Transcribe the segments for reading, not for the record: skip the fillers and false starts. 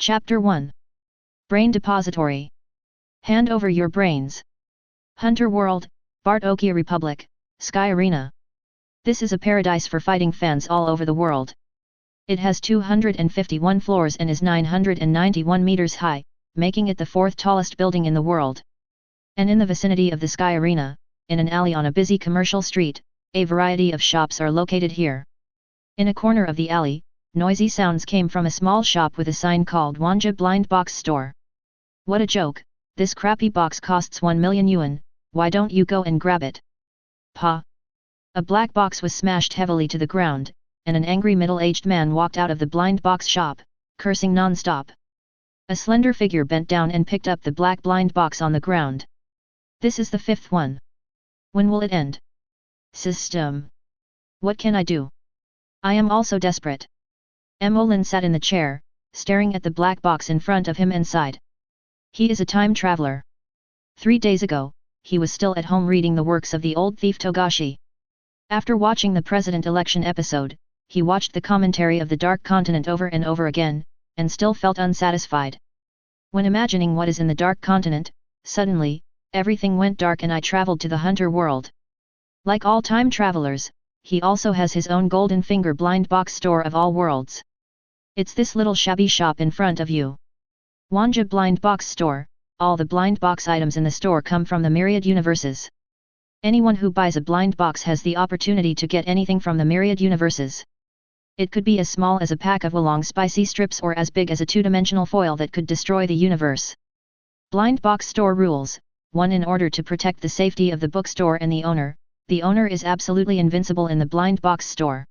Chapter 1. Brain Depository. Hand over your brains. Hunter World, Bartokia Republic, Sky Arena. This is a paradise for fighting fans all over the world. It has 251 floors and is 991 meters high, making it the fourth tallest building in the world. And in the vicinity of the Sky Arena, in an alley on a busy commercial street, a variety of shops are located here. In a corner of the alley, noisy sounds came from a small shop with a sign called Wanja Blind Box Store. What a joke, this crappy box costs 1 million yuan, why don't you go and grab it? Pa! A black box was smashed heavily to the ground, and an angry middle-aged man walked out of the blind box shop, cursing non-stop. A slender figure bent down and picked up the black blind box on the ground. This is the fifth one. When will it end? System. What can I do? I am also desperate. Mo Lin sat in the chair, staring at the black box in front of him and sighed. He is a time traveler. 3 days ago, he was still at home reading the works of the old thief Togashi. After watching the president election episode, he watched the commentary of the Dark Continent over and over again, and still felt unsatisfied. When imagining what is in the Dark Continent, suddenly, everything went dark and I traveled to the Hunter World. Like all time travelers, he also has his own golden finger blind box store of all worlds. It's this little shabby shop in front of you. Wanja Blind Box Store. All the blind box items in the store come from the myriad universes. Anyone who buys a blind box has the opportunity to get anything from the myriad universes. It could be as small as a pack of Wolong spicy strips or as big as a two-dimensional foil that could destroy the universe. Blind box store rules. 1. In order to protect the safety of the bookstore and the owner is absolutely invincible in the blind box store.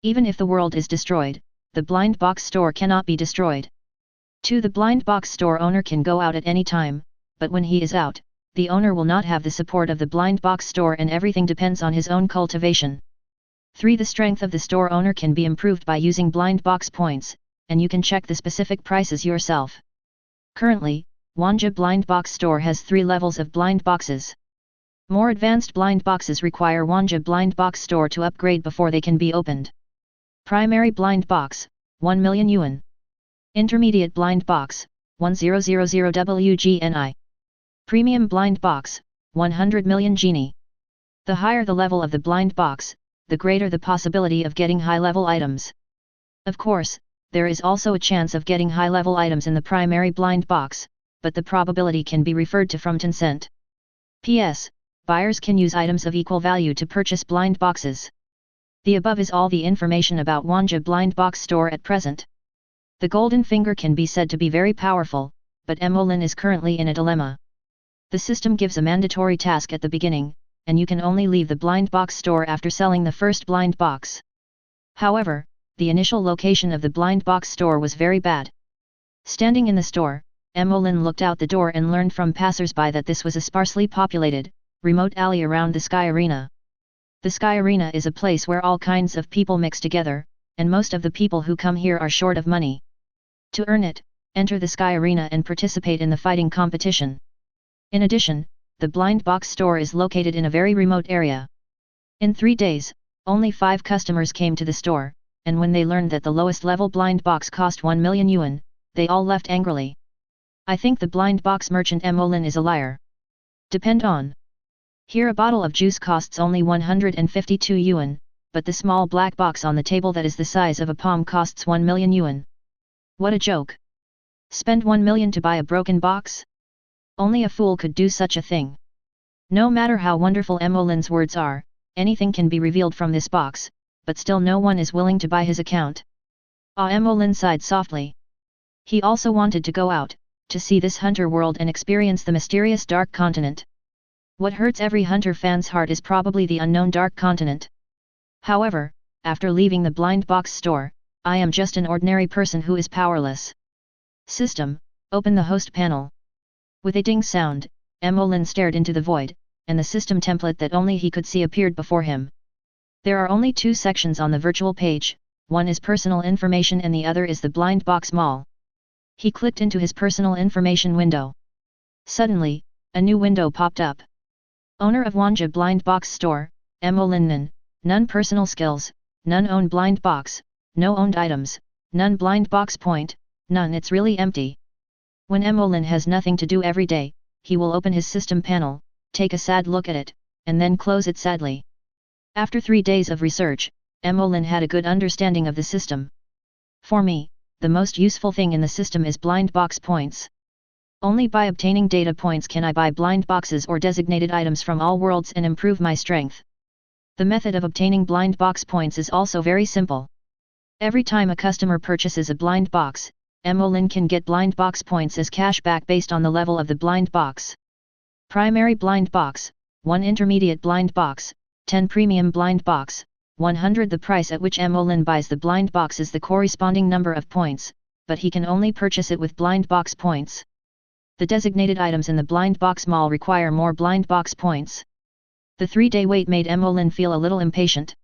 Even if the world is destroyed, the blind box store cannot be destroyed. 2. The blind box store owner can go out at any time, but when he is out, the owner will not have the support of the blind box store and everything depends on his own cultivation. 3. The strength of the store owner can be improved by using blind box points, and you can check the specific prices yourself. Currently, Wanja Blind Box Store has 3 levels of blind boxes. More advanced blind boxes require Wanja Blind Box Store to upgrade before they can be opened. Primary Blind Box, 1 million yuan. Intermediate Blind Box, 1000 WGNI. Premium Blind Box, 100 million genie. The higher the level of the blind box, the greater the possibility of getting high-level items. Of course, there is also a chance of getting high-level items in the primary blind box, but the probability can be referred to from Tencent. P.S. Buyers can use items of equal value to purchase blind boxes. The above is all the information about Wanja Blind Box Store at present. The golden finger can be said to be very powerful, but Mo Lin is currently in a dilemma. The system gives a mandatory task at the beginning, and you can only leave the blind box store after selling the first blind box. However, the initial location of the blind box store was very bad. Standing in the store, Mo Lin looked out the door and learned from passers-by that this was a sparsely populated, remote alley around the Sky Arena. The Sky Arena is a place where all kinds of people mix together, and most of the people who come here are short of money. To earn it, enter the Sky Arena and participate in the fighting competition. In addition, the blind box store is located in a very remote area. In 3 days, only 5 customers came to the store, and when they learned that the lowest level blind box cost 1 million yuan, they all left angrily. I think the blind box merchant Mo Lin is a liar. Depend on. Here a bottle of juice costs only 152 yuan, but the small black box on the table that is the size of a palm costs 1 million yuan. What a joke! Spend 1 million to buy a broken box? Only a fool could do such a thing. No matter how wonderful Mo Lin's words are, anything can be revealed from this box, but still no one is willing to buy his account. Mo Lin sighed softly. He also wanted to go out, to see this hunter world and experience the mysterious Dark Continent. What hurts every hunter fan's heart is probably the unknown Dark Continent. However, after leaving the blind box store, I am just an ordinary person who is powerless. System, open the host panel. With a ding sound, Mo Lin stared into the void, and the system template that only he could see appeared before him. There are only 2 sections on the virtual page, one is personal information and the other is the blind box mall. He clicked into his personal information window. Suddenly, a new window popped up. Owner of Wanja Blind Box Store, Mo Lin. None personal skills, none own blind box, no owned items, none blind box point, None, it's really empty. When Mo Lin has nothing to do every day, he will open his system panel, take a sad look at it, and then close it sadly. After 3 days of research, Mo Lin had a good understanding of the system. For me, the most useful thing in the system is blind box points. Only by obtaining data points can I buy blind boxes or designated items from all worlds and improve my strength. The method of obtaining blind box points is also very simple. Every time a customer purchases a blind box, Mo Lin can get blind box points as cash back based on the level of the blind box. Primary blind box, 1 intermediate blind box, 10 premium blind box, 100. The price at which Mo Lin buys the blind box is the corresponding number of points, but he can only purchase it with blind box points. The designated items in the blind box mall require more blind box points. The 3-day wait made Mo Lin feel a little impatient.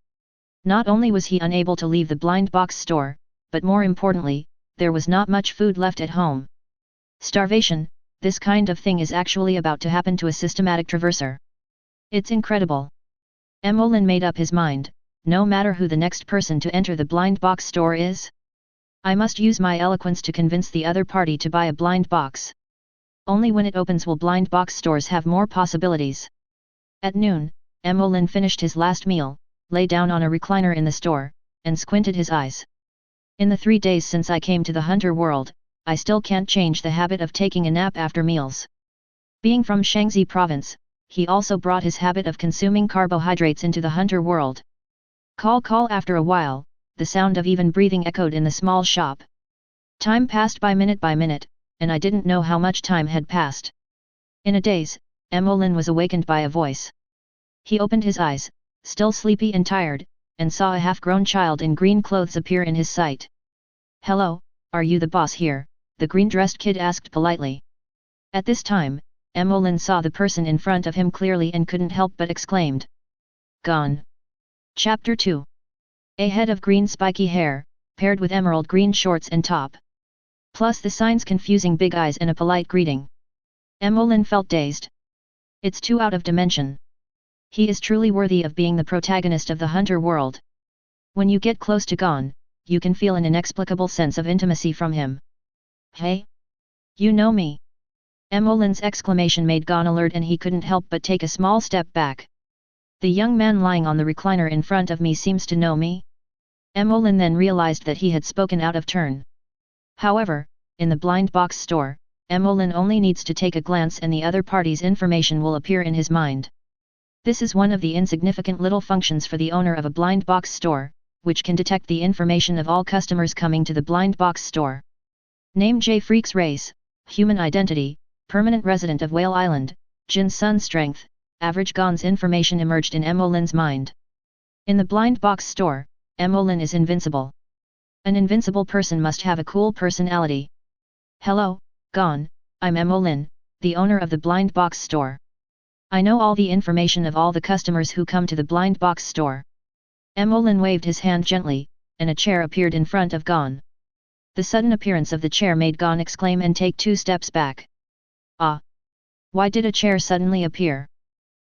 Not only was he unable to leave the blind box store, but more importantly, there was not much food left at home. Starvation, this kind of thing is actually about to happen to a systematic traverser. It's incredible. Mo Lin made up his mind, no matter who the next person to enter the blind box store is, I must use my eloquence to convince the other party to buy a blind box. Only when it opens will blind box stores have more possibilities. At noon, Mo Lin finished his last meal, lay down on a recliner in the store, and squinted his eyes. In the 3 days since I came to the hunter world, I still can't change the habit of taking a nap after meals. Being from Shaanxi province, he also brought his habit of consuming carbohydrates into the hunter world. Call after a while, the sound of even breathing echoed in the small shop. Time passed by minute, and I didn't know how much time had passed. In a daze, Mo Lin was awakened by a voice. He opened his eyes, still sleepy and tired, and saw a half-grown child in green clothes appear in his sight. "Hello, are you the boss here?" the green-dressed kid asked politely. At this time, Mo Lin saw the person in front of him clearly and couldn't help but exclaimed. Gone. Chapter 2. A head of green spiky hair, paired with emerald green shorts and top. Plus the signs confusing big eyes and a polite greeting. Mo Lin felt dazed. It's too out of dimension. He is truly worthy of being the protagonist of the hunter world. When you get close to Gon, you can feel an inexplicable sense of intimacy from him. Hey? You know me? Mo Lin's exclamation made Gon alert and he couldn't help but take a small step back. The young man lying on the recliner in front of me seems to know me. Mo Lin then realized that he had spoken out of turn. However, in the blind box store, Mo Lin only needs to take a glance and the other party's information will appear in his mind. This is one of the insignificant little functions for the owner of a blind box store, which can detect the information of all customers coming to the blind box store. Name: J Freak's race, human identity, permanent resident of Whale Island, Jin Sun strength. Average. Gon's information emerged in Mo Lin's mind. In the blind box store, Mo Lin is invincible. An invincible person must have a cool personality. Hello, Gon, I'm Mo Lin, the owner of the blind box store. I know all the information of all the customers who come to the blind box store. Mo Lin waved his hand gently, and a chair appeared in front of Gon. The sudden appearance of the chair made Gon exclaim and take 2 steps back. Ah! Why did a chair suddenly appear?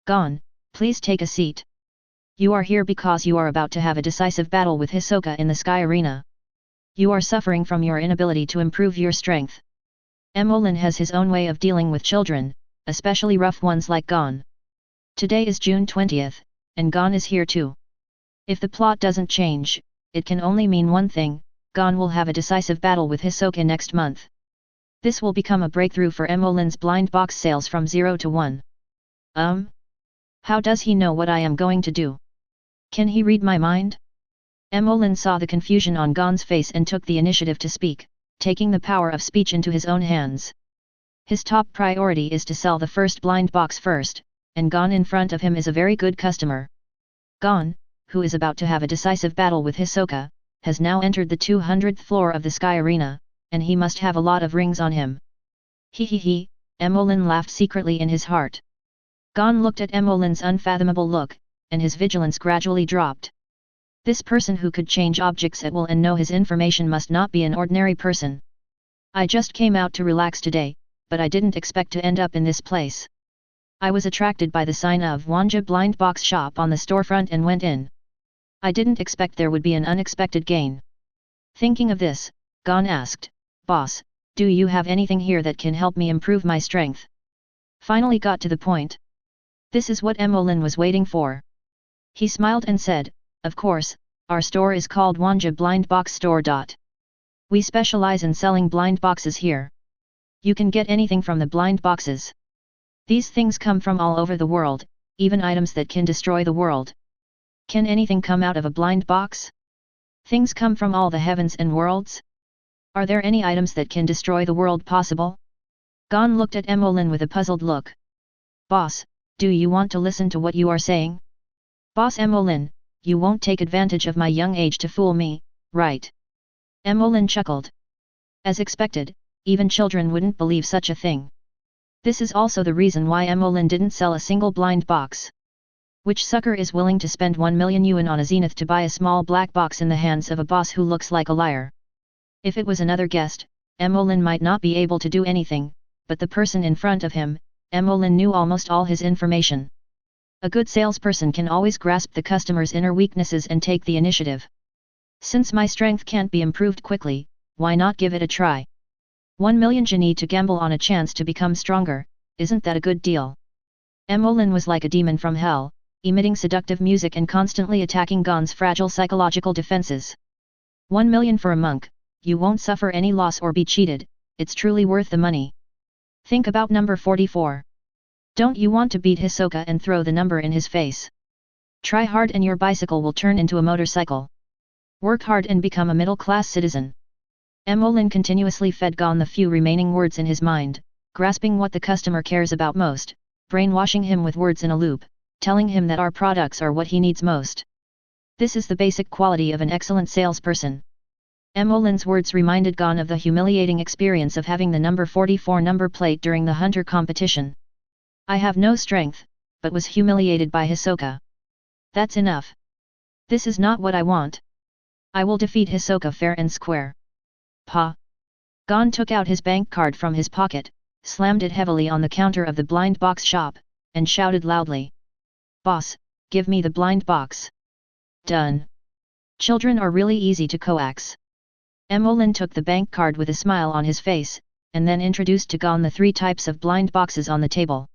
Gon, please take a seat. You are here because you are about to have a decisive battle with Hisoka in the Sky Arena. You are suffering from your inability to improve your strength. Mo Lin has his own way of dealing with children, especially rough ones like Gon. Today is June 20th, and Gon is here too. If the plot doesn't change, it can only mean one thing: Gon will have a decisive battle with Hisoka next month. This will become a breakthrough for Mo Lin's blind box sales from 0 to 1. How does he know what I am going to do? Can he read my mind? Mo Lin saw the confusion on Gon's face and took the initiative to speak, taking the power of speech into his own hands. His top priority is to sell the first blind box first, and Gon in front of him is a very good customer. Gon, who is about to have a decisive battle with Hisoka, has now entered the 200th floor of the Sky Arena, and he must have a lot of rings on him. He, Mo Lin laughed secretly in his heart. Gon looked at Mo Lin's unfathomable look, and his vigilance gradually dropped. This person who could change objects at will and know his information must not be an ordinary person. I just came out to relax today, but I didn't expect to end up in this place. I was attracted by the sign of Wanja Blind Box Shop on the storefront and went in. I didn't expect there would be an unexpected gain. Thinking of this, Gon asked, "Boss, do you have anything here that can help me improve my strength?" Finally got to the point. This is what Mo Lin was waiting for. He smiled and said, "Of course, our store is called Wanja Blind Box Store. We specialize in selling blind boxes here. You can get anything from the blind boxes. These things come from all over the world, even items that can destroy the world. Can anything come out of a blind box? Things come from all the heavens and worlds? Are there any items that can destroy the world possible?" Gon looked at Mo Lin with a puzzled look. "Boss, do you want to listen to what you are saying?" "Boss Mo Lin, you won't take advantage of my young age to fool me, right?" Mo Lin chuckled. As expected, even children wouldn't believe such a thing. This is also the reason why Mo Lin didn't sell a single blind box. Which sucker is willing to spend 1 million yuan on a zenith to buy a small black box in the hands of a boss who looks like a liar? If it was another guest, Mo Lin might not be able to do anything, but the person in front of him, Mo Lin knew almost all his information. A good salesperson can always grasp the customer's inner weaknesses and take the initiative. Since my strength can't be improved quickly, why not give it a try? 1 million genie to gamble on a chance to become stronger, isn't that a good deal? Mo Lin was like a demon from hell, emitting seductive music and constantly attacking Gon's fragile psychological defenses. 1 million for a monk, you won't suffer any loss or be cheated, it's truly worth the money. Think about number 44. Don't you want to beat Hisoka and throw the number in his face? Try hard and your bicycle will turn into a motorcycle. Work hard and become a middle-class citizen. Mo Lin continuously fed Gon the few remaining words in his mind, grasping what the customer cares about most, brainwashing him with words in a loop, telling him that our products are what he needs most. This is the basic quality of an excellent salesperson. Mo Lin's words reminded Gon of the humiliating experience of having the number 44 number plate during the hunter competition. "I have no strength, but was humiliated by Hisoka. That's enough. This is not what I want. I will defeat Hisoka fair and square." Pa! Gon took out his bank card from his pocket, slammed it heavily on the counter of the blind box shop, and shouted loudly. "Boss, give me the blind box." Done. Children are really easy to coax. Mo Lin took the bank card with a smile on his face, and then introduced to Gon the 3 types of blind boxes on the table.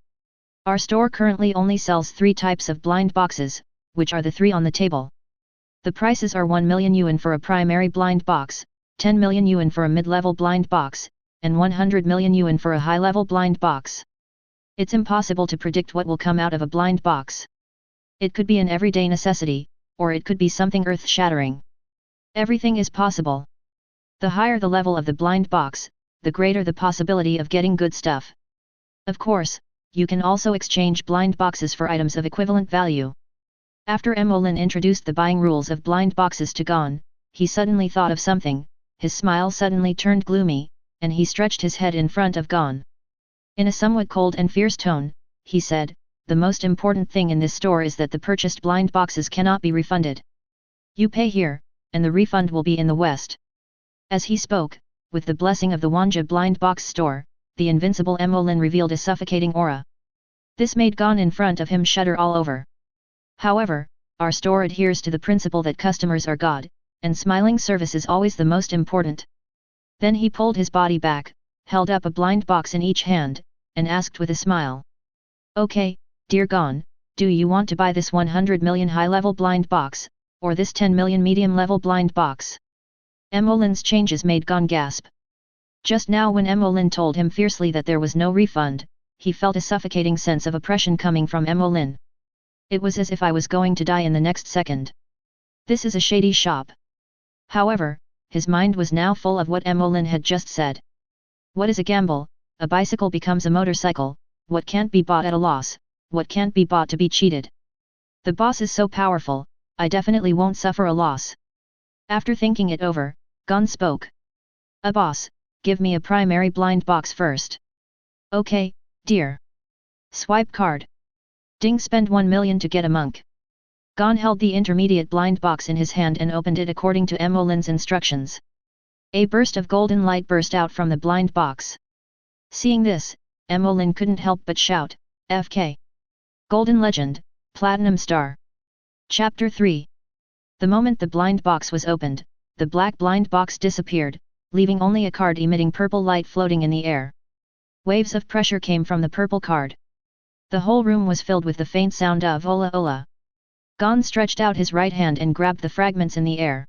"Our store currently only sells 3 types of blind boxes, which are the 3 on the table. The prices are 1 million yuan for a primary blind box, 10 million yuan for a mid-level blind box, and 100 million yuan for a high-level blind box. It's impossible to predict what will come out of a blind box. It could be an everyday necessity, or it could be something earth-shattering. Everything is possible. The higher the level of the blind box, the greater the possibility of getting good stuff. Of course, you can also exchange blind boxes for items of equivalent value." After Mo Lin introduced the buying rules of blind boxes to Gon, he suddenly thought of something, his smile suddenly turned gloomy, and he stretched his head in front of Gon. In a somewhat cold and fierce tone, he said, "The most important thing in this store is that the purchased blind boxes cannot be refunded. You pay here, and the refund will be in the West." As he spoke, with the blessing of the Wanja blind box store, the invincible Mo Lin revealed a suffocating aura. This made Gon in front of him shudder all over. "However, our store adheres to the principle that customers are God, and smiling service is always the most important." Then he pulled his body back, held up a blind box in each hand, and asked with a smile. "Okay, dear Gon, do you want to buy this 100 million high-level blind box, or this 10 million medium-level blind box?" Mo Lin's changes made Gon gasp. Just now when Mo Lin told him fiercely that there was no refund, he felt a suffocating sense of oppression coming from Mo Lin. It was as if I was going to die in the next second. This is a shady shop. However, his mind was now full of what Mo Lin had just said. What is a gamble? A bicycle becomes a motorcycle. What can't be bought at a loss? What can't be bought to be cheated? The boss is so powerful, I definitely won't suffer a loss. After thinking it over, Gon spoke. "A boss, give me a primary blind box first." "Okay, dear." Swipe card. Ding, spend 1 million to get a monk. Gon held the intermediate blind box in his hand and opened it according to Mo Lin's instructions. A burst of golden light burst out from the blind box. Seeing this, Mo Lin couldn't help but shout, "FK! Golden Legend, Platinum Star!" Chapter 3. The moment the blind box was opened, the black blind box disappeared, leaving only a card emitting purple light floating in the air. Waves of pressure came from the purple card. The whole room was filled with the faint sound of ola ola. Gon stretched out his right hand and grabbed the fragments in the air.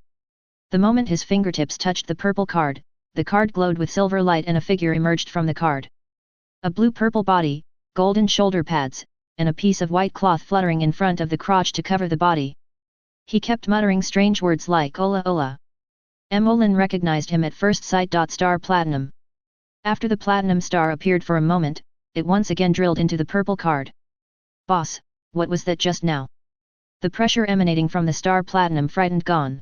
The moment his fingertips touched the purple card, the card glowed with silver light and a figure emerged from the card. A blue-purple body, golden shoulder pads, and a piece of white cloth fluttering in front of the crotch to cover the body. He kept muttering strange words like ola ola. Mo Lin recognized him at first sight. Star Platinum. After the platinum star appeared for a moment, it once again drilled into the purple card. Boss, what was that just now? The pressure emanating from the star platinum frightened Gon.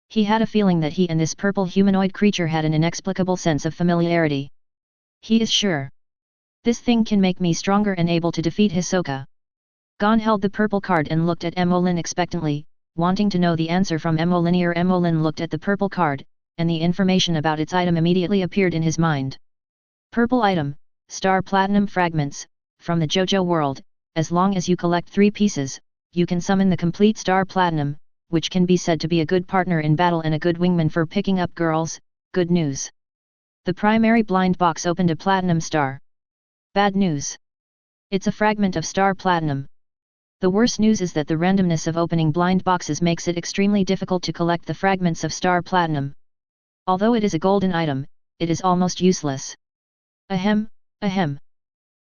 He had a feeling that he and this purple humanoid creature had an inexplicable sense of familiarity. He is sure. This thing can make me stronger and able to defeat Hisoka. Gon held the purple card and looked at Mo Lin expectantly, wanting to know the answer from Mo Lin. Mo Lin looked at the purple card, and the information about its item immediately appeared in his mind. Purple item, Star Platinum Fragments, from the JoJo world. As long as you collect 3 pieces, you can summon the complete Star Platinum, which can be said to be a good partner in battle and a good wingman for picking up girls. Good news. The primary blind box opened a Platinum Star. Bad news. It's a fragment of Star Platinum. The worst news is that the randomness of opening blind boxes makes it extremely difficult to collect the fragments of Star Platinum. Although it is a golden item, it is almost useless. Ahem, ahem.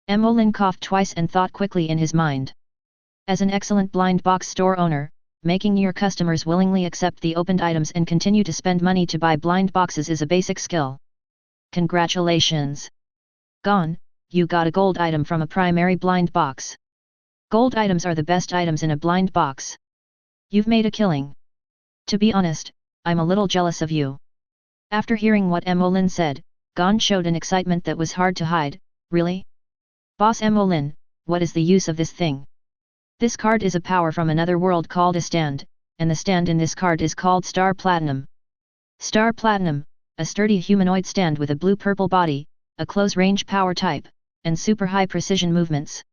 Mo Lin coughed twice and thought quickly in his mind. As an excellent blind box store owner, making your customers willingly accept the opened items and continue to spend money to buy blind boxes is a basic skill. Congratulations! Gon, you got a gold item from a primary blind box. Gold items are the best items in a blind box. You've made a killing. To be honest, I'm a little jealous of you. After hearing what Mo Lin said, Gon showed an excitement that was hard to hide. Really? Boss Mo Lin, what is the use of this thing? This card is a power from another world called a stand, and the stand in this card is called Star Platinum. Star Platinum, a sturdy humanoid stand with a blue-purple body, a close-range power type, and super high precision movements.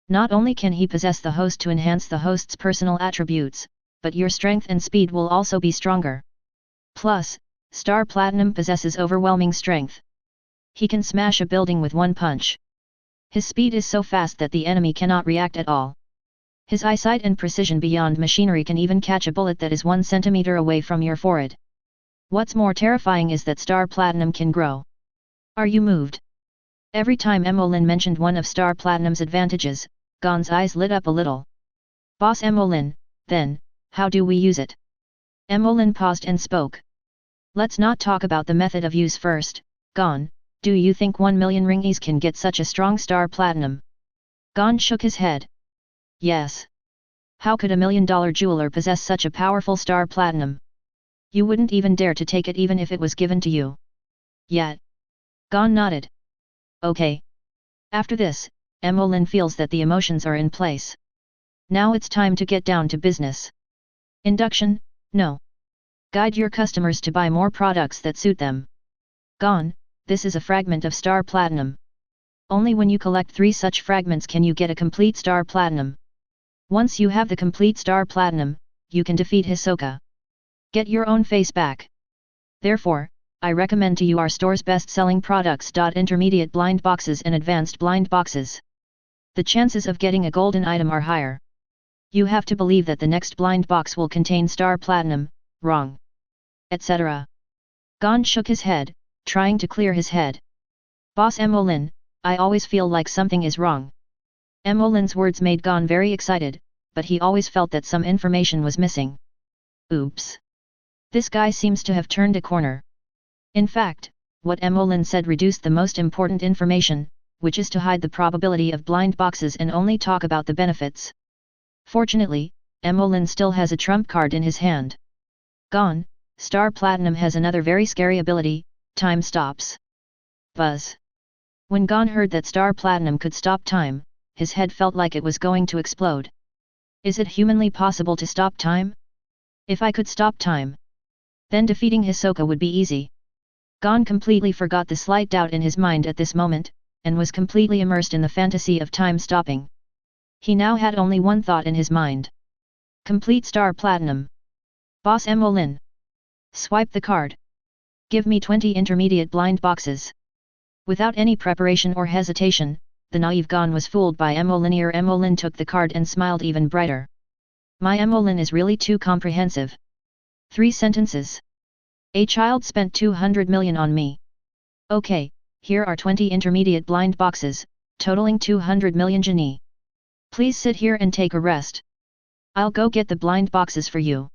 Not only can he possess the host to enhance the host's personal attributes, but your strength and speed will also be stronger. Plus, Star Platinum possesses overwhelming strength. He can smash a building with one punch. His speed is so fast that the enemy cannot react at all. His eyesight and precision beyond machinery can even catch a bullet that is 1 centimeter away from your forehead. What's more terrifying is that Star Platinum can grow. Are you moved? Every time Mo Lin mentioned one of Star Platinum's advantages, Gon's eyes lit up a little. Boss Mo Lin, then, how do we use it? Mo Lin paused and spoke. Let's not talk about the method of use first. Gon, do you think 1 million ringies can get such a strong Star Platinum? Gon shook his head. Yes. How could $1 million jeweler possess such a powerful Star Platinum? You wouldn't even dare to take it even if it was given to you. Yet. Gon nodded. Okay. After this, Mo Lin feels that the emotions are in place. Now it's time to get down to business. Induction, no. Guide your customers to buy more products that suit them. Gon, this is a fragment of Star Platinum. Only when you collect 3 such fragments can you get a complete Star Platinum. Once you have the complete Star Platinum, you can defeat Hisoka. Get your own face back. Therefore, I recommend to you our store's best-selling products. Intermediate blind boxes and advanced blind boxes. The chances of getting a golden item are higher. You have to believe that the next blind box will contain Star Platinum, wrong. Etc. Gon shook his head, trying to clear his head. Boss Mo Lin, I always feel like something is wrong. Mo Lin's words made Gon very excited, but he always felt that some information was missing. Oops. This guy seems to have turned a corner. In fact, what Mo Lin said reduced the most important information, which is to hide the probability of blind boxes and only talk about the benefits. Fortunately, Mo Lin still has a trump card in his hand. Gon, Star Platinum has another very scary ability, time stops. Buzz. When Gon heard that Star Platinum could stop time, his head felt like it was going to explode. Is it humanly possible to stop time? If I could stop time, then defeating Hisoka would be easy. Gon completely forgot the slight doubt in his mind at this moment, and was completely immersed in the fantasy of time stopping. He now had only one thought in his mind. Complete Star Platinum. Boss Mo Lin. Swipe the card. Give me 20 intermediate blind boxes. Without any preparation or hesitation, the naive Gon was fooled by Mo Lin. Mo Lin took the card and smiled even brighter. My Mo Lin is really too comprehensive. 3 sentences. A child spent 200 million on me. Okay, here are 20 intermediate blind boxes, totaling 200 million genie. Please sit here and take a rest. I'll go get the blind boxes for you.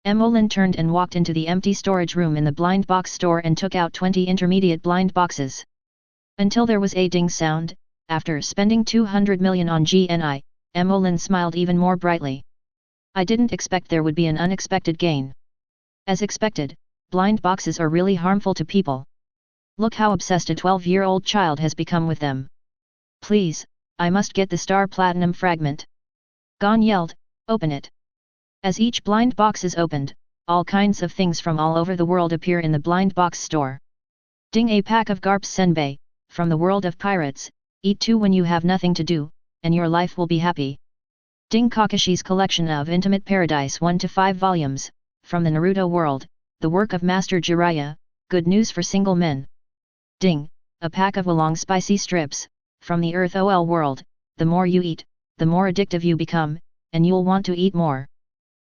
Mo Lin turned and walked into the empty storage room in the blind box store and took out 20 intermediate blind boxes. Until there was a ding sound, after spending 200 million on GNI, Mo Lin smiled even more brightly. I didn't expect there would be an unexpected gain. As expected, blind boxes are really harmful to people. Look how obsessed a 12-year-old child has become with them. Please, I must get the star platinum fragment. Gon yelled, open it. As each blind box is opened, all kinds of things from all over the world appear in the blind box store. Ding, a pack of Garp Senbei, from the world of pirates, eat 2 when you have nothing to do, and your life will be happy. Ding, Kakashi's collection of Intimate Paradise 1-5 volumes, from the Naruto world, the work of Master Jiraiya, good news for single men. Ding, a pack of Oolong spicy strips, from the Earth OL world, the more you eat, the more addictive you become, and you'll want to eat more.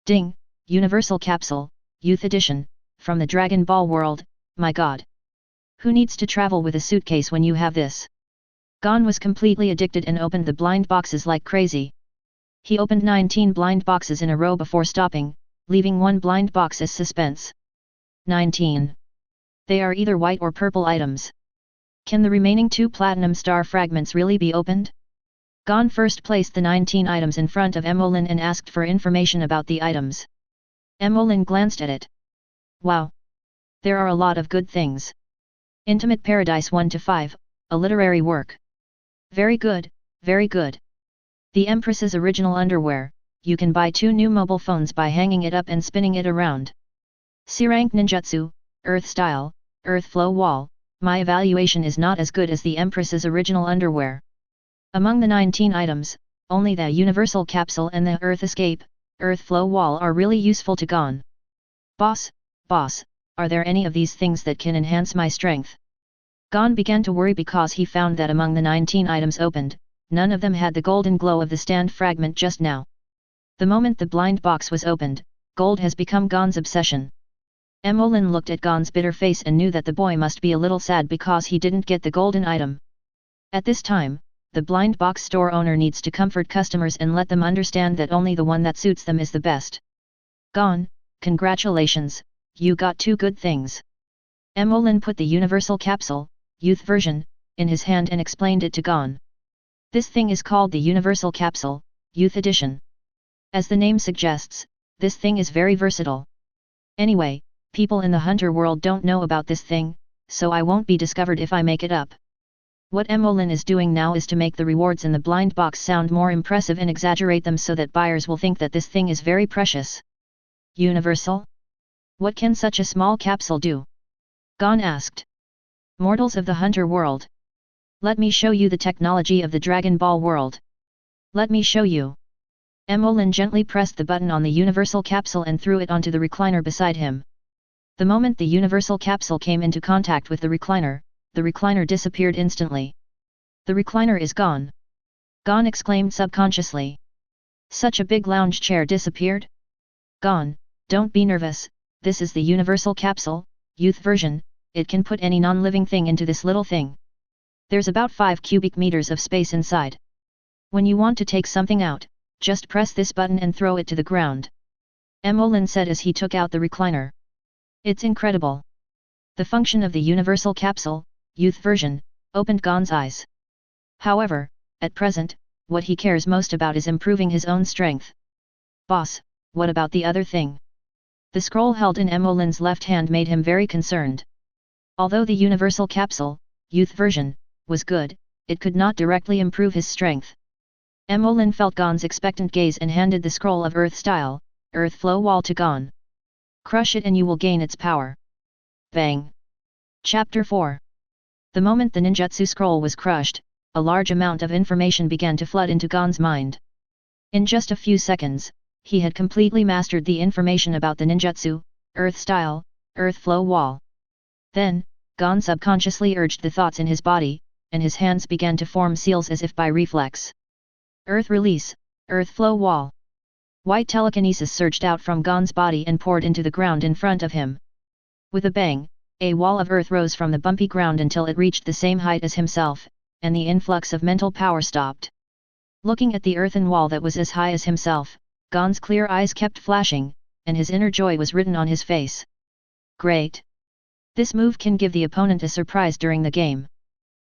Ding, Universal Capsule, Youth Edition, from the Dragon Ball world, my god. Who needs to travel with a suitcase when you have this? Gon was completely addicted and opened the blind boxes like crazy. He opened 19 blind boxes in a row before stopping, leaving 1 blind box as suspense. 19. They are either white or purple items. Can the remaining 2 platinum star fragments really be opened? Gon first placed the 19 items in front of Mo Lin and asked for information about the items. Mo Lin glanced at it. Wow! There are a lot of good things. Intimate Paradise 1-5, a literary work. Very good, very good. The Empress's original underwear, you can buy 2 new mobile phones by hanging it up and spinning it around. C-rank ninjutsu, Earth style, Earth flow wall, my evaluation is not as good as the Empress's original underwear. Among the 19 items, only the Universal Capsule and the Earth Escape, Earth Flow Wall are really useful to Gon. Boss, are there any of these things that can enhance my strength? Gon began to worry because he found that among the 19 items opened, none of them had the golden glow of the stand fragment just now. The moment the blind box was opened, gold has become Gon's obsession. Mo Lin looked at Gon's bitter face and knew that the boy must be a little sad because he didn't get the golden item. At this time, the blind box store owner needs to comfort customers and let them understand that only the one that suits them is the best. Gon, congratulations, you got 2 good things. Mo Lin put the Universal Capsule, Youth version, in his hand and explained it to Gon. This thing is called the Universal Capsule, Youth Edition. As the name suggests, this thing is very versatile. Anyway, people in the hunter world don't know about this thing, so I won't be discovered if I make it up. What Mo Lin is doing now is to make the rewards in the blind box sound more impressive and exaggerate them so that buyers will think that this thing is very precious. Universal? What can such a small capsule do? Gon asked. Mortals of the hunter world. Let me show you the technology of the Dragon Ball world. Let me show you. Mo Lin gently pressed the button on the Universal Capsule and threw it onto the recliner beside him. The moment the Universal Capsule came into contact with the recliner disappeared instantly. The recliner is gone. Gon exclaimed subconsciously. Such a big lounge chair disappeared? Gon, don't be nervous, this is the Universal Capsule, Youth version, it can put any non-living thing into this little thing. There's about 5 cubic meters of space inside. When you want to take something out, just press this button and throw it to the ground. Mo Lin said as he took out the recliner. It's incredible. The function of the Universal Capsule, Youth version, opened Gon's eyes. However, at present, what he cares most about is improving his own strength. Boss, what about the other thing? The scroll held in Mo Lin's left hand made him very concerned. Although the Universal Capsule, Youth version, was good, it could not directly improve his strength. Mo Lin felt Gon's expectant gaze and handed the scroll of Earth Style, Earth Flow Wall to Gon. Crush it and you will gain its power. Bang! Chapter 4. The moment the ninjutsu scroll was crushed, a large amount of information began to flood into Gon's mind. In just a few seconds, he had completely mastered the information about the ninjutsu, Earth Style, Earth Flow Wall. Then, Gon subconsciously urged the thoughts in his body, and his hands began to form seals as if by reflex. Earth release, earth flow wall. White telekinesis surged out from Gon's body and poured into the ground in front of him. With a bang, a wall of earth rose from the bumpy ground until it reached the same height as himself, and the influx of mental power stopped. Looking at the earthen wall that was as high as himself, Gon's clear eyes kept flashing, and his inner joy was written on his face. Great! This move can give the opponent a surprise during the game.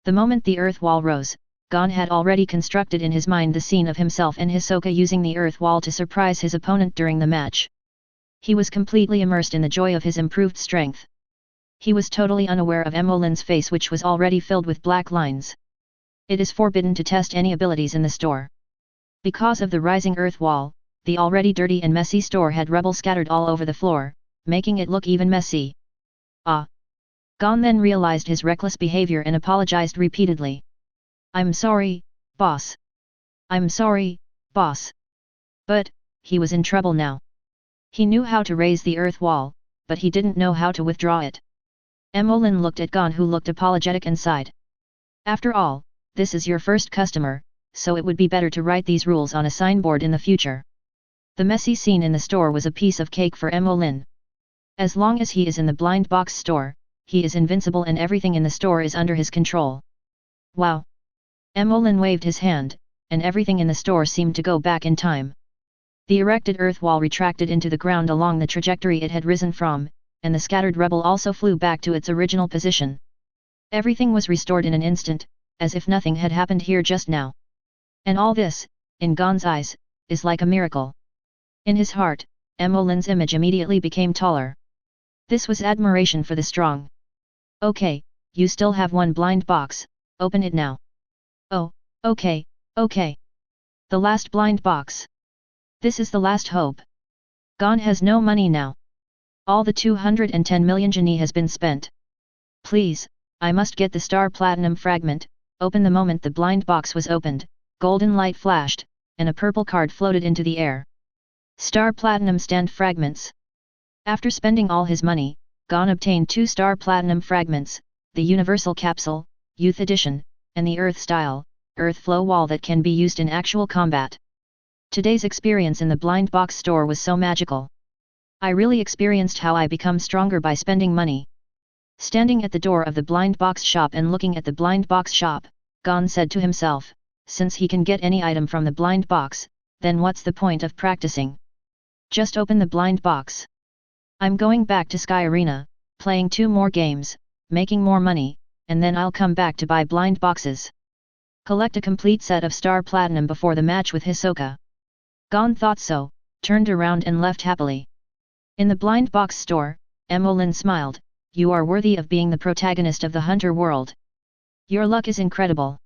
The moment the earth wall rose, Gon had already constructed in his mind the scene of himself and Hisoka using the earth wall to surprise his opponent during the match. He was completely immersed in the joy of his improved strength. He was totally unaware of Mo Lin's face, which was already filled with black lines. It is forbidden to test any abilities in the store. Because of the rising earth wall, the already dirty and messy store had rubble scattered all over the floor, making it look even messy. Ah! Gon then realized his reckless behavior and apologized repeatedly. I'm sorry, boss. I'm sorry, boss. But, he was in trouble now. He knew how to raise the earth wall, but he didn't know how to withdraw it. Mo Lin looked at Gon, who looked apologetic and sighed. After all, this is your first customer, so it would be better to write these rules on a signboard in the future. The messy scene in the store was a piece of cake for Mo Lin. As long as he is in the blind box store, he is invincible and everything in the store is under his control. Wow! Mo Lin waved his hand, and everything in the store seemed to go back in time. The erected earth wall retracted into the ground along the trajectory it had risen from, and the scattered rubble also flew back to its original position. Everything was restored in an instant, as if nothing had happened here just now. And all this, in Gon's eyes, is like a miracle. In his heart, Mo Lin's image immediately became taller. This was admiration for the strong. Okay, you still have one blind box, open it now. Oh, okay, okay. The last blind box. This is the last hope. Gon has no money now. All the 210 million genie has been spent. Please, I must get the star platinum fragment. Open. The moment the blind box was opened, golden light flashed, and a purple card floated into the air. Star platinum stand fragments. After spending all his money, Gon obtained 2 star platinum fragments, the universal capsule, youth edition, and the earth style, earth flow wall that can be used in actual combat. Today's experience in the blind box store was so magical. I really experienced how I become stronger by spending money. Standing at the door of the blind box shop and looking at the blind box shop, Gon said to himself, since he can get any item from the blind box, then what's the point of practicing? Just open the blind box. I'm going back to Sky Arena, playing 2 more games, making more money, and then I'll come back to buy blind boxes. Collect a complete set of star platinum before the match with Hisoka. Gon thought so, turned around and left happily. In the blind box store, Mo Lin smiled, you are worthy of being the protagonist of the Hunter world. Your luck is incredible.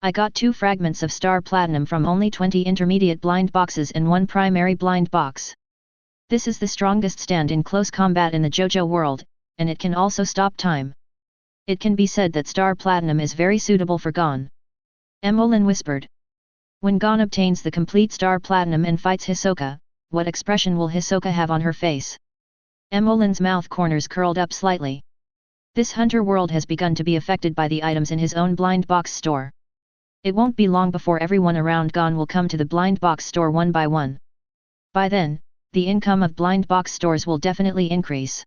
I got 2 fragments of star platinum from only 20 intermediate blind boxes and 1 primary blind box. This is the strongest stand in close combat in the JoJo world, and it can also stop time. It can be said that star platinum is very suitable for Gon. Mo Lin whispered. When Gon obtains the complete star platinum and fights Hisoka, what expression will Hisoka have on her face? Mo Lin's mouth corners curled up slightly. This Hunter world has begun to be affected by the items in his own blind box store. It won't be long before everyone around Gon will come to the blind box store one by one. By then, the income of blind box stores will definitely increase.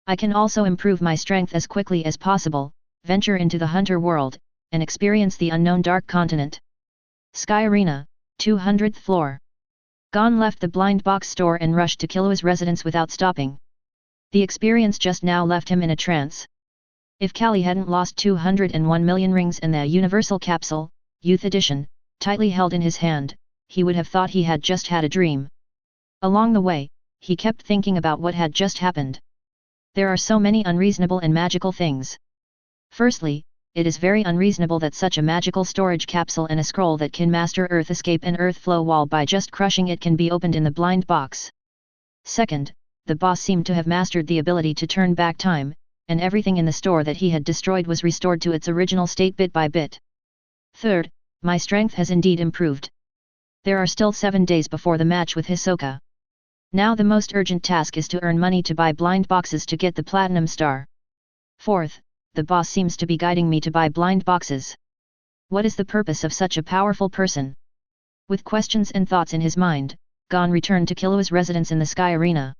I can also improve my strength as quickly as possible, venture into the Hunter world, and experience the unknown dark continent. Sky Arena, 200th floor. Gon left the blind box store and rushed to Killua's residence without stopping. The experience just now left him in a trance. If Callie hadn't lost 201 million rings and the universal capsule, youth edition, tightly held in his hand, he would have thought he had just had a dream. Along the way, he kept thinking about what had just happened. There are so many unreasonable and magical things. Firstly, it is very unreasonable that such a magical storage capsule and a scroll that can master Earth Escape and Earth Flow Wall by just crushing it can be opened in the blind box. Second, the boss seemed to have mastered the ability to turn back time, and everything in the store that he had destroyed was restored to its original state bit by bit. Third, my strength has indeed improved. There are still 7 days before the match with Hisoka. Now the most urgent task is to earn money to buy blind boxes to get the Platinum Star. Fourth, the boss seems to be guiding me to buy blind boxes. What is the purpose of such a powerful person? With questions and thoughts in his mind, Gon returned to Killua's residence in the Sky Arena.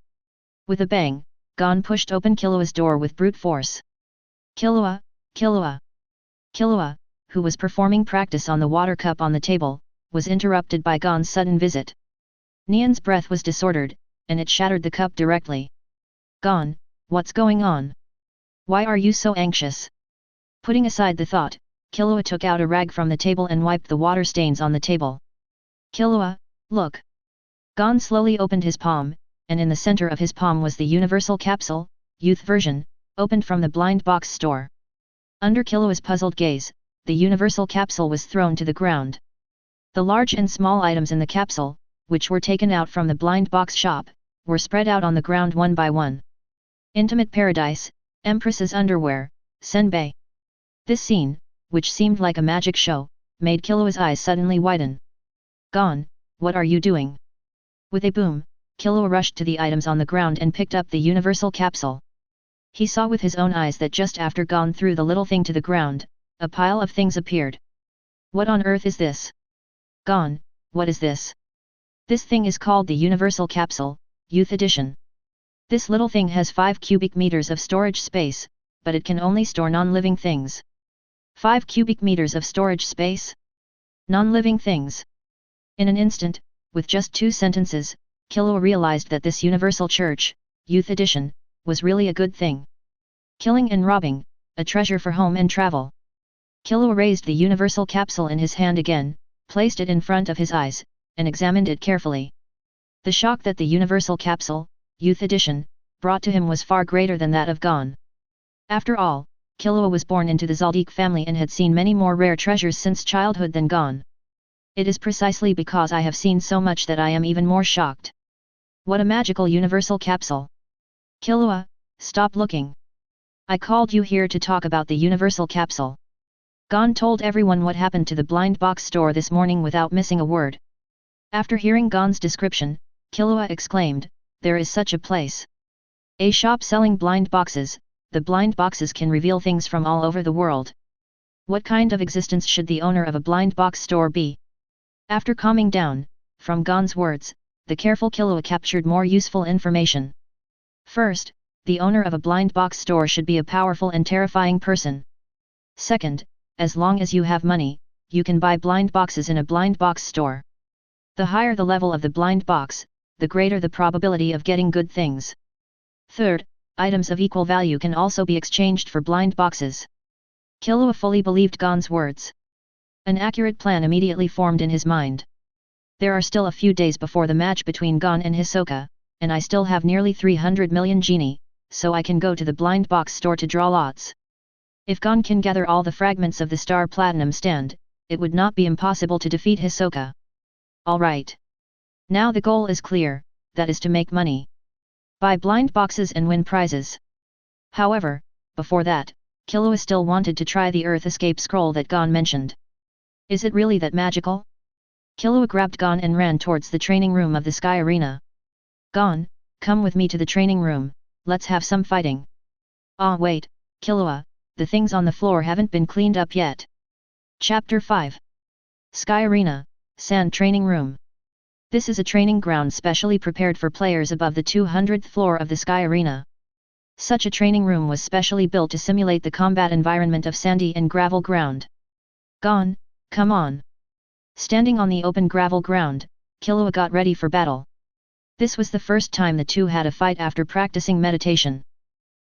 With a bang, Gon pushed open Killua's door with brute force. Killua, Killua! Killua, who was performing practice on the water cup on the table, was interrupted by Gon's sudden visit. Nian's breath was disordered, and it shattered the cup directly. Gon, what's going on? Why are you so anxious? Putting aside the thought, Killua took out a rag from the table and wiped the water stains on the table. Killua, look! Gon slowly opened his palm, and in the center of his palm was the universal capsule, youth version, opened from the blind box store. Under Killua's puzzled gaze, the universal capsule was thrown to the ground. The large and small items in the capsule, which were taken out from the blind box shop, were spread out on the ground one by one. Intimate paradise, Empress's underwear, senbei. This scene, which seemed like a magic show, made Killua's eyes suddenly widen. Gon, what are you doing? With a boom, Killua rushed to the items on the ground and picked up the universal capsule. He saw with his own eyes that just after Gon threw the little thing to the ground, a pile of things appeared. What on earth is this? Gon, what is this? This thing is called the Universal Capsule, Youth Edition. This little thing has 5 cubic meters of storage space, but it can only store non-living things. 5 cubic meters of storage space? Non-living things. In an instant, with just 2 sentences, Killua realized that this Universal Church, Youth Edition, was really a good thing. Killing and robbing, a treasure for home and travel. Killua raised the Universal Capsule in his hand again, placed it in front of his eyes, and examined it carefully. The shock that the Universal Capsule, Youth Edition, brought to him was far greater than that of Gon. After all, Killua was born into the Zaldik family and had seen many more rare treasures since childhood than Gon. It is precisely because I have seen so much that I am even more shocked. What a magical Universal Capsule! Killua, stop looking. I called you here to talk about the Universal Capsule. Gon told everyone what happened to the blind box store this morning without missing a word. After hearing Gon's description, Killua exclaimed, there is such a place. A shop selling blind boxes. The blind boxes can reveal things from all over the world. What kind of existence should the owner of a blind box store be? After calming down, from Gon's words, the careful Killua captured more useful information. First, the owner of a blind box store should be a powerful and terrifying person. Second, as long as you have money, you can buy blind boxes in a blind box store. The higher the level of the blind box, the greater the probability of getting good things. Third, items of equal value can also be exchanged for blind boxes. Killua fully believed Gon's words. An accurate plan immediately formed in his mind. There are still a few days before the match between Gon and Hisoka, and I still have nearly 300 million genie, so I can go to the blind box store to draw lots. If Gon can gather all the fragments of the Star Platinum stand, it would not be impossible to defeat Hisoka. Alright. Now the goal is clear, that is to make money. Buy blind boxes and win prizes. However, before that, Killua still wanted to try the Earth Escape Scroll that Gon mentioned. Is it really that magical? Killua grabbed Gon and ran towards the training room of the Sky Arena. Gon, come with me to the training room, let's have some fighting. Ah wait, Killua, the things on the floor haven't been cleaned up yet. Chapter 5. Sky Arena, Sand Training Room. This is a training ground specially prepared for players above the 200th floor of the Sky Arena. Such a training room was specially built to simulate the combat environment of sandy and gravel ground. Gon, come on. Standing on the open gravel ground, Killua got ready for battle. This was the first time the two had a fight after practicing meditation.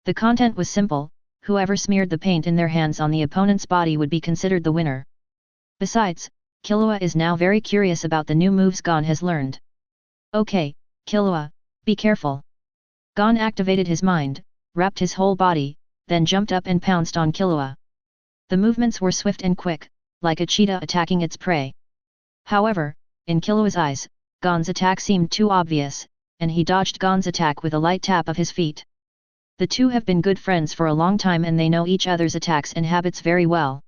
The content was simple, whoever smeared the paint in their hands on the opponent's body would be considered the winner. Besides, Killua is now very curious about the new moves Gon has learned. Okay, Killua, be careful. Gon activated his mind, wrapped his whole body, then jumped up and pounced on Killua. The movements were swift and quick, like a cheetah attacking its prey. However, in Killua's eyes, Gon's attack seemed too obvious, and he dodged Gon's attack with a light tap of his feet. The two have been good friends for a long time and they know each other's attacks and habits very well.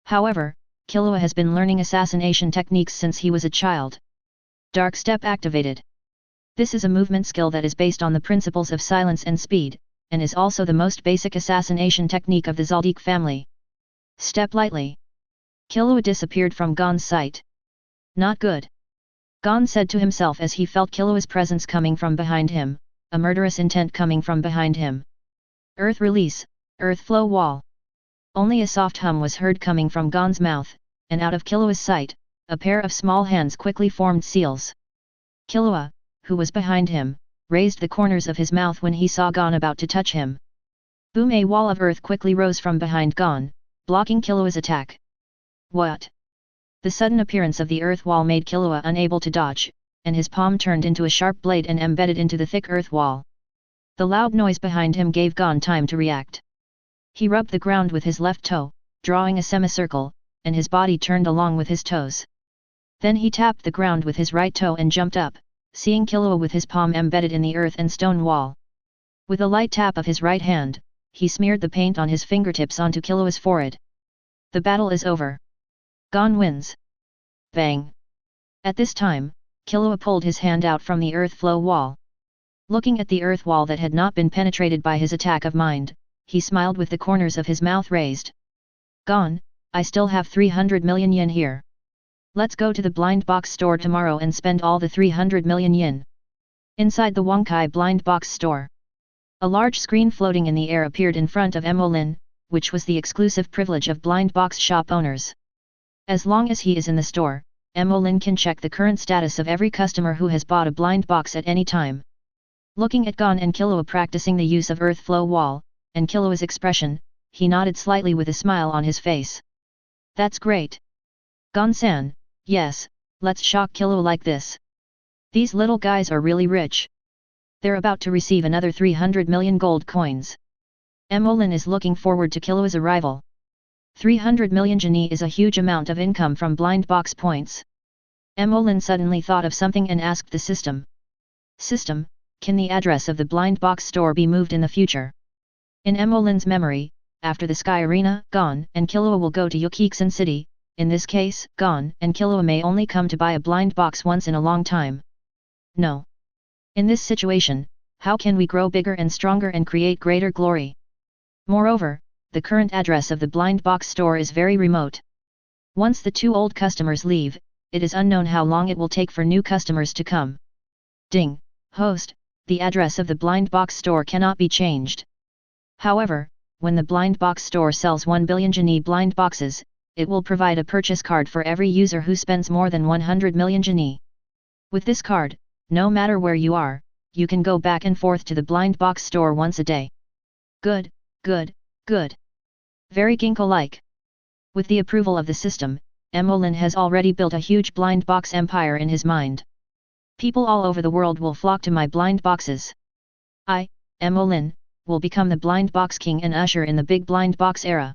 However, Killua has been learning assassination techniques since he was a child. Dark Step activated. This is a movement skill that is based on the principles of silence and speed, and is also the most basic assassination technique of the Zaldik family. Step lightly. Killua disappeared from Gon's sight. Not good. Gon said to himself as he felt Killua's presence coming from behind him, a murderous intent coming from behind him. Earth release, earth flow wall. Only a soft hum was heard coming from Gon's mouth, and out of Killua's sight, a pair of small hands quickly formed seals. Killua, who was behind him, raised the corners of his mouth when he saw Gon about to touch him. Boom! A wall of earth quickly rose from behind Gon, blocking Killua's attack. What? The sudden appearance of the earth wall made Killua unable to dodge, and his palm turned into a sharp blade and embedded into the thick earth wall. The loud noise behind him gave Gon time to react. He rubbed the ground with his left toe, drawing a semicircle, and his body turned along with his toes. Then he tapped the ground with his right toe and jumped up, seeing Killua with his palm embedded in the earth and stone wall. With a light tap of his right hand, he smeared the paint on his fingertips onto Killua's forehead. The battle is over. Gon wins. Bang! At this time, Killua pulled his hand out from the earth flow wall. Looking at the earth wall that had not been penetrated by his attack of mind, he smiled with the corners of his mouth raised. Gon, I still have 300 million yen here. Let's go to the blind box store tomorrow and spend all the 300 million yen. Inside the Wonkai blind box store, a large screen floating in the air appeared in front of Mo Lin, which was the exclusive privilege of blind box shop owners. As long as he is in the store, Mo Lin can check the current status of every customer who has bought a blind box at any time. Looking at Gon and Killua practicing the use of earth flow wall, and Killua's expression, he nodded slightly with a smile on his face. That's great. Gon-san, yes, let's shock Killua like this. These little guys are really rich. They're about to receive another 300 million gold coins. Mo Lin is looking forward to Killua's arrival. 300 million genie is a huge amount of income from blind box points. Mo Lin suddenly thought of something and asked the system. System, can the address of the blind box store be moved in the future? In Mo Lin's memory, after the Sky Arena, Gon and Killua will go to Yukiksen City. In this case, Gon and Killua may only come to buy a blind box once in a long time. No. In this situation, how can we grow bigger and stronger and create greater glory? Moreover, the current address of the blind box store is very remote. Once the two old customers leave, it is unknown how long it will take for new customers to come. Ding, host, the address of the blind box store cannot be changed. However, when the blind box store sells 1 billion genie blind boxes, it will provide a purchase card for every user who spends more than 100 million genie. With this card, no matter where you are, you can go back and forth to the blind box store once a day. Good, good, good. Very Ginkgo-like. With the approval of the system, Mo Lin has already built a huge blind box empire in his mind. People all over the world will flock to my blind boxes. I, Mo Lin, will become the blind box king and usher in the big blind box era.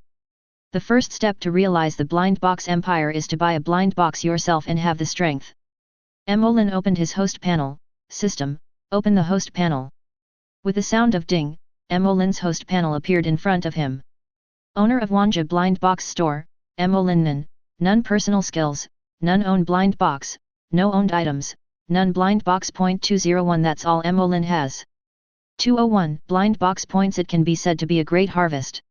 The first step to realize the blind box empire is to buy a blind box yourself and have the strength. Mo Lin opened his host panel. System, open the host panel. With the sound of ding, Mo Lin's host panel appeared in front of him. Owner of Wanja blind box store, Mo Lin. None personal skills, none own blind box, no owned items, none blind box. 201 That's all Mo Lin has. 201 blind box points. It can be said to be a great harvest.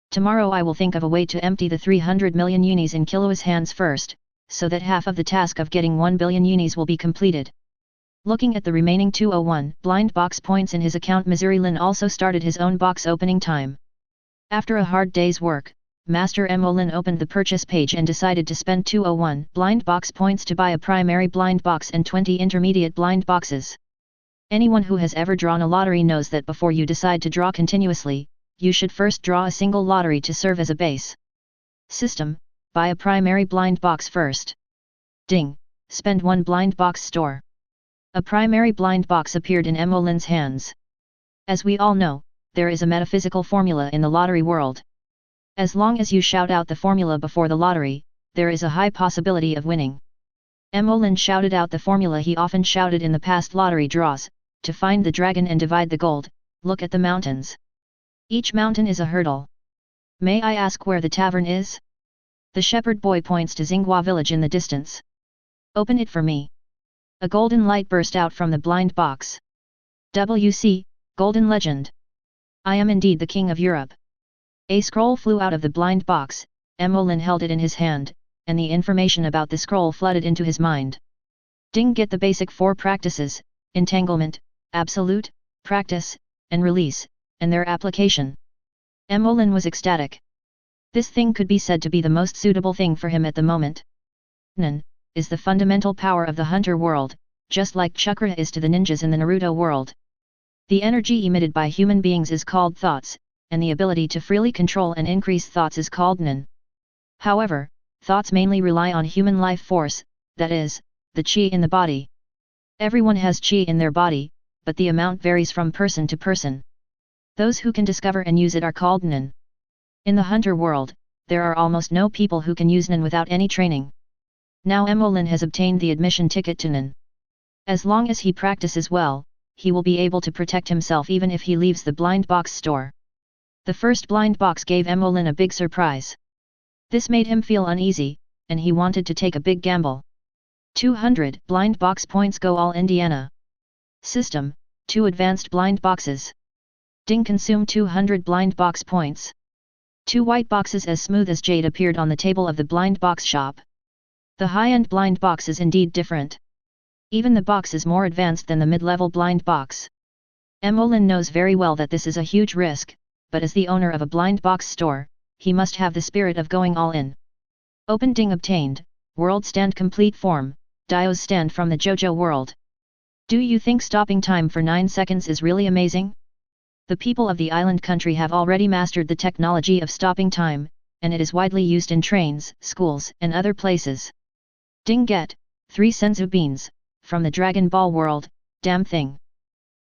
Tomorrow I will think of a way to empty the 300 million unis in Killua's hands first, so that half of the task of getting 1 billion unis will be completed. Looking at the remaining 201 blind box points in his account, Missouri Lin also started his own box opening time. After a hard day's work, Master Mo Lin opened the purchase page and decided to spend 201 blind box points to buy a primary blind box and 20 intermediate blind boxes. Anyone who has ever drawn a lottery knows that before you decide to draw continuously, you should first draw a single lottery to serve as a base. System, buy a primary blind box first. Ding, spend 1 blind box store. A primary blind box appeared in Mo Lin's hands. As we all know, there is a metaphysical formula in the lottery world. As long as you shout out the formula before the lottery, there is a high possibility of winning. Mo Lin shouted out the formula he often shouted in the past lottery draws: to find the dragon and divide the gold, look at the mountains. Each mountain is a hurdle. May I ask where the tavern is? The shepherd boy points to Xinghua village in the distance. Open it for me. A golden light burst out from the blind box. WC, Golden Legend. I am indeed the king of Europe. A scroll flew out of the blind box, Mo Lin held it in his hand, and the information about the scroll flooded into his mind. Ding, get the basic 4 practices: entanglement, absolute, practice, and release, and their application. Mo Lin was ecstatic. This thing could be said to be the most suitable thing for him at the moment. Nen is the fundamental power of the hunter world, just like chakra is to the ninjas in the Naruto world. The energy emitted by human beings is called thoughts, and the ability to freely control and increase thoughts is called Nen. However, thoughts mainly rely on human life force, that is, the chi in the body. Everyone has chi in their body, but the amount varies from person to person. Those who can discover and use it are called Nen. In the hunter world, there are almost no people who can use Nen without any training. Now Mo Lin has obtained the admission ticket to Nen. As long as he practices well, he will be able to protect himself even if he leaves the blind box store. The first blind box gave Mo Lin a big surprise. This made him feel uneasy, and he wanted to take a big gamble. 200 blind box points go all Indiana. System, 2 advanced blind boxes. Ding, consume 200 blind box points. 2 white boxes as smooth as jade appeared on the table of the blind box shop. The high-end blind box is indeed different. Even the box is more advanced than the mid-level blind box. Mo Lin knows very well that this is a huge risk, but as the owner of a blind box store, he must have the spirit of going all in. Open. Ding, obtained, world stand complete form, Dio's stand from the JoJo world. Do you think stopping time for 9 seconds is really amazing? The people of the island country have already mastered the technology of stopping time, and it is widely used in trains, schools, and other places. Ding, get 3 senzu beans from the Dragon Ball world, damn thing.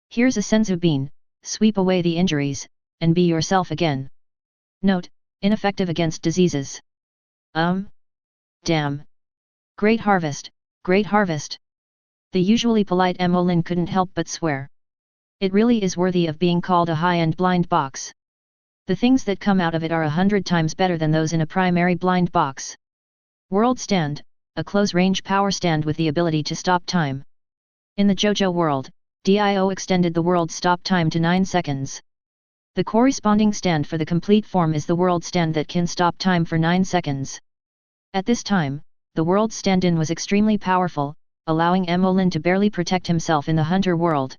Here's a senzu bean, sweep away the injuries, and be yourself again. Note, ineffective against diseases. Damn. Great harvest, great harvest. The usually polite Mo Lin couldn't help but swear. It really is worthy of being called a high-end blind box. The things that come out of it are 100 times better than those in a primary blind box. World stand, a close-range power stand with the ability to stop time. In the JoJo world, Dio extended the world stop time to 9 seconds. The corresponding stand for the complete form is the world stand that can stop time for 9 seconds. At this time, the world stand-in was extremely powerful, allowing Mo Lin to barely protect himself in the hunter world.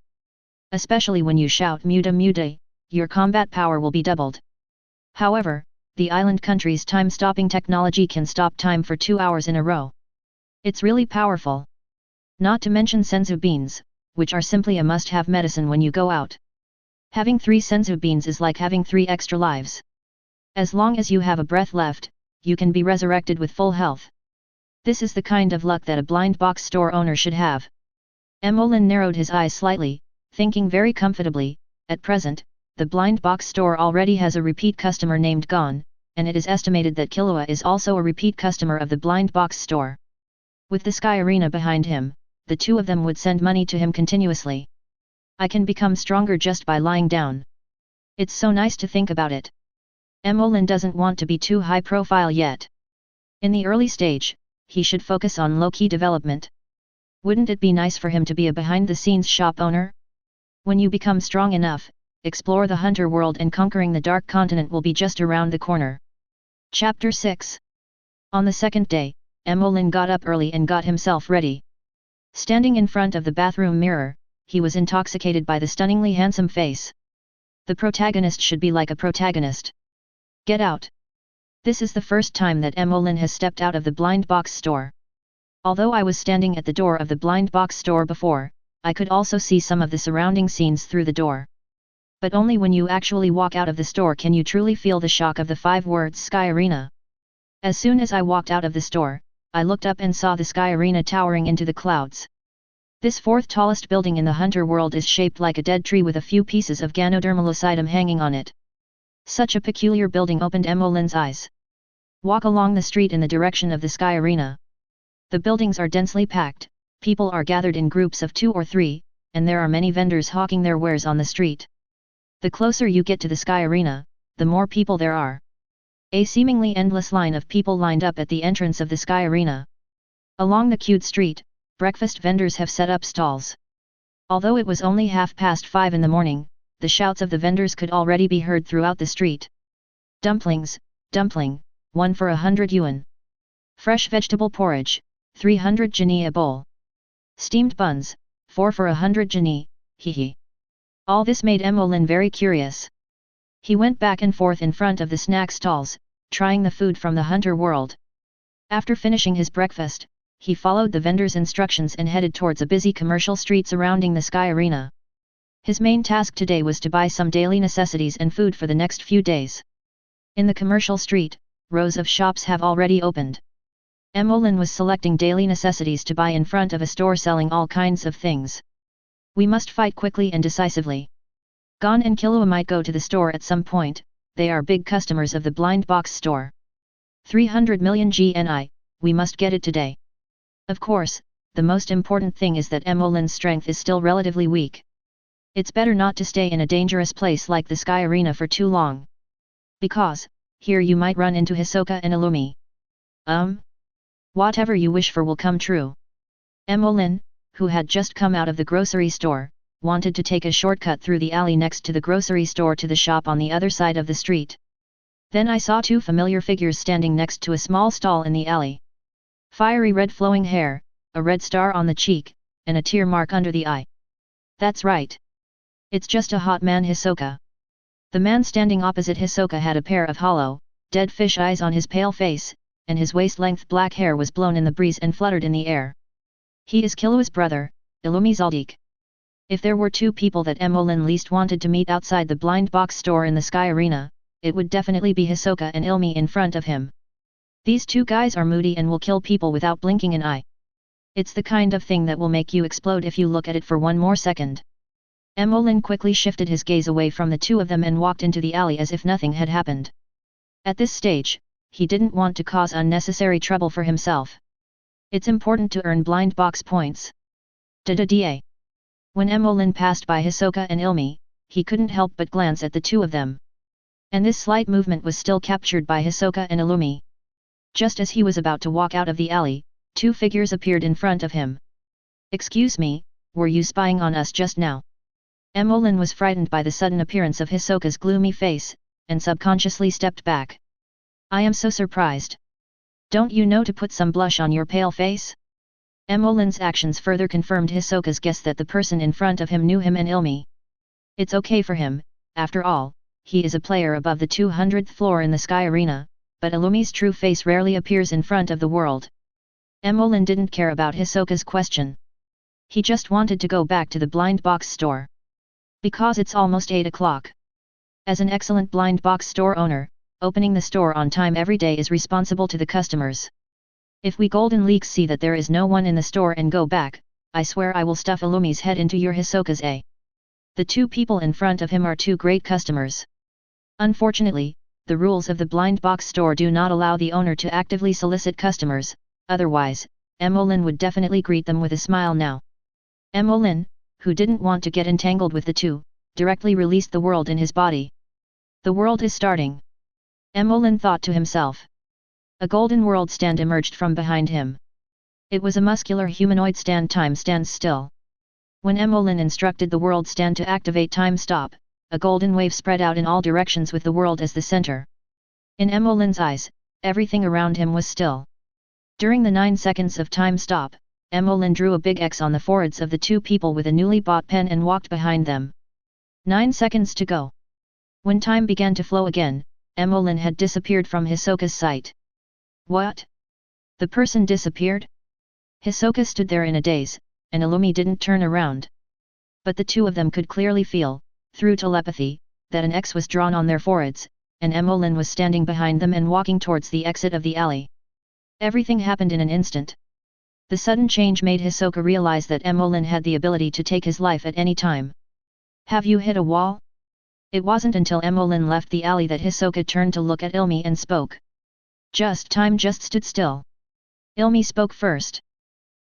Especially when you shout Muda Muda, your combat power will be doubled. However, the island country's time-stopping technology can stop time for 2 hours in a row. It's really powerful. Not to mention senzu beans, which are simply a must-have medicine when you go out. Having 3 senzu beans is like having 3 extra lives. As long as you have a breath left, you can be resurrected with full health. This is the kind of luck that a blind box store owner should have. Mo Lin narrowed his eyes slightly, thinking very comfortably. At present, the blind box store already has a repeat customer named Gon, and it is estimated that Killua is also a repeat customer of the blind box store. With the Sky Arena behind him, the 2 of them would send money to him continuously. I can become stronger just by lying down. It's so nice to think about it. Mo Lin doesn't want to be too high profile yet. In the early stage, he should focus on low-key development. Wouldn't it be nice for him to be a behind-the-scenes shop owner? When you become strong enough, explore the hunter world and conquering the Dark Continent will be just around the corner. Chapter 6. On the second day, Mo Lin got up early and got himself ready. Standing in front of the bathroom mirror, he was intoxicated by the stunningly handsome face. The protagonist should be like a protagonist. Get out. This is the first time that Mo Lin has stepped out of the blind box store. Although I was standing at the door of the blind box store before, I could also see some of the surrounding scenes through the door. But only when you actually walk out of the store can you truly feel the shock of the 5 words Sky Arena. As soon as I walked out of the store, I looked up and saw the Sky Arena towering into the clouds. This 4th tallest building in the hunter world is shaped like a dead tree with a few pieces of Ganodermalocidum hanging on it. Such a peculiar building opened Mo Lin's eyes. Walk along the street in the direction of the Sky Arena. The buildings are densely packed, people are gathered in groups of 2 or 3, and there are many vendors hawking their wares on the street. The closer you get to the Sky Arena, the more people there are. A seemingly endless line of people lined up at the entrance of the Sky Arena. Along the queued street, breakfast vendors have set up stalls. Although it was only 5:30 in the morning, the shouts of the vendors could already be heard throughout the street. Dumplings, dumpling, 1 for 100 yuan. Fresh vegetable porridge, 300 guinea a bowl. Steamed buns, 4 for 100 guinea, hee. All this made Mo Lin very curious. He went back and forth in front of the snack stalls, trying the food from the hunter world. After finishing his breakfast, he followed the vendor's instructions and headed towards a busy commercial street surrounding the Sky Arena. His main task today was to buy some daily necessities and food for the next few days. In the commercial street, rows of shops have already opened. Mo Lin was selecting daily necessities to buy in front of a store selling all kinds of things. We must fight quickly and decisively. Gon and Killua might go to the store at some point, they are big customers of the blind box store. 300 million GNI, we must get it today. Of course, the most important thing is that Mo Lin's strength is still relatively weak. It's better not to stay in a dangerous place like the Sky Arena for too long. Because, here you might run into Hisoka and Illumi. Whatever you wish for will come true. Mo Lin, who had just come out of the grocery store, wanted to take a shortcut through the alley next to the grocery store to the shop on the other side of the street. Then I saw two familiar figures standing next to a small stall in the alley. Fiery red flowing hair, a red star on the cheek, and a tear mark under the eye. That's right. It's just a hot man Hisoka. The man standing opposite Hisoka had a pair of hollow, dead fish eyes on his pale face, and his waist-length black hair was blown in the breeze and fluttered in the air. He is Killua's brother, Illumi Zaldik. If there were two people that Mo Lin least wanted to meet outside the blind box store in the Sky Arena, it would definitely be Hisoka and Illumi in front of him. These two guys are moody and will kill people without blinking an eye. It's the kind of thing that will make you explode if you look at it for one more second. Mo Lin quickly shifted his gaze away from the two of them and walked into the alley as if nothing had happened. At this stage, he didn't want to cause unnecessary trouble for himself. It's important to earn blind box points. Da-da-da. When Mo Lin passed by Hisoka and Illumi, he couldn't help but glance at the two of them. And this slight movement was still captured by Hisoka and Illumi. Just as he was about to walk out of the alley, two figures appeared in front of him. Excuse me, were you spying on us just now? Mo Lin was frightened by the sudden appearance of Hisoka's gloomy face, and subconsciously stepped back. I am so surprised. Don't you know to put some blush on your pale face? Mo Lin's actions further confirmed Hisoka's guess that the person in front of him knew him and Illumi. It's okay for him, after all, he is a player above the 200th floor in the Sky Arena, but Illumi's true face rarely appears in front of the world. Mo Lin didn't care about Hisoka's question. He just wanted to go back to the blind box store. Because it's almost 8 o'clock. As an excellent blind box store owner, opening the store on time every day is responsible to the customers. If we Golden Leaks see that there is no one in the store and go back, I swear I will stuff Illumi's head into your Hisoka's A. The two people in front of him are two great customers. Unfortunately, the rules of the blind box store do not allow the owner to actively solicit customers, otherwise, Mo Lin would definitely greet them with a smile now. Mo Lin, who didn't want to get entangled with the two, directly released the world in his body. The world is starting. Mo Lin thought to himself. A golden world stand emerged from behind him. It was a muscular humanoid stand. Time stands still. When Mo Lin instructed the world stand to activate time stop, a golden wave spread out in all directions with the world as the center. In Mo Lin's eyes, everything around him was still. During the 9 seconds of time stop, Mo Lin drew a big X on the foreheads of the two people with a newly bought pen and walked behind them. 9 seconds to go. When time began to flow again, Mo Lin had disappeared from Hisoka's sight. What? The person disappeared? Hisoka stood there in a daze, and Illumi didn't turn around. But the two of them could clearly feel, through telepathy, that an X was drawn on their foreheads, and Mo Lin was standing behind them and walking towards the exit of the alley. Everything happened in an instant. The sudden change made Hisoka realize that Mo Lin had the ability to take his life at any time. Have you hit a wall? It wasn't until Mo Lin left the alley that Hisoka turned to look at Illumi and spoke. Time just stood still. Illumi spoke first.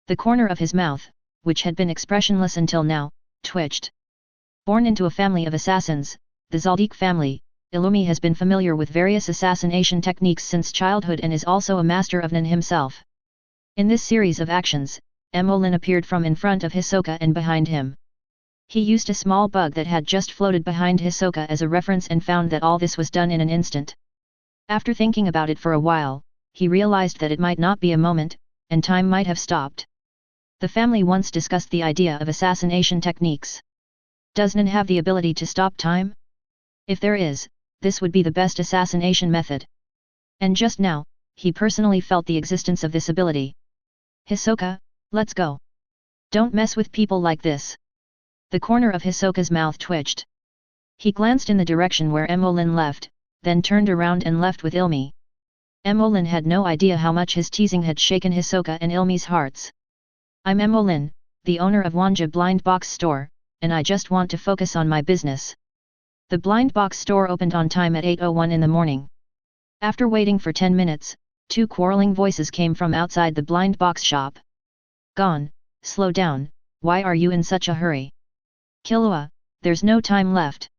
The corner of his mouth, which had been expressionless until now, twitched. Born into a family of assassins, the Zaldik family, Illumi has been familiar with various assassination techniques since childhood and is also a master of Nen himself. In this series of actions, Mo Lin appeared from in front of Hisoka and behind him. He used a small bug that had just floated behind Hisoka as a reference and found that all this was done in an instant. After thinking about it for a while, he realized that it might not be a moment, and time might have stopped. The family once discussed the idea of assassination techniques. Does Nin have the ability to stop time? If there is, this would be the best assassination method. And just now, he personally felt the existence of this ability. Hisoka, let's go. Don't mess with people like this. The corner of Hisoka's mouth twitched. He glanced in the direction where Mo Lin left, then turned around and left with Ilmi. Mo Lin had no idea how much his teasing had shaken Hisoka and Ilmi's hearts. I'm Mo Lin, the owner of Wanja Blind Box Store, and I just want to focus on my business. The blind box store opened on time at 8:01 in the morning. After waiting for 10 minutes, 2 quarreling voices came from outside the blind box shop. Gone, slow down, why are you in such a hurry? Killua, there's no time left.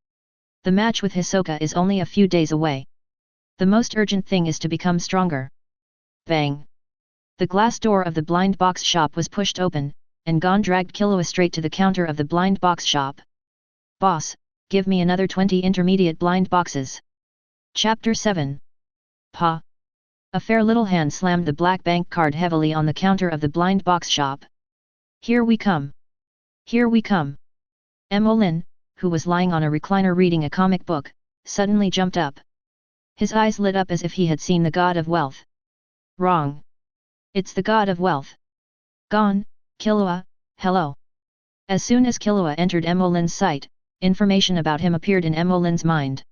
The match with Hisoka is only a few days away. The most urgent thing is to become stronger. Bang! The glass door of the blind box shop was pushed open, and Gon dragged Killua straight to the counter of the blind box shop. Boss, give me another 20 intermediate blind boxes. Chapter 7. Pa. A fair little hand slammed the black bank card heavily on the counter of the blind box shop. Here we come. Here we come. Mo Lin, who was lying on a recliner reading a comic book, suddenly jumped up. His eyes lit up as if he had seen the god of wealth. Wrong. It's the god of wealth. Gon, Killua, hello. As soon as Killua entered Mo Lin's sight, information about him appeared in Mo Lin's mind.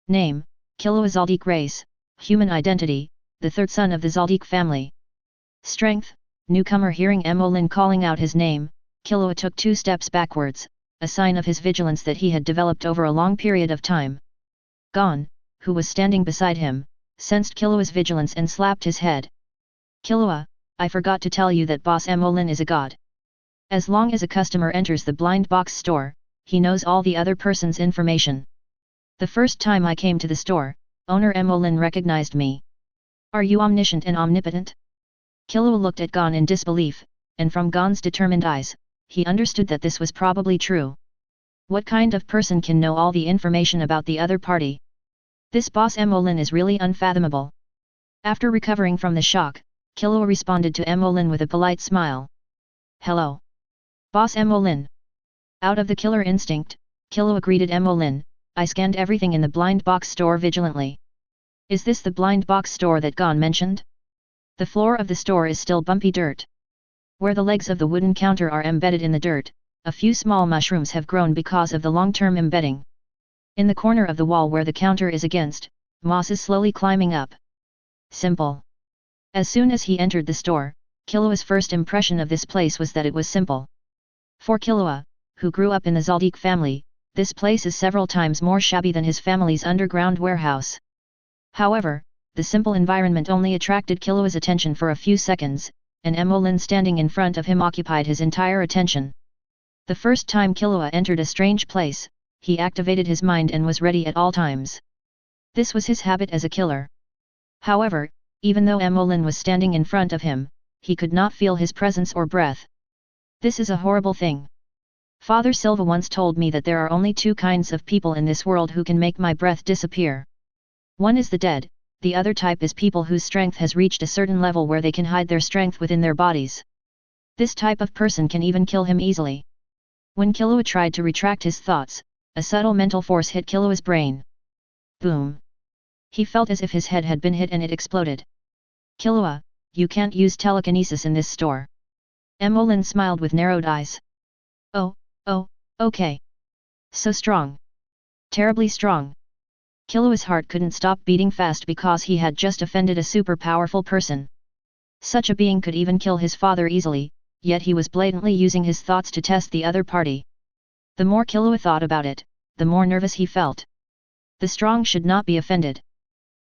Name, Killua Zaldik race, human identity, the third son of the Zaldik family. Strength, newcomer. Hearing Mo Lin calling out his name, Killua took 2 steps backwards, a sign of his vigilance that he had developed over a long period of time. Gon, who was standing beside him, sensed Killua's vigilance and slapped his head. Killua, I forgot to tell you that boss Mo Lin is a god. As long as a customer enters the blind box store, he knows all the other person's information. The first time I came to the store, owner Mo Lin recognized me. Are you omniscient and omnipotent? Killua looked at Gon in disbelief, and from Gon's determined eyes, he understood that this was probably true. What kind of person can know all the information about the other party? This boss Mo Lin is really unfathomable. After recovering from the shock, Killua responded to Mo Lin with a polite smile. Hello. Boss Mo Lin. Out of the killer instinct, Killua greeted Mo Lin. I scanned everything in the blind box store vigilantly. Is this the blind box store that Gon mentioned? The floor of the store is still bumpy dirt. Where the legs of the wooden counter are embedded in the dirt, a few small mushrooms have grown because of the long-term embedding. In the corner of the wall where the counter is against, moss is slowly climbing up. Simple. As soon as he entered the store, Killua's first impression of this place was that it was simple. For Killua, who grew up in the Zaldik family, this place is several times more shabby than his family's underground warehouse. However, the simple environment only attracted Killua's attention for a few seconds, and Mo Lin standing in front of him occupied his entire attention. The first time Killua entered a strange place, he activated his mind and was ready at all times. This was his habit as a killer. However, even though Mo Lin was standing in front of him, he could not feel his presence or breath. This is a horrible thing. Father Silva once told me that there are only 2 kinds of people in this world who can make my breath disappear. One is the dead, the other type is people whose strength has reached a certain level where they can hide their strength within their bodies. This type of person can even kill him easily. When Killua tried to retract his thoughts, a subtle mental force hit Killua's brain. Boom! He felt as if his head had been hit and it exploded. Killua, you can't use telekinesis in this store. Mo Lin smiled with narrowed eyes. Oh, okay. So strong. Terribly strong. Killua's heart couldn't stop beating fast because he had just offended a super powerful person. Such a being could even kill his father easily, yet he was blatantly using his thoughts to test the other party. The more Killua thought about it, the more nervous he felt. The strong should not be offended.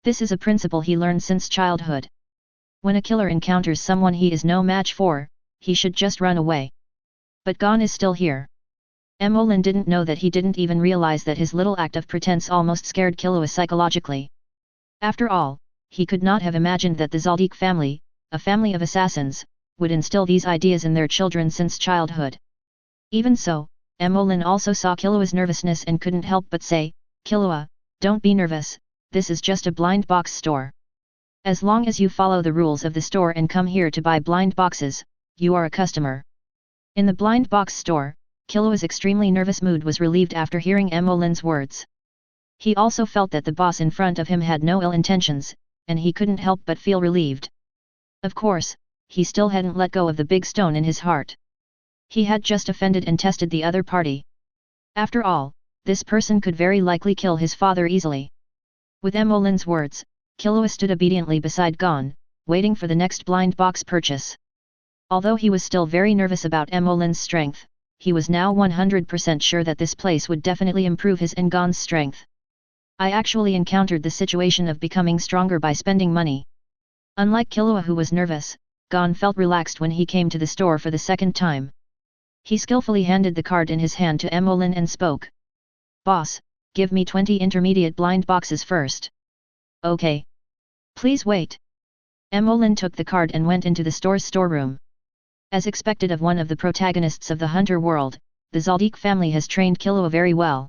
This is a principle he learned since childhood. When a killer encounters someone he is no match for, he should just run away. But Gon is still here. Mo Lin didn't know that he didn't even realize that his little act of pretense almost scared Killua psychologically. After all, he could not have imagined that the Zaldik family, a family of assassins, would instill these ideas in their children since childhood. Even so, Mo Lin also saw Killua's nervousness and couldn't help but say, "Killua, don't be nervous, this is just a blind box store. As long as you follow the rules of the store and come here to buy blind boxes, you are a customer." In the blind box store, Killua's extremely nervous mood was relieved after hearing Mo Lin's words. He also felt that the boss in front of him had no ill intentions, and he couldn't help but feel relieved. Of course, he still hadn't let go of the big stone in his heart. He had just offended and tested the other party. After all, this person could very likely kill his father easily. With Mo Lin's words, Killua stood obediently beside Gon, waiting for the next blind box purchase. Although he was still very nervous about Mo Lin's strength, he was now 100% sure that this place would definitely improve his and Gon's strength. I actually encountered the situation of becoming stronger by spending money. Unlike Killua who was nervous, Gon felt relaxed when he came to the store for the second time. He skillfully handed the card in his hand to Mo Lin and spoke. "Boss, give me 20 intermediate blind boxes first." "Okay. Please wait." Mo Lin took the card and went into the store's storeroom. As expected of one of the protagonists of the Hunter world, the Zaldik family has trained Killua very well.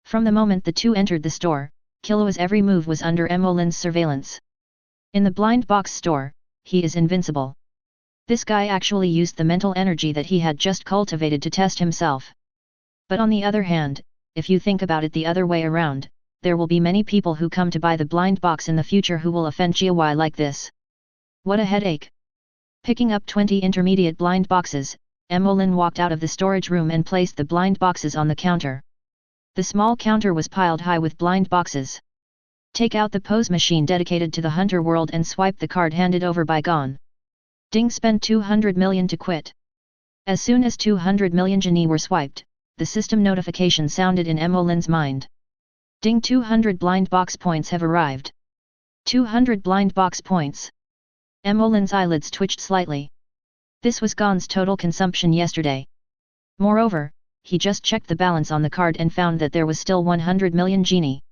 From the moment the two entered the store, Killua's every move was under Mo Lin's surveillance. In the blind box store, he is invincible. This guy actually used the mental energy that he had just cultivated to test himself. But on the other hand, if you think about it the other way around, there will be many people who come to buy the blind box in the future who will offend Killua like this. What a headache! Picking up 20 intermediate blind boxes, Mo Lin walked out of the storage room and placed the blind boxes on the counter. The small counter was piled high with blind boxes. Take out the pose machine dedicated to the Hunter world and swipe the card handed over by Gon. Ding, spend 200 million to quit. As soon as 200 million genie were swiped, the system notification sounded in Mo Lin's mind. Ding, 200 blind box points have arrived. 200 blind box points. Mo Lin's eyelids twitched slightly. This was Gon's total consumption yesterday. Moreover, he just checked the balance on the card and found that there was still 100 million genie.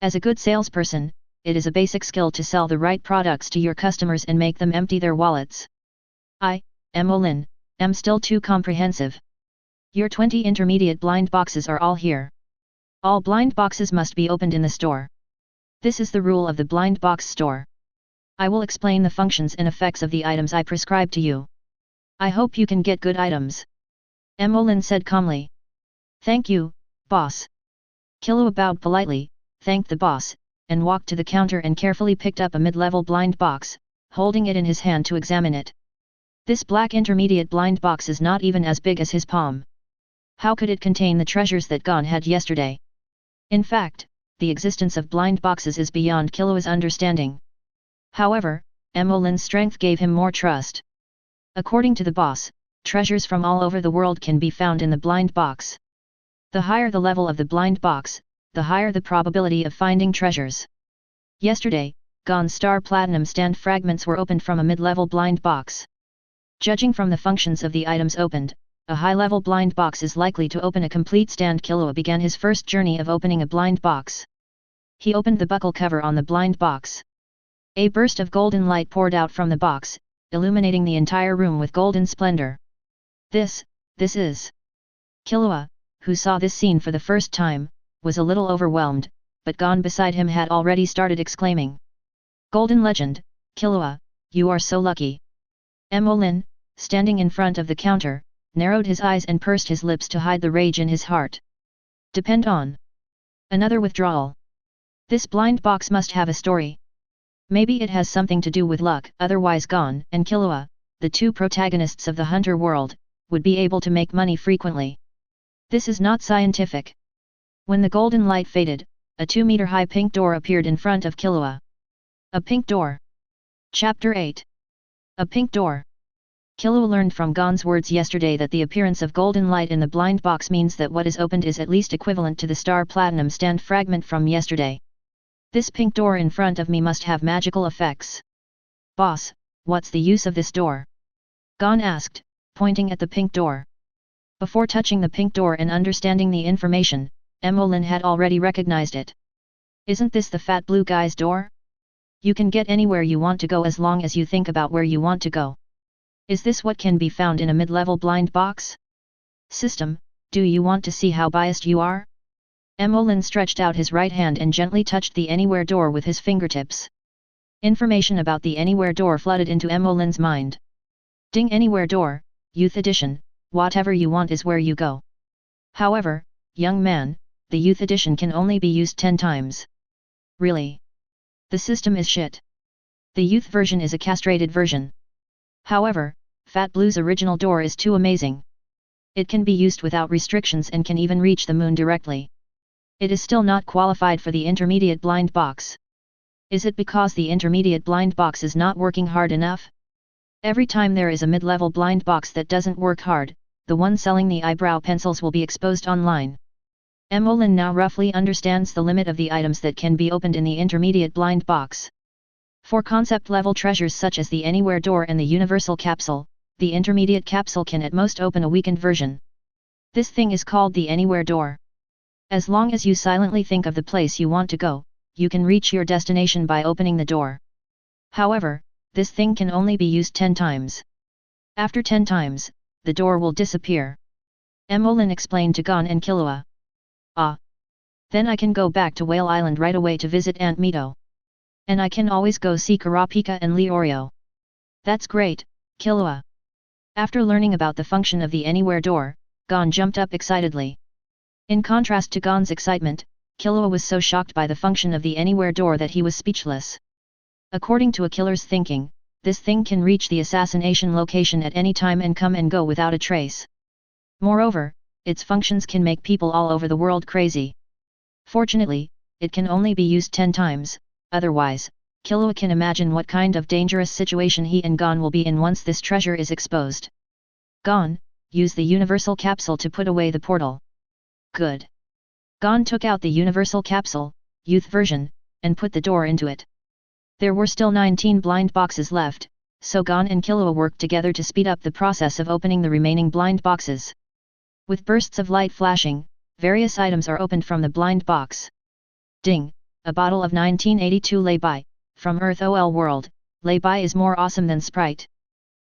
As a good salesperson, it is a basic skill to sell the right products to your customers and make them empty their wallets. Mo Lin, am still too comprehensive. Your 20 intermediate blind boxes are all here. All blind boxes must be opened in the store. This is the rule of the blind box store. I will explain the functions and effects of the items I prescribe to you. I hope you can get good items. Mo Lin said calmly. Thank you, boss. Killua bowed politely, thanked the boss, and walked to the counter and carefully picked up a mid-level blind box, holding it in his hand to examine it. This black intermediate blind box is not even as big as his palm. How could it contain the treasures that Gon had yesterday? In fact, the existence of blind boxes is beyond Killua's understanding. However, Mo Lin's strength gave him more trust. According to the boss, treasures from all over the world can be found in the blind box. The higher the level of the blind box, the higher the probability of finding treasures. Yesterday, Gon's star platinum stand fragments were opened from a mid-level blind box. Judging from the functions of the items opened, a high-level blind box is likely to open a complete stand. Killua began his first journey of opening a blind box. He opened the buckle cover on the blind box. A burst of golden light poured out from the box, illuminating the entire room with golden splendor. This is... Killua, who saw this scene for the first time, was a little overwhelmed, but Gon beside him had already started exclaiming. Golden legend, Killua, you are so lucky. Mo Lin, standing in front of the counter, narrowed his eyes and pursed his lips to hide the rage in his heart. Depend on. Another withdrawal. This blind box must have a story. Maybe it has something to do with luck, otherwise Gon and Killua, the two protagonists of the Hunter world, would be able to make money frequently. This is not scientific. When the golden light faded, a 2-meter-high pink door appeared in front of Killua. A pink door. Chapter 8. A pink door. Killua learned from Gon's words yesterday that the appearance of golden light in the blind box means that what is opened is at least equivalent to the star platinum stand fragment from yesterday. This pink door in front of me must have magical effects. Boss, what's the use of this door? Gon asked, pointing at the pink door. Before touching the pink door and understanding the information, Mo Lin had already recognized it. Isn't this the fat blue guy's door? You can get anywhere you want to go as long as you think about where you want to go. Is this what can be found in a mid-level blind box? System, Do you want to see how biased you are? Mo Lin stretched out his right hand and gently touched the anywhere door with his fingertips. Information about the anywhere door flooded into Mo Lin's mind. Ding anywhere door, Youth Edition, whatever you want is where you go. However, young man, the Youth Edition can only be used 10 times. Really? The system is shit. The Youth version is a castrated version. However, Fat Blue's original door is too amazing. It can be used without restrictions and can even reach the moon directly. It is still not qualified for the intermediate blind box. Is it because the intermediate blind box is not working hard enough? Every time there is a mid-level blind box that doesn't work hard, the one selling the eyebrow pencils will be exposed online. Mo Lin now roughly understands the limit of the items that can be opened in the intermediate blind box. For concept-level treasures such as the Anywhere Door and the Universal Capsule, the intermediate capsule can at most open a weakened version. This thing is called the Anywhere Door. As long as you silently think of the place you want to go, you can reach your destination by opening the door. However, this thing can only be used 10 times. After 10 times, the door will disappear. Mo Lin explained to Gon and Killua. Ah. Then I can go back to Whale Island right away to visit Aunt Mito. And I can always go see Kurapika and Leorio. That's great, Killua. After learning about the function of the Anywhere Door, Gon jumped up excitedly. In contrast to Gon's excitement, Killua was so shocked by the function of the Anywhere Door that he was speechless. According to a killer's thinking, this thing can reach the assassination location at any time and come and go without a trace. Moreover, its functions can make people all over the world crazy. Fortunately, it can only be used 10 times, otherwise, Killua can imagine what kind of dangerous situation he and Gon will be in once this treasure is exposed. Gon, use the Universal Capsule to put away the portal. Good. Gon took out the Universal Capsule, Youth version, and put the door into it. There were still 19 blind boxes left, so Gon and Killua worked together to speed up the process of opening the remaining blind boxes. With bursts of light flashing, various items are opened from the blind box. Ding! A bottle of 1982 lay by, from Earth OL World, lay by is more awesome than Sprite.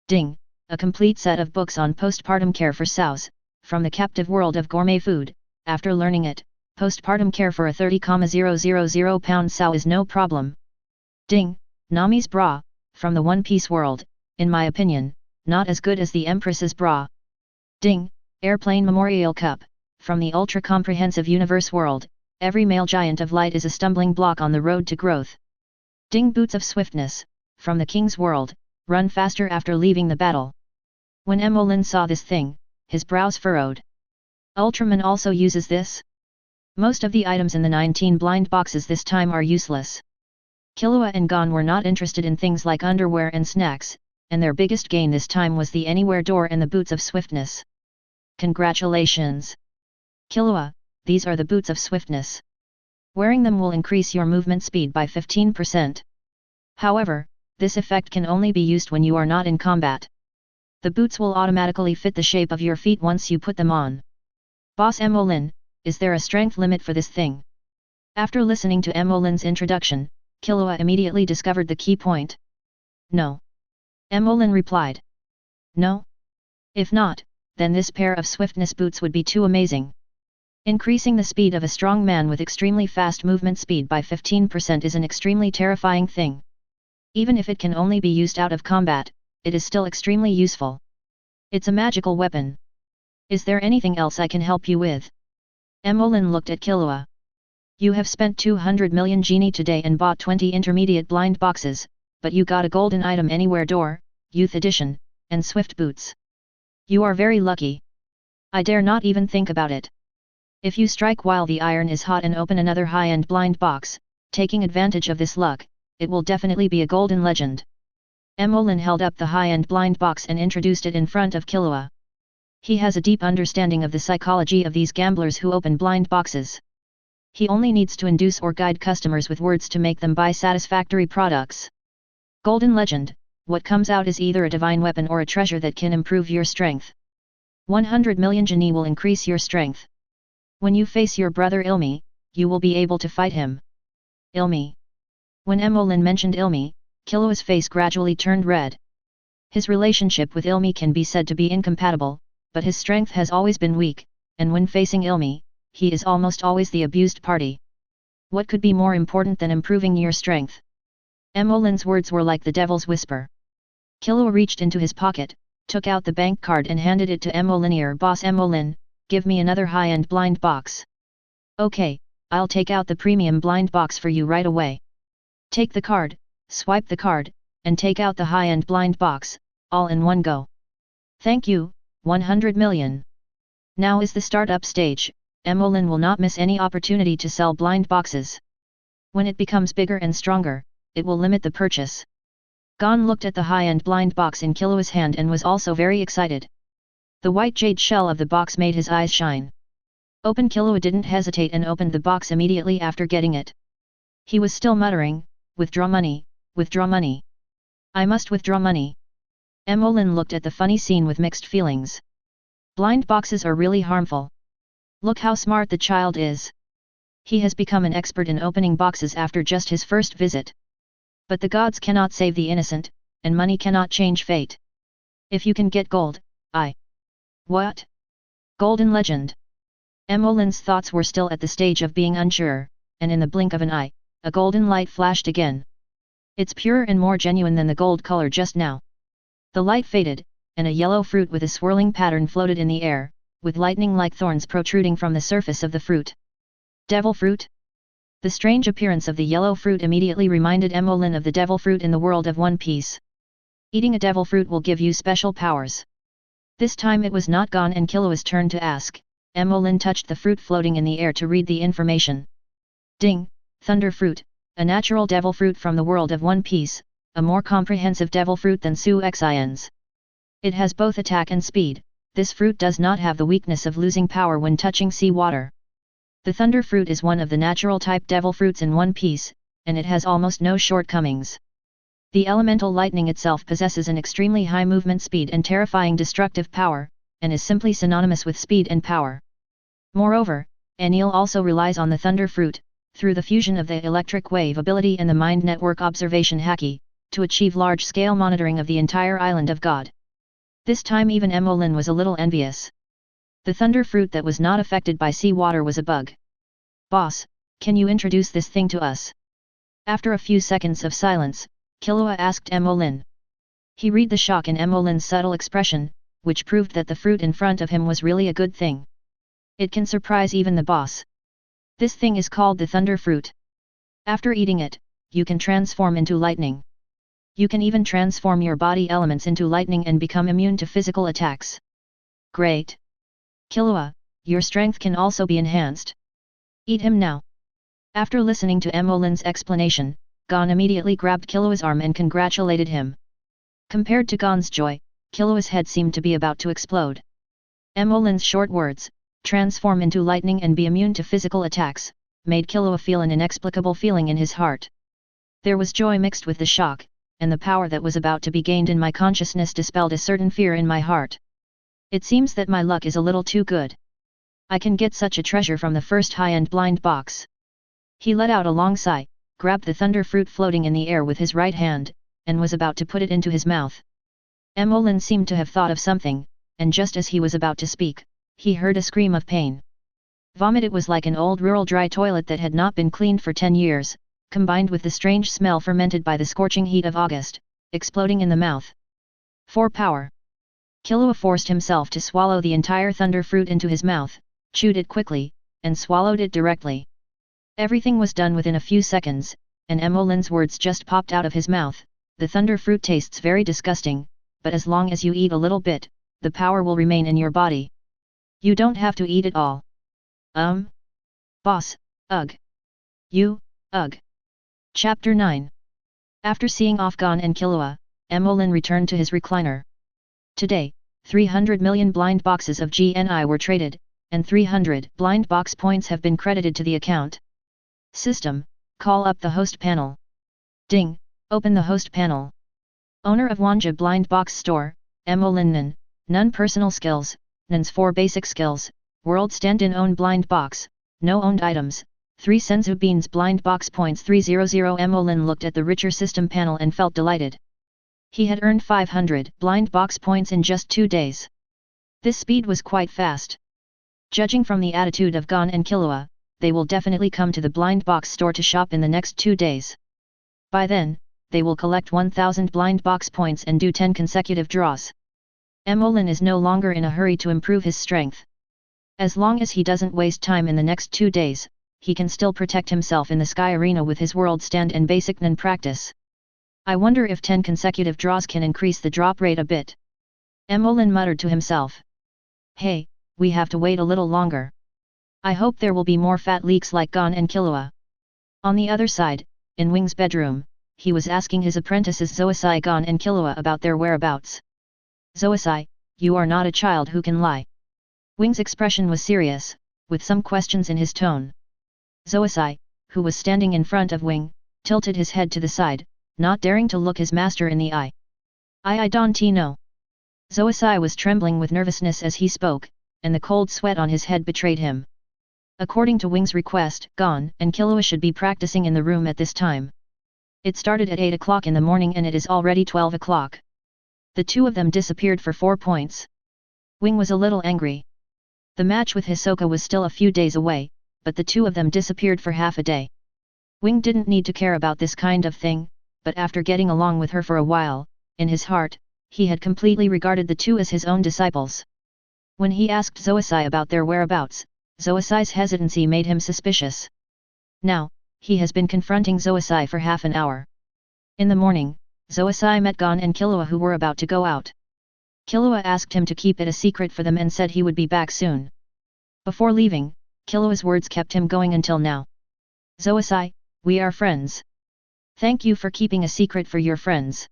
Ding! A complete set of books on postpartum care for sows, from the captive world of gourmet food. After learning it, postpartum care for a 30,000 pound sow is no problem. Ding! Nami's bra, from the One Piece world, in my opinion, not as good as the Empress's bra. Ding! Airplane Memorial Cup, from the ultra comprehensive universe world, every male giant of light is a stumbling block on the road to growth. Ding! Boots of swiftness, from the King's world, run faster after leaving the battle. When Mo Lin saw this thing, his brows furrowed. Ultraman also uses this? Most of the items in the 19 blind boxes this time are useless. Killua and Gon were not interested in things like underwear and snacks, and their biggest gain this time was the Anywhere Door and the Boots of Swiftness. Congratulations! Killua, these are the Boots of Swiftness. Wearing them will increase your movement speed by 15%. However, this effect can only be used when you are not in combat. The boots will automatically fit the shape of your feet once you put them on. Boss Mo Lin, is there a strength limit for this thing? After listening to Mo Lin's introduction, Killua immediately discovered the key point. No. Mo Lin replied. No? If not, then this pair of swiftness boots would be too amazing. Increasing the speed of a strong man with extremely fast movement speed by 15% is an extremely terrifying thing. Even if it can only be used out of combat, it is still extremely useful. It's a magical weapon. Is there anything else I can help you with? Mo Lin looked at Killua. You have spent 200 million genie today and bought 20 intermediate blind boxes, but you got a golden item Anywhere Door, Youth Edition, and Swift Boots. You are very lucky. I dare not even think about it. If you strike while the iron is hot and open another high-end blind box, taking advantage of this luck, it will definitely be a golden legend. Mo Lin held up the high-end blind box and introduced it in front of Killua. He has a deep understanding of the psychology of these gamblers who open blind boxes. He only needs to induce or guide customers with words to make them buy satisfactory products. Golden Legend, what comes out is either a divine weapon or a treasure that can improve your strength. 100 million genie will increase your strength. When you face your brother Ilmi, you will be able to fight him. Ilmi. When Mo Lin mentioned Ilmi, Killua's face gradually turned red. His relationship with Ilmi can be said to be incompatible, but his strength has always been weak, and when facing Ilmi, he is almost always the abused party. What could be more important than improving your strength? Mo Lin's words were like the devil's whisper. Killua reached into his pocket, took out the bank card and handed it to Mo Lin. Boss Mo Lin, give me another high-end blind box. Okay, I'll take out the premium blind box for you right away. Take the card, swipe the card, and take out the high-end blind box, all in one go. Thank you, 100 million. Now is the start-up stage, Mo Lin will not miss any opportunity to sell blind boxes. When it becomes bigger and stronger, it will limit the purchase. Gon looked at the high-end blind box in Killua's hand and was also very excited. The white jade shell of the box made his eyes shine. Killua didn't hesitate and opened the box immediately after getting it. He was still muttering, withdraw money, withdraw money. I must withdraw money. Mo Lin looked at the funny scene with mixed feelings. Blind boxes are really harmful. Look how smart the child is. He has become an expert in opening boxes after just his first visit. But the gods cannot save the innocent, and money cannot change fate. If you can get gold, What? Golden legend. Mo Lin's thoughts were still at the stage of being unsure, and in the blink of an eye, a golden light flashed again. It's purer and more genuine than the gold color just now. The light faded, and a yellow fruit with a swirling pattern floated in the air, with lightning-like thorns protruding from the surface of the fruit. Devil fruit? The strange appearance of the yellow fruit immediately reminded Mo Lin of the devil fruit in the world of One Piece. Eating a devil fruit will give you special powers. This time it was not Gon and Killua's turn to ask. Mo Lin touched the fruit floating in the air to read the information. Ding, thunder fruit, a natural devil fruit from the world of One Piece, a more comprehensive devil fruit than Su Xian's. It has both attack and speed. This fruit does not have the weakness of losing power when touching sea water. The thunder fruit is one of the natural type devil fruits in One Piece, and it has almost no shortcomings. The elemental lightning itself possesses an extremely high movement speed and terrifying destructive power, and is simply synonymous with speed and power. Moreover, Anil also relies on the thunder fruit, through the fusion of the electric wave ability and the mind network observation haki, to achieve large-scale monitoring of the entire island of God. This time even Mo Lin was a little envious. The thunder fruit that was not affected by sea water was a bug. Boss, can you introduce this thing to us? After a few seconds of silence, Killua asked Mo Lin. He read the shock in Mo Lin's subtle expression, which proved that the fruit in front of him was really a good thing. It can surprise even the boss. This thing is called the thunder fruit. After eating it, you can transform into lightning. You can even transform your body elements into lightning and become immune to physical attacks. Great! Killua, your strength can also be enhanced. Eat him now. After listening to Mo Lin's explanation, Gon immediately grabbed Killua's arm and congratulated him. Compared to Gon's joy, Killua's head seemed to be about to explode. Mo Lin's short words, transform into lightning and be immune to physical attacks, made Killua feel an inexplicable feeling in his heart. There was joy mixed with the shock, and the power that was about to be gained in my consciousness dispelled a certain fear in my heart. It seems that my luck is a little too good. I can get such a treasure from the first high-end blind box. He let out a long sigh, grabbed the thunder fruit floating in the air with his right hand, and was about to put it into his mouth. Mo Lin seemed to have thought of something, and just as he was about to speak, he heard a scream of pain. Vomit. It was like an old rural dry toilet that had not been cleaned for 10 years, combined with the strange smell fermented by the scorching heat of August, exploding in the mouth. For power. Killua forced himself to swallow the entire thunder fruit into his mouth, chewed it quickly, and swallowed it directly. Everything was done within a few seconds, and Mo Lin's words just popped out of his mouth. The thunder fruit tastes very disgusting, but as long as you eat a little bit, the power will remain in your body. You don't have to eat it all. Boss, ugh. Ugh. Chapter 9. After seeing off Gon and Killua, Mo Lin returned to his recliner. Today, 300 million blind boxes of GNI were traded, and 300 blind box points have been credited to the account. System, call up the host panel. Ding, open the host panel. Owner of Wanja Blind Box Store, Mo Lin. None personal skills, Nan's 4 basic skills, world stand-in own blind box, no owned items, 3 Senzu Beans blind box points 300. Mo Lin looked at the richer system panel and felt delighted. He had earned 500 blind box points in just 2 days. This speed was quite fast. Judging from the attitude of Gon and Killua, they will definitely come to the blind box store to shop in the next 2 days. By then, they will collect 1000 blind box points and do 10 consecutive draws. Mo Lin is no longer in a hurry to improve his strength. As long as he doesn't waste time in the next 2 days, he can still protect himself in the Sky Arena with his world stand and basic Nen practice. I wonder if 10 consecutive draws can increase the drop rate a bit. Mo Lin muttered to himself. Hey, we have to wait a little longer. I hope there will be more fat leaks like Gon and Killua. On the other side, in Wing's bedroom, he was asking his apprentices Zoisai, Gon and Killua about their whereabouts. Zoisai, you are not a child who can lie. Wing's expression was serious, with some questions in his tone. Zoisai, who was standing in front of Wing, tilted his head to the side, not daring to look his master in the eye. I don't know. Zoisai was trembling with nervousness as he spoke, and the cold sweat on his head betrayed him. According to Wing's request, Gon and Killua should be practicing in the room at this time. It started at 8 o'clock in the morning and it is already 12 o'clock. The two of them disappeared for 4 points. Wing was a little angry. The match with Hisoka was still a few days away, but the two of them disappeared for half a day. Wing didn't need to care about this kind of thing, but after getting along with her for a while, in his heart, he had completely regarded the two as his own disciples. When he asked Zoisai about their whereabouts, Zoisai's hesitancy made him suspicious. Now, he has been confronting Zoisai for half an hour. In the morning, Zoisai met Gon and Killua who were about to go out. Killua asked him to keep it a secret for them and said he would be back soon. Before leaving, Killua's words kept him going until now. Zoisai, we are friends. Thank you for keeping a secret for your friends.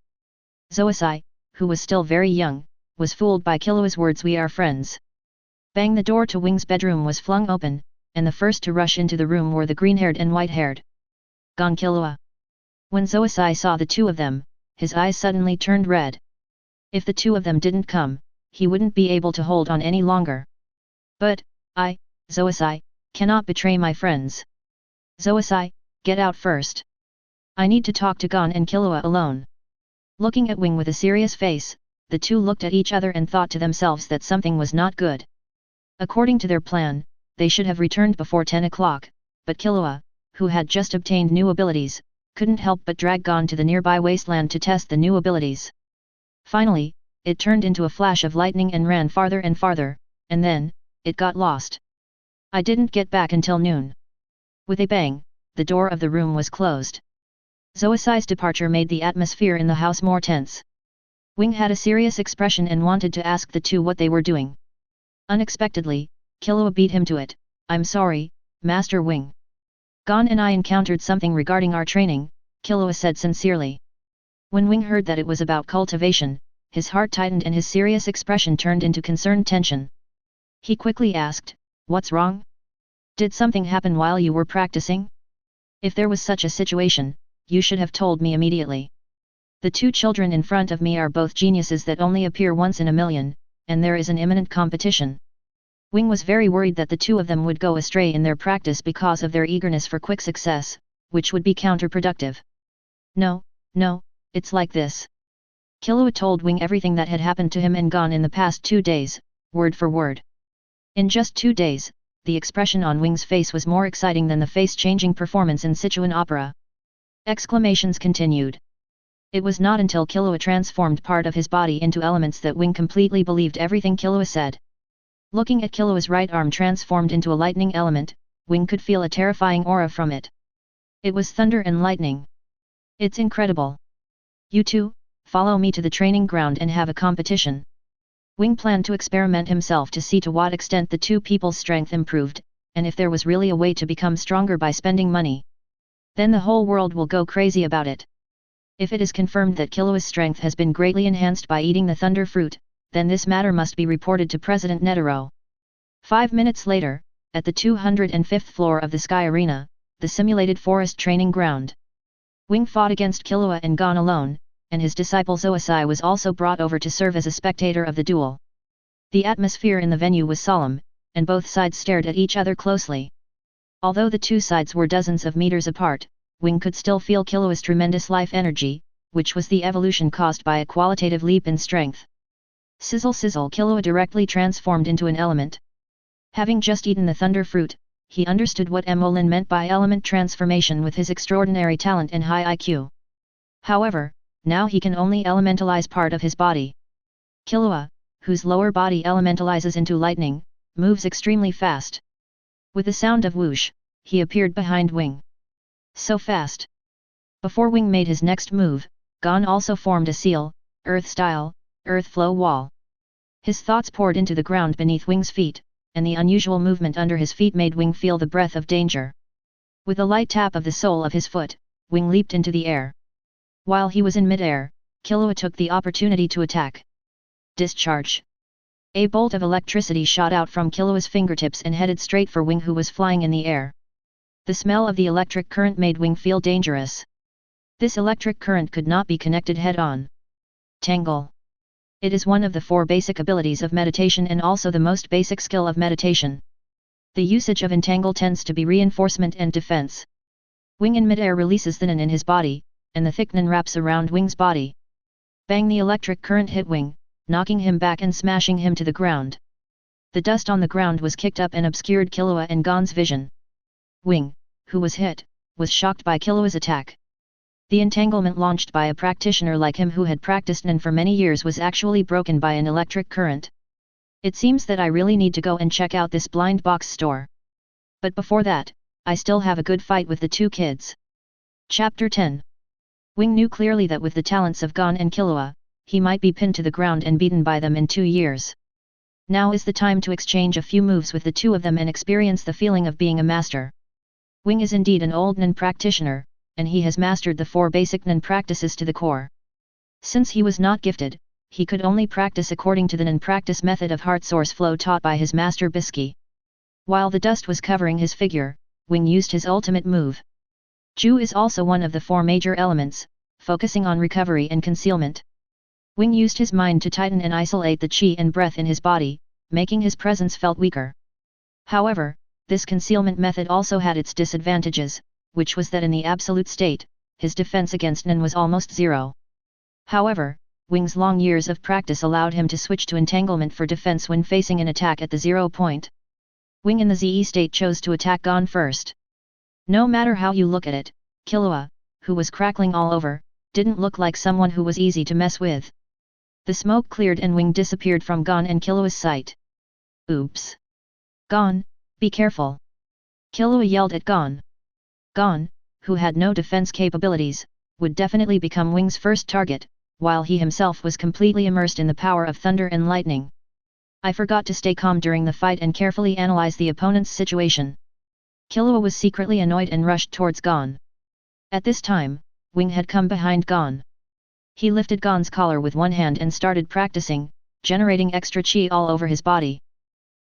Zoisai, who was still very young, was fooled by Killua's words we are friends. Bang, the door to Wing's bedroom was flung open, and the first to rush into the room were the green-haired and white-haired Gon, Killua. When Zoisai saw the two of them, his eyes suddenly turned red. If the two of them didn't come, he wouldn't be able to hold on any longer. But, Zoisai, cannot betray my friends. Zoisai, get out first. I need to talk to Gon and Killua alone. Looking at Wing with a serious face, the two looked at each other and thought to themselves that something was not good. According to their plan, they should have returned before 10 o'clock, but Killua, who had just obtained new abilities, couldn't help but drag Gon to the nearby wasteland to test the new abilities. Finally, it turned into a flash of lightning and ran farther and farther, and then, it got lost. I didn't get back until noon. With a bang, the door of the room was closed. Zoisai's departure made the atmosphere in the house more tense. Wing had a serious expression and wanted to ask the two what they were doing. Unexpectedly, Killua beat him to it. I'm sorry, Master Wing. Gon and I encountered something regarding our training, Killua said sincerely. When Wing heard that it was about cultivation, his heart tightened and his serious expression turned into concerned tension. He quickly asked, what's wrong? Did something happen while you were practicing? If there was such a situation, you should have told me immediately. The two children in front of me are both geniuses that only appear once in a million, and there is an imminent competition. Wing was very worried that the two of them would go astray in their practice because of their eagerness for quick success, which would be counterproductive. No, it's like this. Killua told Wing everything that had happened to him and Gon in the past 2 days, word for word. In just 2 days, the expression on Wing's face was more exciting than the face-changing performance in Sichuan opera. Exclamations continued. It was not until Killua transformed part of his body into elements that Wing completely believed everything Killua said. Looking at Killua's right arm transformed into a lightning element, Wing could feel a terrifying aura from it. It was thunder and lightning. It's incredible. You two, follow me to the training ground and have a competition. Wing planned to experiment himself to see to what extent the two people's strength improved, and if there was really a way to become stronger by spending money. Then the whole world will go crazy about it. If it is confirmed that Killua's strength has been greatly enhanced by eating the thunder fruit, then this matter must be reported to President Netero. 5 minutes later, at the 205th floor of the Sky Arena, the simulated forest training ground. Wing fought against Killua and Gon alone, and his disciple Zoisai was also brought over to serve as a spectator of the duel. The atmosphere in the venue was solemn, and both sides stared at each other closely. Although the two sides were dozens of meters apart, Wing could still feel Killua's tremendous life energy, which was the evolution caused by a qualitative leap in strength. Sizzle sizzle, Killua directly transformed into an element. Having just eaten the thunder fruit, he understood what Mo Lin meant by element transformation with his extraordinary talent and high IQ. However, now he can only elementalize part of his body. Killua, whose lower body elementalizes into lightning, moves extremely fast. With the sound of whoosh, he appeared behind Wing. So fast. Before Wing made his next move, Gon also formed a seal, earth-style, earth flow wall. His thoughts poured into the ground beneath Wing's feet, and the unusual movement under his feet made Wing feel the breath of danger. With a light tap of the sole of his foot, Wing leaped into the air. While he was in mid-air, Killua took the opportunity to attack. Discharge. A bolt of electricity shot out from Killua's fingertips and headed straight for Wing, who was flying in the air. The smell of the electric current made Wing feel dangerous. This electric current could not be connected head-on. Tangle. It is one of the 4 basic abilities of meditation and also the most basic skill of meditation. The usage of entangle tends to be reinforcement and defense. Wing in mid-air releases the Nen in his body, and the thick Nen wraps around Wing's body. Bang! The electric current hit Wing, knocking him back and smashing him to the ground. The dust on the ground was kicked up and obscured Killua and Gon's vision. Wing, who was hit, was shocked by Killua's attack. The entanglement launched by a practitioner like him who had practiced Nen for many years was actually broken by an electric current. It seems that I really need to go and check out this blind box store. But before that, I still have a good fight with the 2 kids. Chapter 10. Wing knew clearly that with the talents of Gon and Killua, he might be pinned to the ground and beaten by them in 2 years. Now is the time to exchange a few moves with the 2 of them and experience the feeling of being a master. Wing is indeed an old Nen practitioner, and he has mastered the 4 basic Nen practices to the core. Since he was not gifted, he could only practice according to the Nen practice method of heart source flow taught by his master Bisky. While the dust was covering his figure, Wing used his ultimate move. Ju is also one of the 4 major elements, focusing on recovery and concealment. Wing used his mind to tighten and isolate the chi and breath in his body, making his presence felt weaker. However, this concealment method also had its disadvantages, which was that in the absolute state, his defense against Nen was almost 0. However, Wing's long years of practice allowed him to switch to entanglement for defense when facing an attack at the 0 point. Wing in the ZE state chose to attack Gon first. No matter how you look at it, Killua, who was crackling all over, didn't look like someone who was easy to mess with. The smoke cleared and Wing disappeared from Gon and Killua's sight. Oops! Gon, be careful! Killua yelled at Gon. Gon, who had no defense capabilities, would definitely become Wing's first target, while he himself was completely immersed in the power of thunder and lightning. I forgot to stay calm during the fight and carefully analyze the opponent's situation. Killua was secretly annoyed and rushed towards Gon. At this time, Wing had come behind Gon. He lifted Gon's collar with one hand and started practicing, generating extra chi all over his body.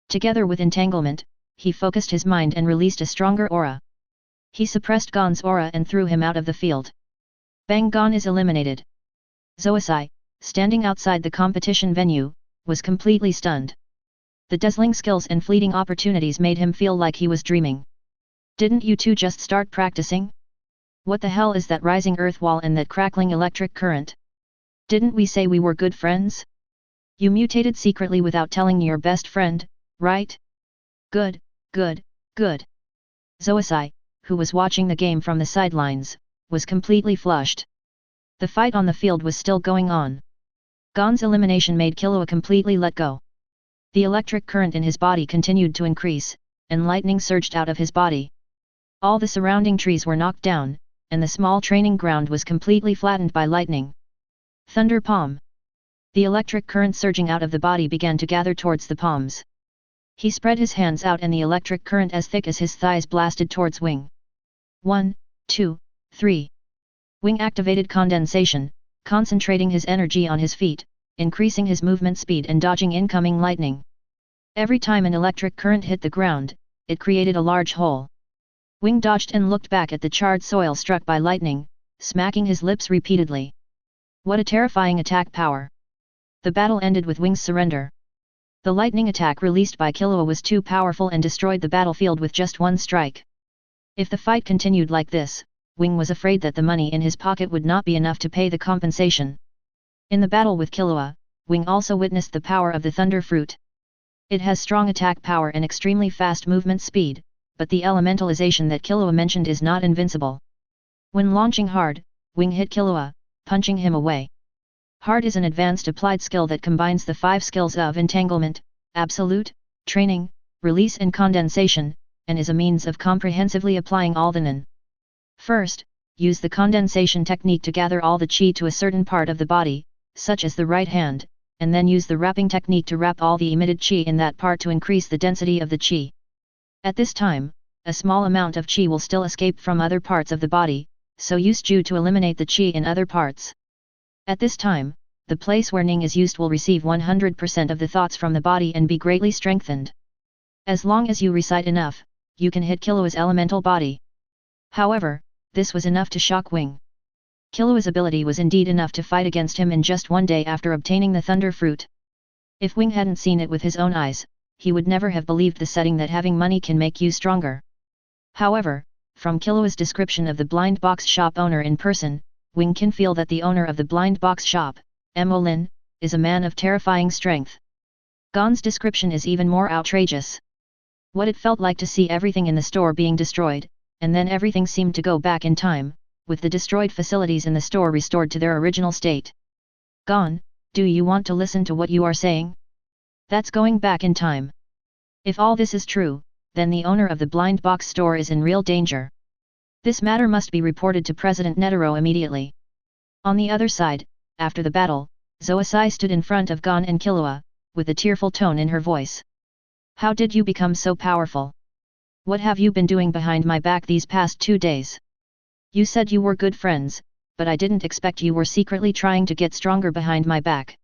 Together with entanglement, he focused his mind and released a stronger aura. He suppressed Gon's aura and threw him out of the field. Bang! Gon is eliminated. Zoisai, standing outside the competition venue, was completely stunned. The dazzling skills and fleeting opportunities made him feel like he was dreaming. Didn't you 2 just start practicing? What the hell is that rising earth wall and that crackling electric current? Didn't we say we were good friends? You mutated secretly without telling your best friend, right? Good, good, good. Zoisai, who was watching the game from the sidelines, was completely flushed. The fight on the field was still going on. Gon's elimination made Killua completely let go. The electric current in his body continued to increase, and lightning surged out of his body. All the surrounding trees were knocked down, and the small training ground was completely flattened by lightning. Thunder palm. The electric current surging out of the body began to gather towards the palms. He spread his hands out and the electric current as thick as his thighs blasted towards Wing. 1, 2, 3. Wing activated condensation, concentrating his energy on his feet, increasing his movement speed and dodging incoming lightning. Every time an electric current hit the ground, it created a large hole. Wing dodged and looked back at the charred soil struck by lightning, smacking his lips repeatedly. What a terrifying attack power! The battle ended with Wing's surrender. The lightning attack released by Killua was too powerful and destroyed the battlefield with just one strike. If the fight continued like this, Wing was afraid that the money in his pocket would not be enough to pay the compensation. In the battle with Killua, Wing also witnessed the power of the thunder fruit. It has strong attack power and extremely fast movement speed, but the elementalization that Killua mentioned is not invincible. When launching hard, Wing hit Killua, punching him away. Hard is an advanced applied skill that combines the 5 skills of entanglement, absolute, training, release and condensation, and is a means of comprehensively applying all the nin. First, use the condensation technique to gather all the chi to a certain part of the body, such as the right hand, and then use the wrapping technique to wrap all the emitted chi in that part to increase the density of the chi. At this time, a small amount of chi will still escape from other parts of the body, so use Ju to eliminate the chi in other parts. At this time, the place where Ning is used will receive 100% of the thoughts from the body and be greatly strengthened. As long as you recite enough, you can hit Killua's elemental body. However, this was enough to shock Wing. Killua's ability was indeed enough to fight against him in just one day after obtaining the Thunder Fruit. If Wing hadn't seen it with his own eyes, he would never have believed the setting that having money can make you stronger. However, from Killua's description of the blind box shop owner in person, Wing can feel that the owner of the blind box shop, Mo Lin, is a man of terrifying strength. Gon's description is even more outrageous. What it felt like to see everything in the store being destroyed, and then everything seemed to go back in time, with the destroyed facilities in the store restored to their original state. Gon, do you want to listen to what you are saying? That's going back in time. If all this is true, then the owner of the blind box store is in real danger. This matter must be reported to President Netero immediately. On the other side, after the battle, Zoisai stood in front of Gon and Killua, with a tearful tone in her voice. How did you become so powerful? What have you been doing behind my back these past 2 days? You said you were good friends, but I didn't expect you were secretly trying to get stronger behind my back.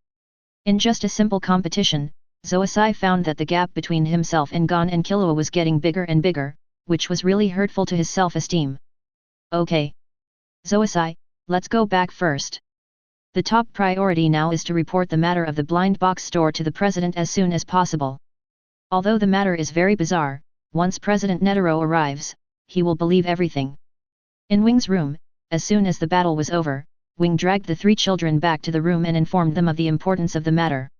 In just a simple competition, Zoisai found that the gap between himself and Gon and Killua was getting bigger and bigger, which was really hurtful to his self-esteem. Okay. Zoisai, let's go back first. The top priority now is to report the matter of the blind box store to the president as soon as possible. Although the matter is very bizarre, once President Netero arrives, he will believe everything. In Wing's room, as soon as the battle was over, Wing dragged the 3 children back to the room and informed them of the importance of the matter.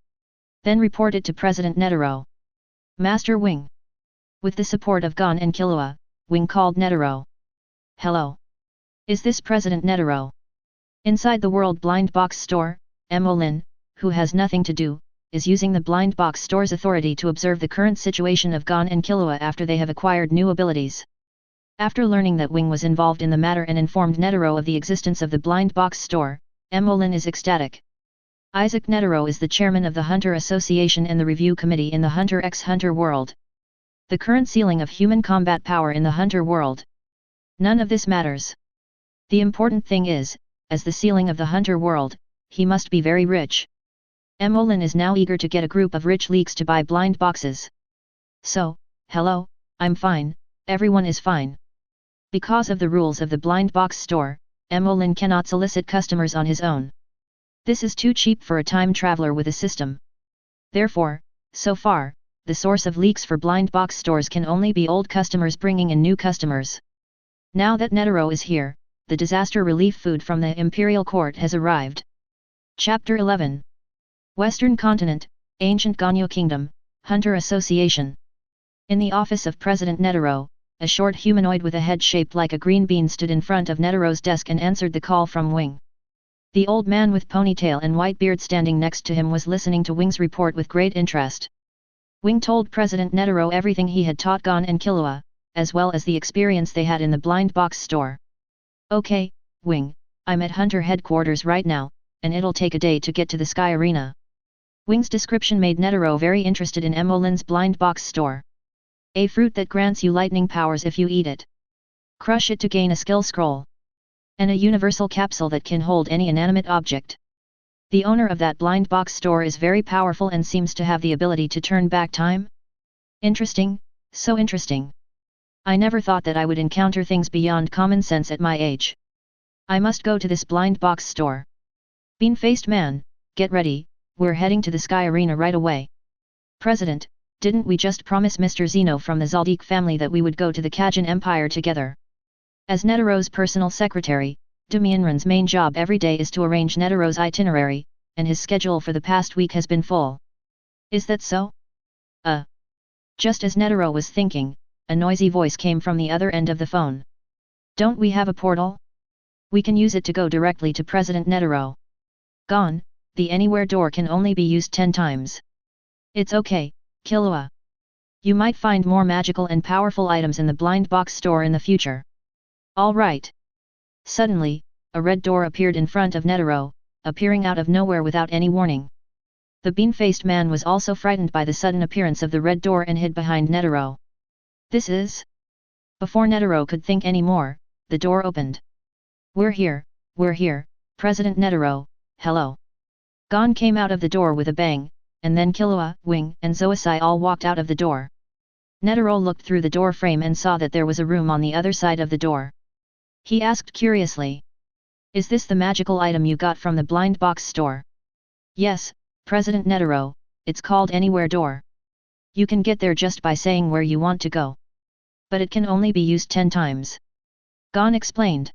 Then reported to President Netero. Master Wing. With the support of Gon and Killua, Wing called Netero. Hello. Is this President Netero? Inside the World Blind Box Store, Mo Lin, who has nothing to do, is using the Blind Box Store's authority to observe the current situation of Gon and Killua after they have acquired new abilities. After learning that Wing was involved in the matter and informed Netero of the existence of the Blind Box Store, Mo Lin is ecstatic. Isaac Netero is the chairman of the Hunter Association and the Review Committee in the Hunter x Hunter world. The current ceiling of human combat power in the Hunter world. None of this matters. The important thing is, as the ceiling of the Hunter world, he must be very rich. Mo Lin is now eager to get a group of rich leaks to buy blind boxes. So, hello, I'm fine, everyone is fine. Because of the rules of the blind box store, Mo Lin cannot solicit customers on his own. This is too cheap for a time traveler with a system. Therefore, so far, the source of leaks for blind box stores can only be old customers bringing in new customers. Now that Netero is here, the disaster relief food from the Imperial Court has arrived. Chapter 11. Western Continent, Ancient Ganyo Kingdom, Hunter Association. In the office of President Netero, a short humanoid with a head shaped like a green bean stood in front of Netero's desk and answered the call from Wing. The old man with ponytail and white beard standing next to him was listening to Wing's report with great interest. Wing told President Netero everything he had taught Gon and Killua, as well as the experience they had in the blind box store. Okay, Wing, I'm at Hunter headquarters right now, and it'll take a day to get to the Sky Arena. Wing's description made Netero very interested in Mo Lin's blind box store. A fruit that grants you lightning powers if you eat it. Crush it to gain a skill scroll. And a universal capsule that can hold any inanimate object. The owner of that blind box store is very powerful and seems to have the ability to turn back time. Interesting, so interesting. I never thought that I would encounter things beyond common sense at my age. I must go to this blind box store. Bean-faced man, get ready, we're heading to the Sky Arena right away. President, didn't we just promise Mr. Zeno from the Zaldik family that we would go to the Kajin Empire together? As Netero's personal secretary, Demianran's main job every day is to arrange Netero's itinerary, and his schedule for the past week has been full. Is that so? Just as Netero was thinking, a noisy voice came from the other end of the phone. Don't we have a portal? We can use it to go directly to President Netero. Gone, the anywhere door can only be used 10 times. It's okay, Killua. You might find more magical and powerful items in the blind box store in the future. All right. Suddenly, a red door appeared in front of Netero, appearing out of nowhere without any warning. The bean-faced man was also frightened by the sudden appearance of the red door and hid behind Netero. This is... Before Netero could think any more, the door opened. We're here, President Netero, hello. Gon came out of the door with a bang, and then Killua, Wing and Zoisai all walked out of the door. Netero looked through the door frame and saw that there was a room on the other side of the door. He asked curiously. Is this the magical item you got from the blind box store? Yes, President Netero, it's called Anywhere Door. You can get there just by saying where you want to go. But it can only be used 10 times. Gon explained.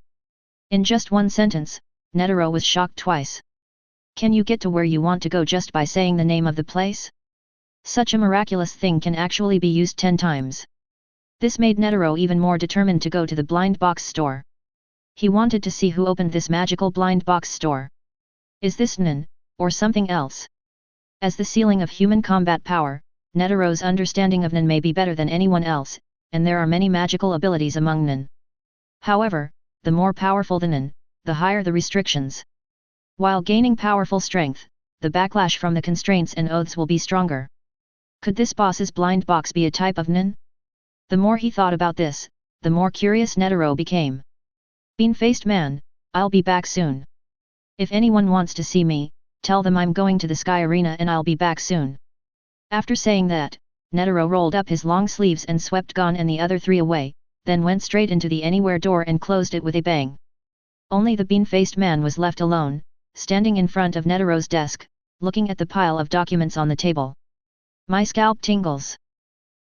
In just one sentence, Netero was shocked twice. Can you get to where you want to go just by saying the name of the place? Such a miraculous thing can actually be used 10 times. This made Netero even more determined to go to the blind box store. He wanted to see who opened this magical blind box store. Is this Nin, or something else? As the ceiling of human combat power, Netero's understanding of Nin may be better than anyone else, and there are many magical abilities among Nin. However, the more powerful the Nin, the higher the restrictions. While gaining powerful strength, the backlash from the constraints and oaths will be stronger. Could this boss's blind box be a type of Nin? The more he thought about this, the more curious Netero became. Bean-faced man, I'll be back soon. If anyone wants to see me, tell them I'm going to the Sky Arena and I'll be back soon. After saying that, Netero rolled up his long sleeves and swept Gon and the other 3 away, then went straight into the Anywhere door and closed it with a bang. Only the bean-faced man was left alone, standing in front of Netero's desk, looking at the pile of documents on the table. My scalp tingles.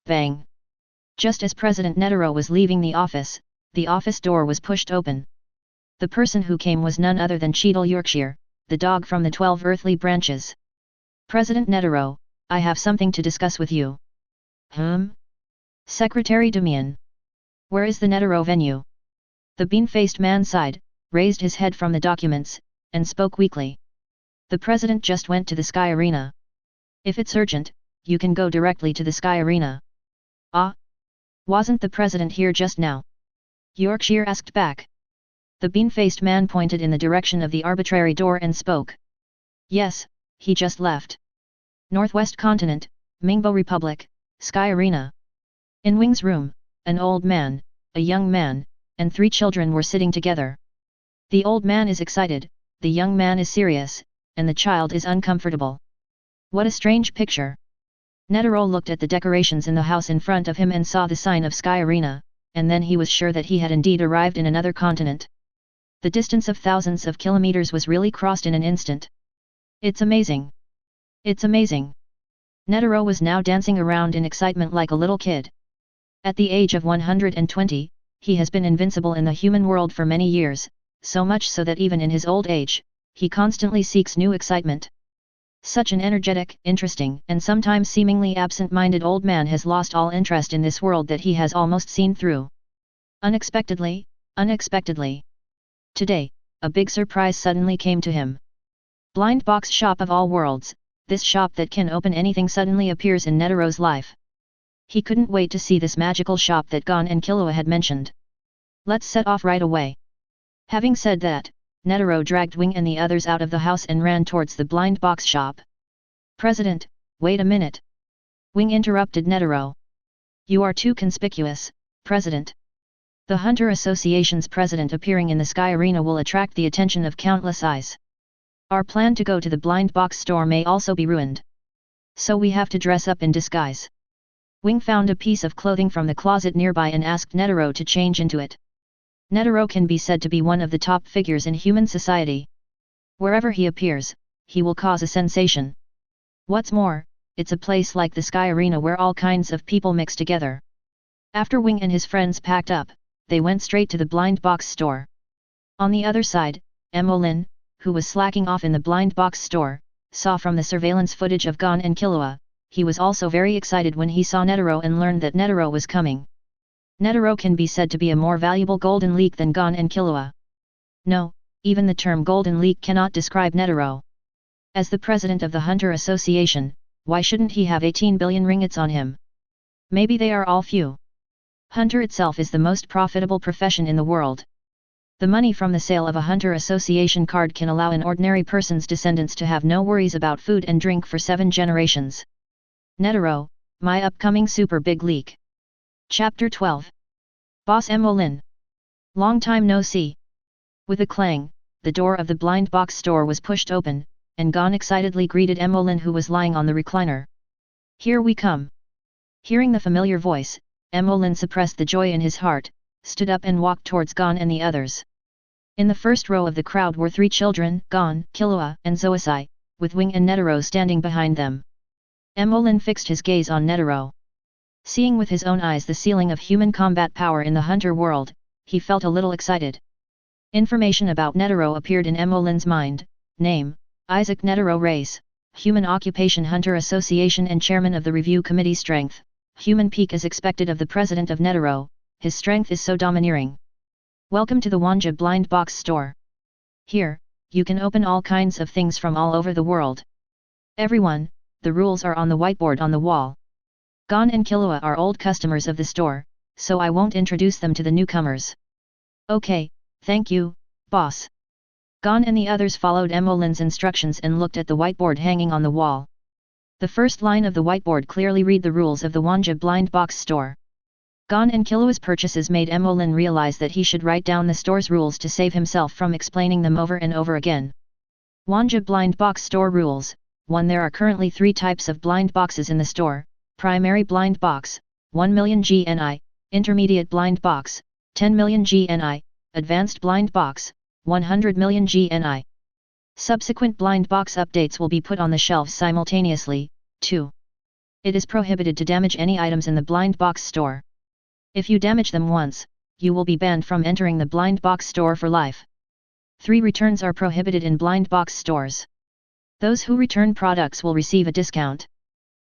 Bang. Just as President Netero was leaving the office door was pushed open. The person who came was none other than Cheadle Yorkshire, the dog from the 12 earthly branches. President Netero, I have something to discuss with you. Secretary Damian. Where is the Netero venue? The bean-faced man sighed, raised his head from the documents, and spoke weakly. The president just went to the Sky Arena. If it's urgent, you can go directly to the Sky Arena. Ah? Wasn't the president here just now? Yorkshire asked back. The bean-faced man pointed in the direction of the arbitrary door and spoke. Yes, he just left. Northwest Continent, Mingbo Republic, Sky Arena. In Wing's room, an old man, a young man, and 3 children were sitting together. The old man is excited, the young man is serious, and the child is uncomfortable. What a strange picture. Netero looked at the decorations in the house in front of him and saw the sign of Sky Arena, and then he was sure that he had indeed arrived in another continent. The distance of thousands of kilometers was really crossed in an instant. It's amazing. It's amazing. Netero was now dancing around in excitement like a little kid. At the age of 120, he has been invincible in the human world for many years, so much so that even in his old age, he constantly seeks new excitement. Such an energetic, interesting, and sometimes seemingly absent-minded old man has lost all interest in this world that he has almost seen through. Unexpectedly. Today, a big surprise suddenly came to him. Blind box shop of all worlds, this shop that can open anything suddenly appears in Netero's life. He couldn't wait to see this magical shop that Gon and Killua had mentioned. Let's set off right away. Having said that, Netero dragged Wing and the others out of the house and ran towards the blind box shop. President, wait a minute. Wing interrupted Netero. You are too conspicuous, President. The Hunter Association's president appearing in the Sky Arena will attract the attention of countless eyes. Our plan to go to the blind box store may also be ruined. So we have to dress up in disguise. Wing found a piece of clothing from the closet nearby and asked Netero to change into it. Netero can be said to be one of the top figures in human society. Wherever he appears, he will cause a sensation. What's more, it's a place like the Sky Arena where all kinds of people mix together. After Wing and his friends packed up, they went straight to the blind box store. On the other side, Mo Lin, who was slacking off in the blind box store, saw from the surveillance footage of Gon and Killua, he was also very excited when he saw Netero and learned that Netero was coming. Netero can be said to be a more valuable golden leek than Gon and Killua. No, even the term golden leek cannot describe Netero. As the president of the Hunter Association, why shouldn't he have 18 billion ringgits on him? Maybe they are all few. Hunter itself is the most profitable profession in the world. The money from the sale of a Hunter Association card can allow an ordinary person's descendants to have no worries about food and drink for 7 generations. Netero, my upcoming super big leak. Chapter 12. Boss Mo Lin. Long time no see. With a clang, the door of the blind box store was pushed open, and Gon excitedly greeted Mo Lin, who was lying on the recliner. Here we come. Hearing the familiar voice, Mo Lin suppressed the joy in his heart, stood up and walked towards Gon and the others. In the first row of the crowd were 3 children, Gon, Killua, and Zoisai, with Wing and Netero standing behind them. Mo Lin fixed his gaze on Netero. Seeing with his own eyes the ceiling of human combat power in the hunter world, he felt a little excited. Information about Netero appeared in Mo Lin's mind: name, Isaac Netero, race, human, occupation Hunter Association and chairman of the review committee, strength, human, peak as expected of the president of Netero, his strength is so domineering. Welcome to the Wanja blind box store. Here, you can open all kinds of things from all over the world. Everyone, the rules are on the whiteboard on the wall. Gon and Killua are old customers of the store, so I won't introduce them to the newcomers. Okay, thank you, boss. Gon and the others followed Mo Lin's instructions and looked at the whiteboard hanging on the wall. The first line of the whiteboard clearly read the rules of the Wanja blind box store. Gon and Killua's purchases made Mo Lin realize that he should write down the store's rules to save himself from explaining them over and over again. Wanja blind box store rules. 1. There are currently 3 types of blind boxes in the store: primary blind box, 1 million GNI, intermediate blind box, 10 million GNI, advanced blind box, 100 million GNI. Subsequent blind box updates will be put on the shelves simultaneously. 2. It is prohibited to damage any items in the blind box store. If you damage them once, you will be banned from entering the blind box store for life. 3. Returns are prohibited in blind box stores. Those who return products will receive a discount.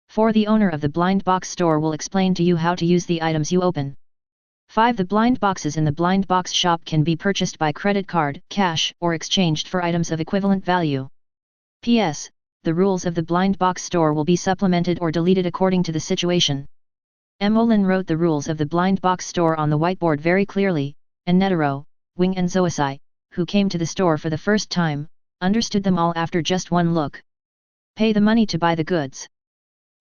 4. The owner of the blind box store will explain to you how to use the items you open. 5. The blind boxes in the blind box shop can be purchased by credit card, cash, or exchanged for items of equivalent value. P.S. The rules of the blind box store will be supplemented or deleted according to the situation. Mo Lin wrote the rules of the blind box store on the whiteboard very clearly, and Netero, Wing and Zoisai, who came to the store for the first time, understood them all after just one look. Pay the money to buy the goods.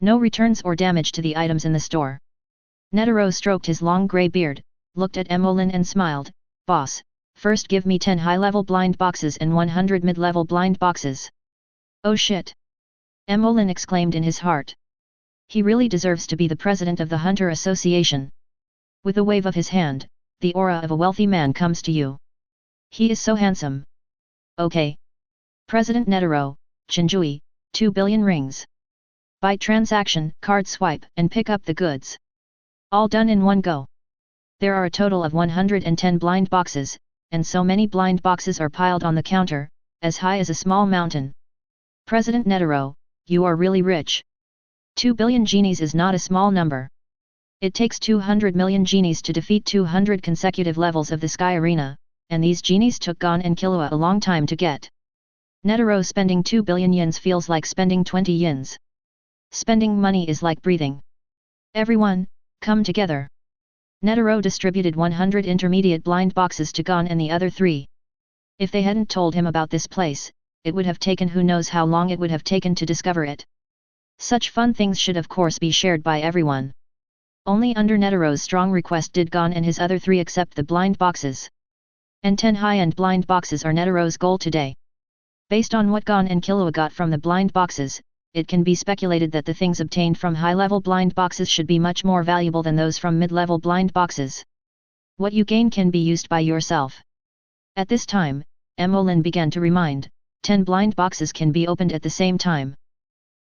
No returns or damage to the items in the store. Netero stroked his long grey beard, looked at Mo Lin and smiled. Boss, first give me 10 high-level blind boxes and 100 mid-level blind boxes. Oh shit! Mo Lin exclaimed in his heart. He really deserves to be the president of the Hunter Association. With a wave of his hand, the aura of a wealthy man comes to you. He is so handsome. Okay. President Netero, Chinjui, 2 billion rings. Buy transaction, card swipe, and pick up the goods. All done in one go. There are a total of 110 blind boxes, and so many blind boxes are piled on the counter, as high as a small mountain. President Netero, you are really rich. 2 billion genies is not a small number. It takes 200 million genies to defeat 200 consecutive levels of the Sky Arena, and these genies took Gon and Killua a long time to get. Netero spending 2 billion yens feels like spending 20 yens. Spending money is like breathing. Everyone, come together. Netero distributed 100 intermediate blind boxes to Gon and the other 3. If they hadn't told him about this place, it would have taken who knows how long it would have taken to discover it. Such fun things should of course be shared by everyone. Only under Netero's strong request did Gon and his other 3 accept the blind boxes. And 10 high-end blind boxes are Netero's goal today. Based on what Gon and Killua got from the blind boxes, it can be speculated that the things obtained from high-level blind boxes should be much more valuable than those from mid-level blind boxes. What you gain can be used by yourself. At this time, Mo Lin began to remind, 10 blind boxes can be opened at the same time.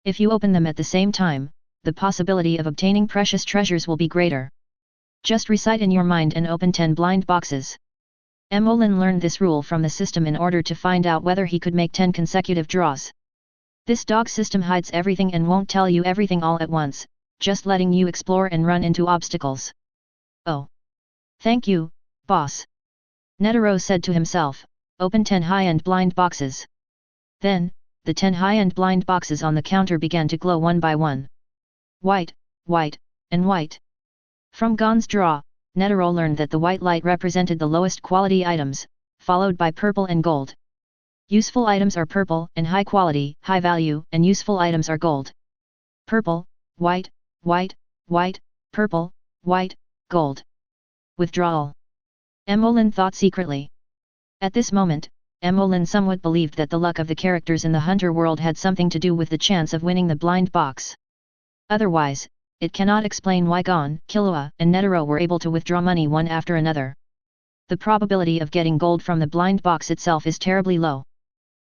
If you open them at the same time, the possibility of obtaining precious treasures will be greater. Just recite in your mind and open 10 blind boxes. Mo Lin learned this rule from the system in order to find out whether he could make 10 consecutive draws. This dog system hides everything and won't tell you everything all at once, just letting you explore and run into obstacles. Oh. Thank you, boss. Netero said to himself, open 10 high-end blind boxes. Then, the 10 high-end blind boxes on the counter began to glow one by one. White, white, and white. From Gon's draw, Netero learned that the white light represented the lowest quality items, followed by purple and gold. Useful items are purple and high quality, high value, and useful items are gold. Purple, white, white, white, purple, white, gold. Withdrawal. Mo Lin thought secretly. At this moment, Mo Lin somewhat believed that the luck of the characters in the Hunter world had something to do with the chance of winning the blind box. Otherwise, it cannot explain why Gon, Killua, and Netero were able to withdraw money one after another. The probability of getting gold from the blind box itself is terribly low.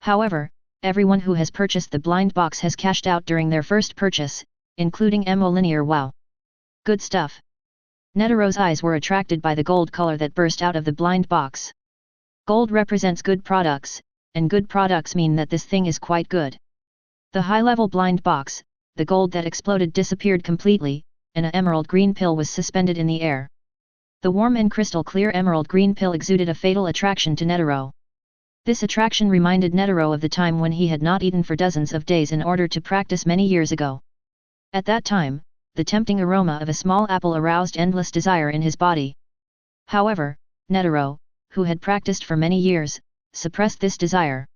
However, everyone who has purchased the blind box has cashed out during their first purchase, including Mo Linear. Wow! Good stuff! Netero's eyes were attracted by the gold color that burst out of the blind box. Gold represents good products, and good products mean that this thing is quite good. The high-level blind box, the gold that exploded disappeared completely, and an emerald green pill was suspended in the air. The warm and crystal clear emerald green pill exuded a fatal attraction to Netero. This attraction reminded Netero of the time when he had not eaten for dozens of days in order to practice many years ago. At that time, the tempting aroma of a small apple aroused endless desire in his body. However, Netero, who had practiced for many years, suppressed this desire.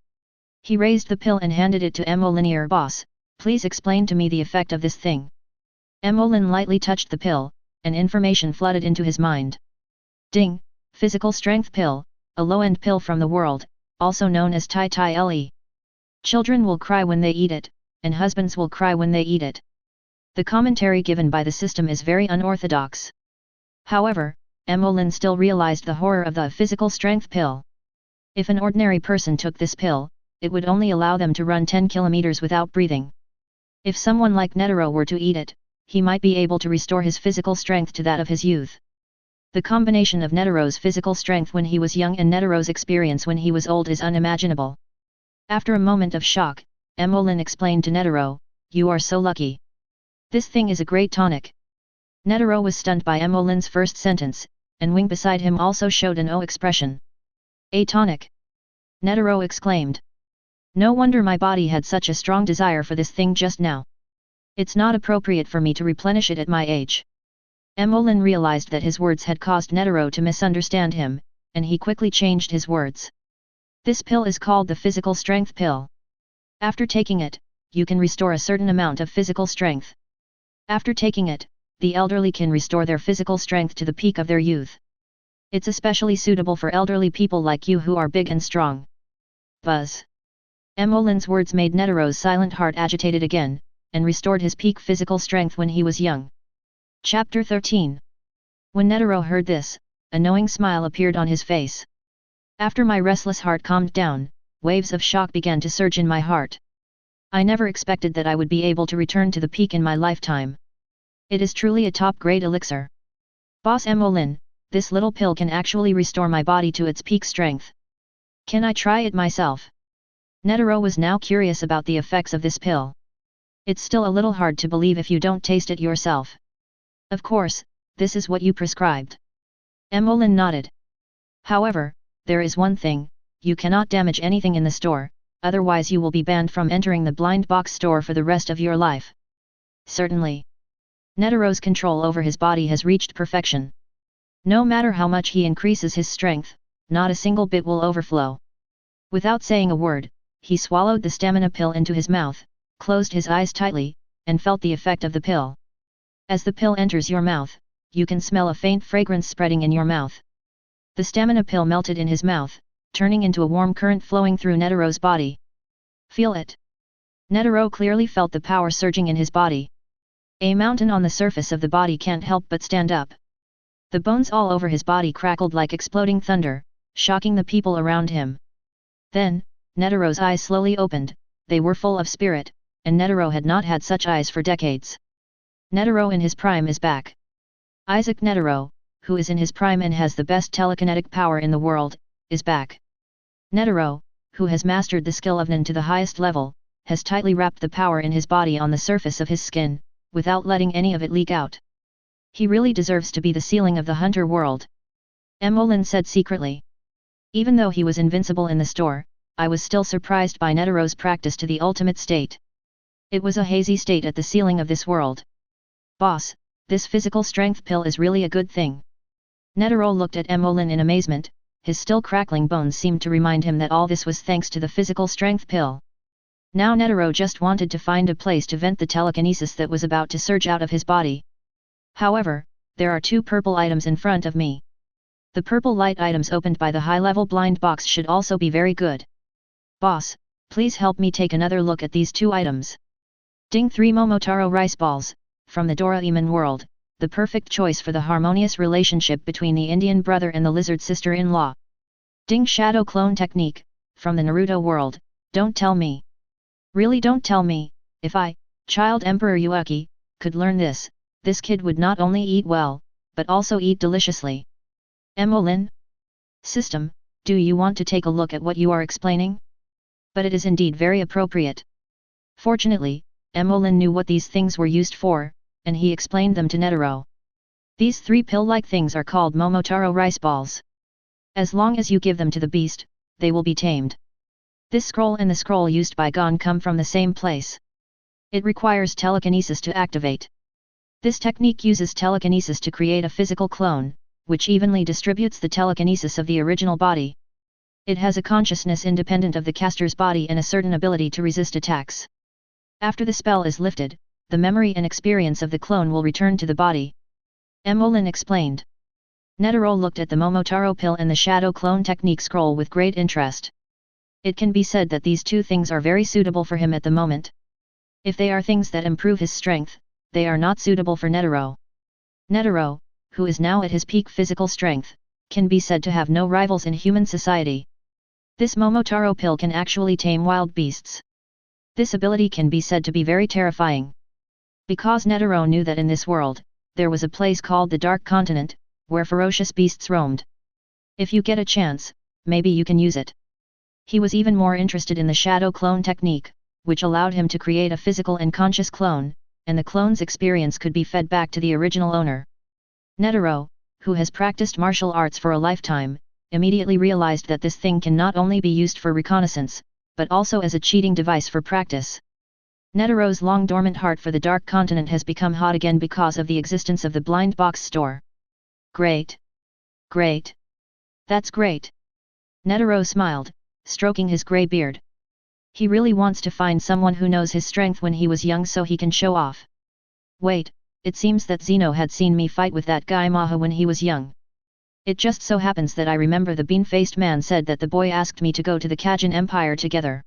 He raised the pill and handed it to Mo Linear. Boss, please explain to me the effect of this thing. Mo Lin lightly touched the pill, and information flooded into his mind. Ding, physical strength pill, a low-end pill from the world, also known as Tai Tai Le. Children will cry when they eat it, and husbands will cry when they eat it. The commentary given by the system is very unorthodox. However, Mo Lin still realized the horror of the physical strength pill. If an ordinary person took this pill, it would only allow them to run 10 kilometers without breathing. If someone like Netero were to eat it, he might be able to restore his physical strength to that of his youth. The combination of Netero's physical strength when he was young and Netero's experience when he was old is unimaginable. After a moment of shock, Mo Lin explained to Netero, "You are so lucky. This thing is a great tonic." Netero was stunned by Mo Lin's first sentence, and Wing beside him also showed an O expression. "A tonic?" Netero exclaimed. "No wonder my body had such a strong desire for this thing just now. It's not appropriate for me to replenish it at my age." Mo Lin realized that his words had caused Netero to misunderstand him, and he quickly changed his words. "This pill is called the physical strength pill. After taking it, you can restore a certain amount of physical strength. After taking it, the elderly can restore their physical strength to the peak of their youth. It's especially suitable for elderly people like you who are big and strong." Buzz. Mo Lin's words made Netero's silent heart agitated again, and restored his peak physical strength when he was young. Chapter 13. When Netero heard this, a knowing smile appeared on his face. "After my restless heart calmed down, waves of shock began to surge in my heart. I never expected that I would be able to return to the peak in my lifetime. It is truly a top-grade elixir. Boss Mo Lin, this little pill can actually restore my body to its peak strength. Can I try it myself?" Netero was now curious about the effects of this pill. "It's still a little hard to believe if you don't taste it yourself. Of course, this is what you prescribed." Mo Lin nodded. "However, there is one thing, you cannot damage anything in the store, otherwise you will be banned from entering the blind box store for the rest of your life." "Certainly." Netero's control over his body has reached perfection. No matter how much he increases his strength, not a single bit will overflow. Without saying a word, he swallowed the stamina pill into his mouth, closed his eyes tightly, and felt the effect of the pill. As the pill enters your mouth, you can smell a faint fragrance spreading in your mouth. The stamina pill melted in his mouth, turning into a warm current flowing through Netero's body. "Feel it." Netero clearly felt the power surging in his body. A mountain on the surface of the body can't help but stand up. The bones all over his body crackled like exploding thunder, shocking the people around him. Then, Netero's eyes slowly opened, they were full of spirit, and Netero had not had such eyes for decades. Netero in his prime is back. Isaac Netero, who is in his prime and has the best telekinetic power in the world, is back. Netero, who has mastered the skill of Nen to the highest level, has tightly wrapped the power in his body on the surface of his skin, without letting any of it leak out. He really deserves to be the ceiling of the hunter world. Mo Lin said secretly. Even though he was invincible in the store, I was still surprised by Netero's practice to the ultimate state. It was a hazy state at the ceiling of this world. Boss, this physical strength pill is really a good thing. Netero looked at Mo Lin in amazement. His still crackling bones seemed to remind him that all this was thanks to the physical strength pill. Now Netero just wanted to find a place to vent the telekinesis that was about to surge out of his body. However, there are 2 purple items in front of me. The purple light items opened by the high-level blind box should also be very good. Boss, please help me take another look at these 2 items. Ding 3 Momotaro rice balls, from the Doraemon world, the perfect choice for the harmonious relationship between the Indian brother and the lizard sister-in-law. Ding Shadow Clone Technique, from the Naruto world, don't tell me. Really don't tell me, if I, Child Emperor Yuuki, could learn this kid would not only eat well, but also eat deliciously. Mo Lin? System, do you want to take a look at what you are explaining? But it is indeed very appropriate. Fortunately, Mo Lin knew what these things were used for, and he explained them to Netero. These 3 pill-like things are called Momotaro rice balls. As long as you give them to the beast, they will be tamed. This scroll and the scroll used by Gon come from the same place. It requires telekinesis to activate. This technique uses telekinesis to create a physical clone, which evenly distributes the telekinesis of the original body. It has a consciousness independent of the caster's body and a certain ability to resist attacks. After the spell is lifted, the memory and experience of the clone will return to the body. Mo Lin explained. Netero looked at the Momotaro pill and the Shadow Clone Technique scroll with great interest. It can be said that these 2 things are very suitable for him at the moment. If they are things that improve his strength, they are not suitable for Netero. Netero, who is now at his peak physical strength, can be said to have no rivals in human society. This Momotaro pill can actually tame wild beasts. This ability can be said to be very terrifying. Because Netero knew that in this world, there was a place called the Dark Continent, where ferocious beasts roamed. If you get a chance, maybe you can use it. He was even more interested in the Shadow Clone Technique, which allowed him to create a physical and conscious clone, and the clone's experience could be fed back to the original owner. Netero, who has practiced martial arts for a lifetime, immediately realized that this thing can not only be used for reconnaissance, but also as a cheating device for practice. Netero's long-dormant heart for the Dark Continent has become hot again because of the existence of the blind box store. Great! Great! That's great! Netero smiled, stroking his grey beard. He really wants to find someone who knows his strength when he was young so he can show off. Wait, it seems that Zeno had seen me fight with that guy Maha when he was young. It just so happens that I remember the bean-faced man said that the boy asked me to go to the Kajin Empire together.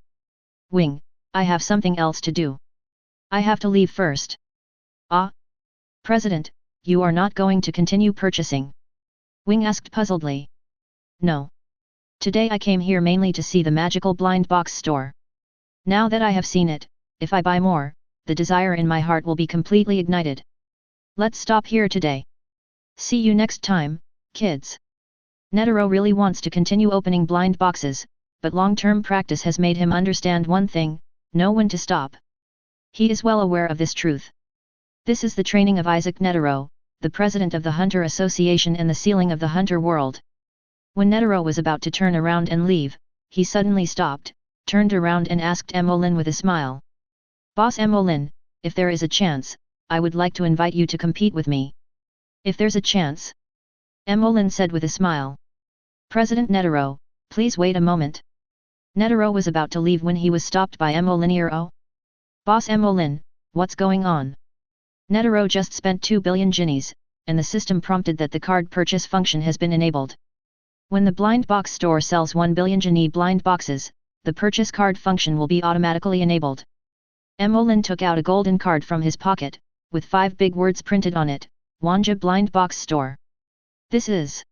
Wing, I have something else to do. I have to leave first. Ah? President, you are not going to continue purchasing? Wing asked puzzledly. No. Today I came here mainly to see the magical blind box store. Now that I have seen it, if I buy more, the desire in my heart will be completely ignited. Let's stop here today. See you next time, kids. Netero really wants to continue opening blind boxes, but long-term practice has made him understand one thing: know when to stop. He is well aware of this truth. This is the training of Isaac Netero, the president of the Hunter Association and the ceiling of the Hunter world. When Netero was about to turn around and leave, he suddenly stopped, turned around and asked Mo Lin with a smile. Boss Mo Lin, if there is a chance, I would like to invite you to compete with me. If there's a chance? Mo Lin said with a smile. President Netero, please wait a moment. Netero was about to leave when he was stopped by Mo Lin. Boss Mo Lin, what's going on? Netero just spent 2 billion guineas, and the system prompted that the card purchase function has been enabled. When the blind box store sells 1 billion guinea blind boxes, the purchase card function will be automatically enabled. Mo Lin took out a golden card from his pocket, with 5 big words printed on it, Wanja Blind Box Store. This is?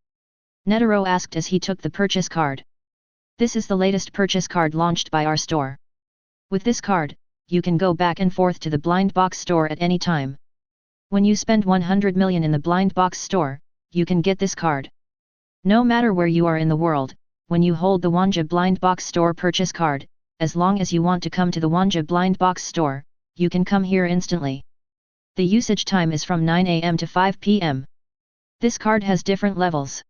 Netero asked as he took the purchase card. This is the latest purchase card launched by our store. With this card, you can go back and forth to the blind box store at any time. When you spend 100 million in the blind box store, you can get this card. No matter where you are in the world, when you hold the Wanja Blind Box Store purchase card, as long as you want to come to the Wanja blind box store, you can come here instantly. The usage time is from 9 AM to 5 PM. This card has different levels.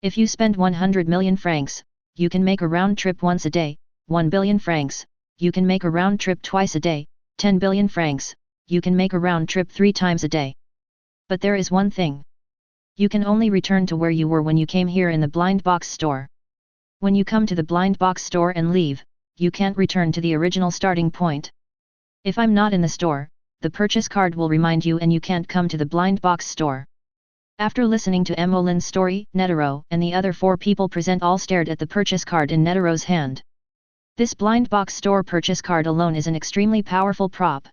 If you spend 100 million francs, you can make a round trip once a day, 1 billion francs, you can make a round trip twice a day, 10 billion francs, you can make a round trip 3 times a day. But there is one thing. You can only return to where you were when you came here in the blind box store. When you come to the blind box store and leave, you can't return to the original starting point. If I'm not in the store, the purchase card will remind you and you can't come to the blind box store. After listening to Mo Lin's story, Netero and the other 4 people present all stared at the purchase card in Netero's hand. This blind box store purchase card alone is an extremely powerful prop.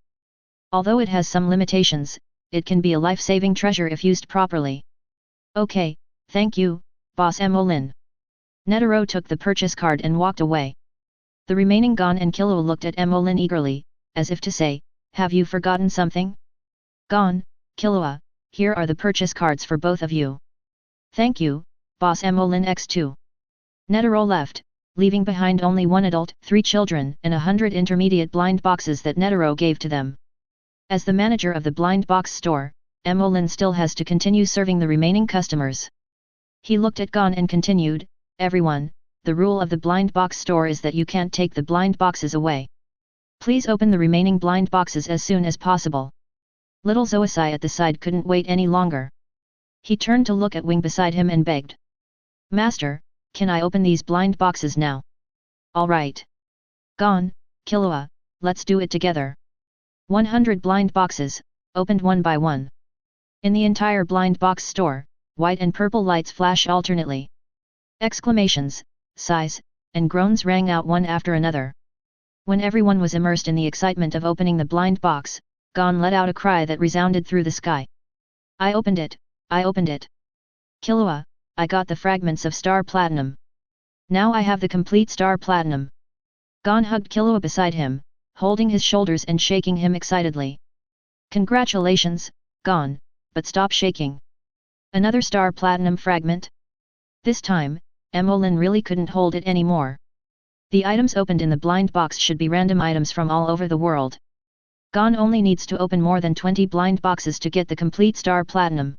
Although it has some limitations, it can be a life-saving treasure if used properly. Okay, thank you, Boss Mo Lin. Netero took the purchase card and walked away. The remaining Gon and Killua looked at Mo Lin eagerly, as if to say, have you forgotten something? Gon, Killua, here are the purchase cards for both of you. Thank you, Boss Mo Lin X2. Netero left, leaving behind only 1 adult, 3 children and 100 intermediate blind boxes that Netero gave to them. As the manager of the blind box store, Mo Lin still has to continue serving the remaining customers. He looked at Gon and continued, everyone, the rule of the blind box store is that you can't take the blind boxes away. Please open the remaining blind boxes as soon as possible. Little Zoisai at the side couldn't wait any longer. He turned to look at Wing beside him and begged. Master, can I open these blind boxes now? Alright. Gon, Killua, let's do it together. 100 blind boxes, opened one by one. In the entire blind box store, white and purple lights flash alternately. Exclamations, sighs, and groans rang out one after another. When everyone was immersed in the excitement of opening the blind box, Gon let out a cry that resounded through the sky. I opened it, I opened it. Killua, I got the fragments of Star Platinum. Now I have the complete Star Platinum. Gon hugged Killua beside him, holding his shoulders and shaking him excitedly. Congratulations, Gon, but stop shaking. Another Star Platinum fragment? This time, Mo Lin really couldn't hold it anymore. The items opened in the blind box should be random items from all over the world. Gon only needs to open more than 20 blind boxes to get the complete Star Platinum.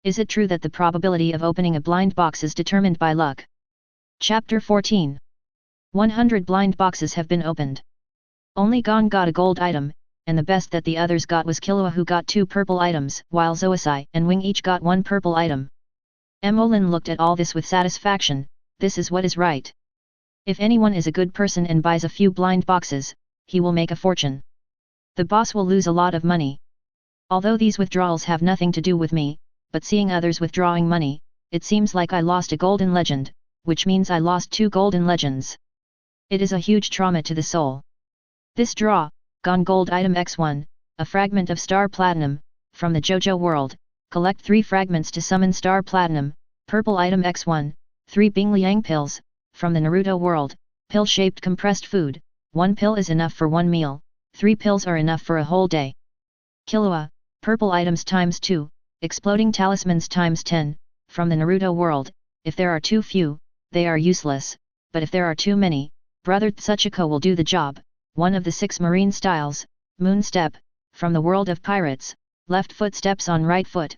Is it true that the probability of opening a blind box is determined by luck? Chapter 14. 100 blind boxes have been opened. Only Gon got a gold item, and the best that the others got was Killua, who got 2 purple items, while Zoisai and Wing each got 1 purple item. Mo Lin looked at all this with satisfaction. This is what is right. If anyone is a good person and buys a few blind boxes, he will make a fortune. The boss will lose a lot of money. Although these withdrawals have nothing to do with me, but seeing others withdrawing money, it seems like I lost a golden legend, which means I lost 2 golden legends. It is a huge trauma to the soul. This draw, Gon Gold Item X1, a fragment of Star Platinum, from the JoJo world, collect 3 fragments to summon Star Platinum, Purple Item X1, 3 Bing Liang pills, from the Naruto world, pill-shaped compressed food, 1 pill is enough for 1 meal, 3 pills are enough for a whole day. Killua, Purple Items times 2, Exploding Talismans times 10, from the Naruto world, if there are too few, they are useless, but if there are too many, Brother Tsuchiko will do the job. 1 of the 6 marine styles, Moon Step, from the world of pirates, left foot steps on right foot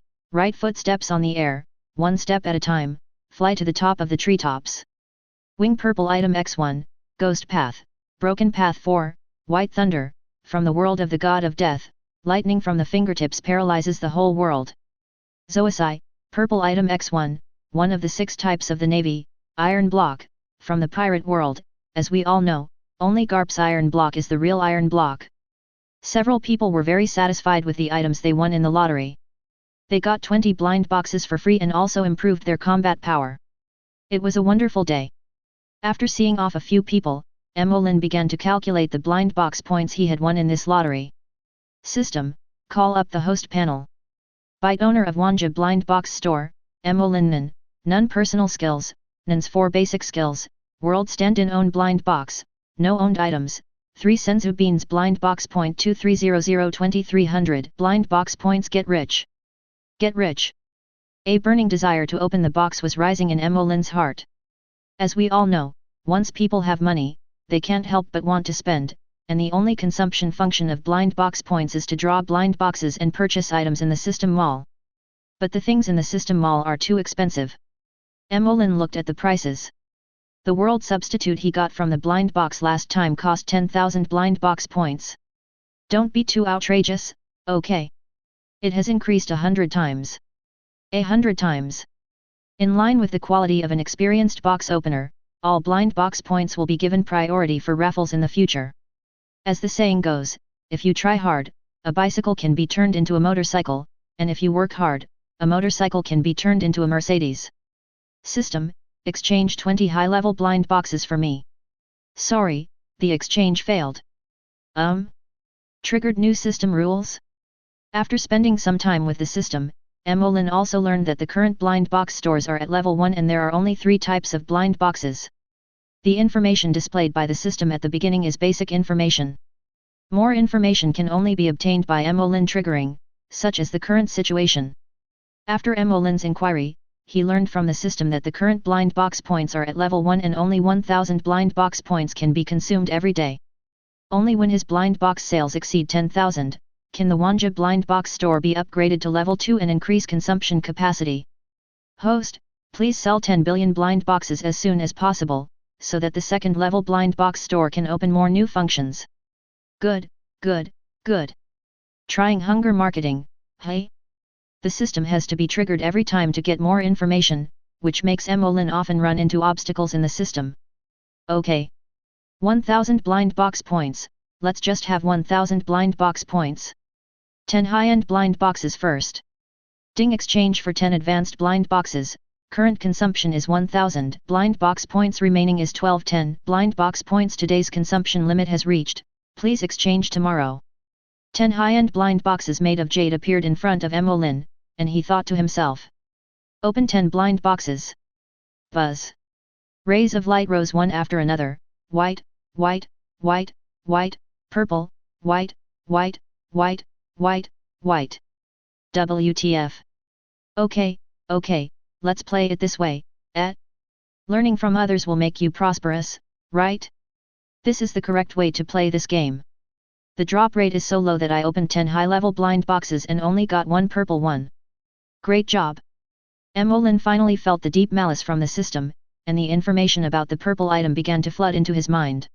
steps on the air, 1 step at a time, fly to the top of the treetops. Wing Purple Item X1, Ghost Path, Broken Path 4, White Thunder, from the world of the God of Death, lightning from the fingertips paralyzes the whole world. Zoisai, Purple Item X1, 1 of the 6 types of the Navy, Iron Block, from the pirate world, as we all know, only Garp's Iron Block is the real Iron Block. Several people were very satisfied with the items they won in the lottery. They got 20 blind boxes for free and also improved their combat power. It was a wonderful day. After seeing off a few people, Mo Lin began to calculate the blind box points he had won in this lottery. System, call up the host panel. Byte owner of Wanja Blind Box Store, Mo Lin None personal skills, Nan's 4 basic skills, world stand-in own blind box, no owned items, 3 Senzu Beans blind box point 2300-2300 blind box points. Get rich. Get rich. A burning desire to open the box was rising in Mo Lin's heart. As we all know, once people have money, they can't help but want to spend, and the only consumption function of blind box points is to draw blind boxes and purchase items in the system mall. But the things in the system mall are too expensive. Mo Lin looked at the prices. The world substitute he got from the blind box last time cost 10,000 blind box points. Don't be too outrageous, okay? It has increased 100 times. 100 times. In line with the quality of an experienced box opener, all blind box points will be given priority for raffles in the future. As the saying goes, if you try hard, a bicycle can be turned into a motorcycle, and if you work hard, a motorcycle can be turned into a Mercedes. System, exchange 20 high-level blind boxes for me. Sorry, the exchange failed. Triggered new system rules? After spending some time with the system, Mo Lin also learned that the current blind box stores are at level 1 and there are only 3 types of blind boxes. The information displayed by the system at the beginning is basic information. More information can only be obtained by Mo Lin triggering, such as the current situation. After Mo Lin's inquiry, he learned from the system that the current blind box points are at level 1 and only 1000 blind box points can be consumed every day. Only when his blind box sales exceed 10,000, can the Wanja blind box store be upgraded to level 2 and increase consumption capacity. Host, please sell 10 billion blind boxes as soon as possible, so that the second level blind box store can open more new functions. Good, good, good. Trying hunger marketing, hey? The system has to be triggered every time to get more information, which makes Mo Lin often run into obstacles in the system. Okay. 1000 blind box points, let's just have 1000 blind box points. 10 high-end blind boxes first. Ding exchange for 10 advanced blind boxes, current consumption is 1000 blind box points, remaining is 1210 blind box points. Today's consumption limit has reached, please exchange tomorrow. 10 high-end blind boxes made of jade appeared in front of Mo Lin, and he thought to himself. Open 10 blind boxes. Buzz. Rays of light rose one after another, white, white, white, white, purple, white, white, white, white, white. WTF. Okay, okay, let's play it this way, eh? Learning from others will make you prosperous, right? This is the correct way to play this game. The drop rate is so low that I opened 10 high-level blind boxes and only got one purple one. Great job. Mo Lin finally felt the deep malice from the system, and the information about the purple item began to flood into his mind.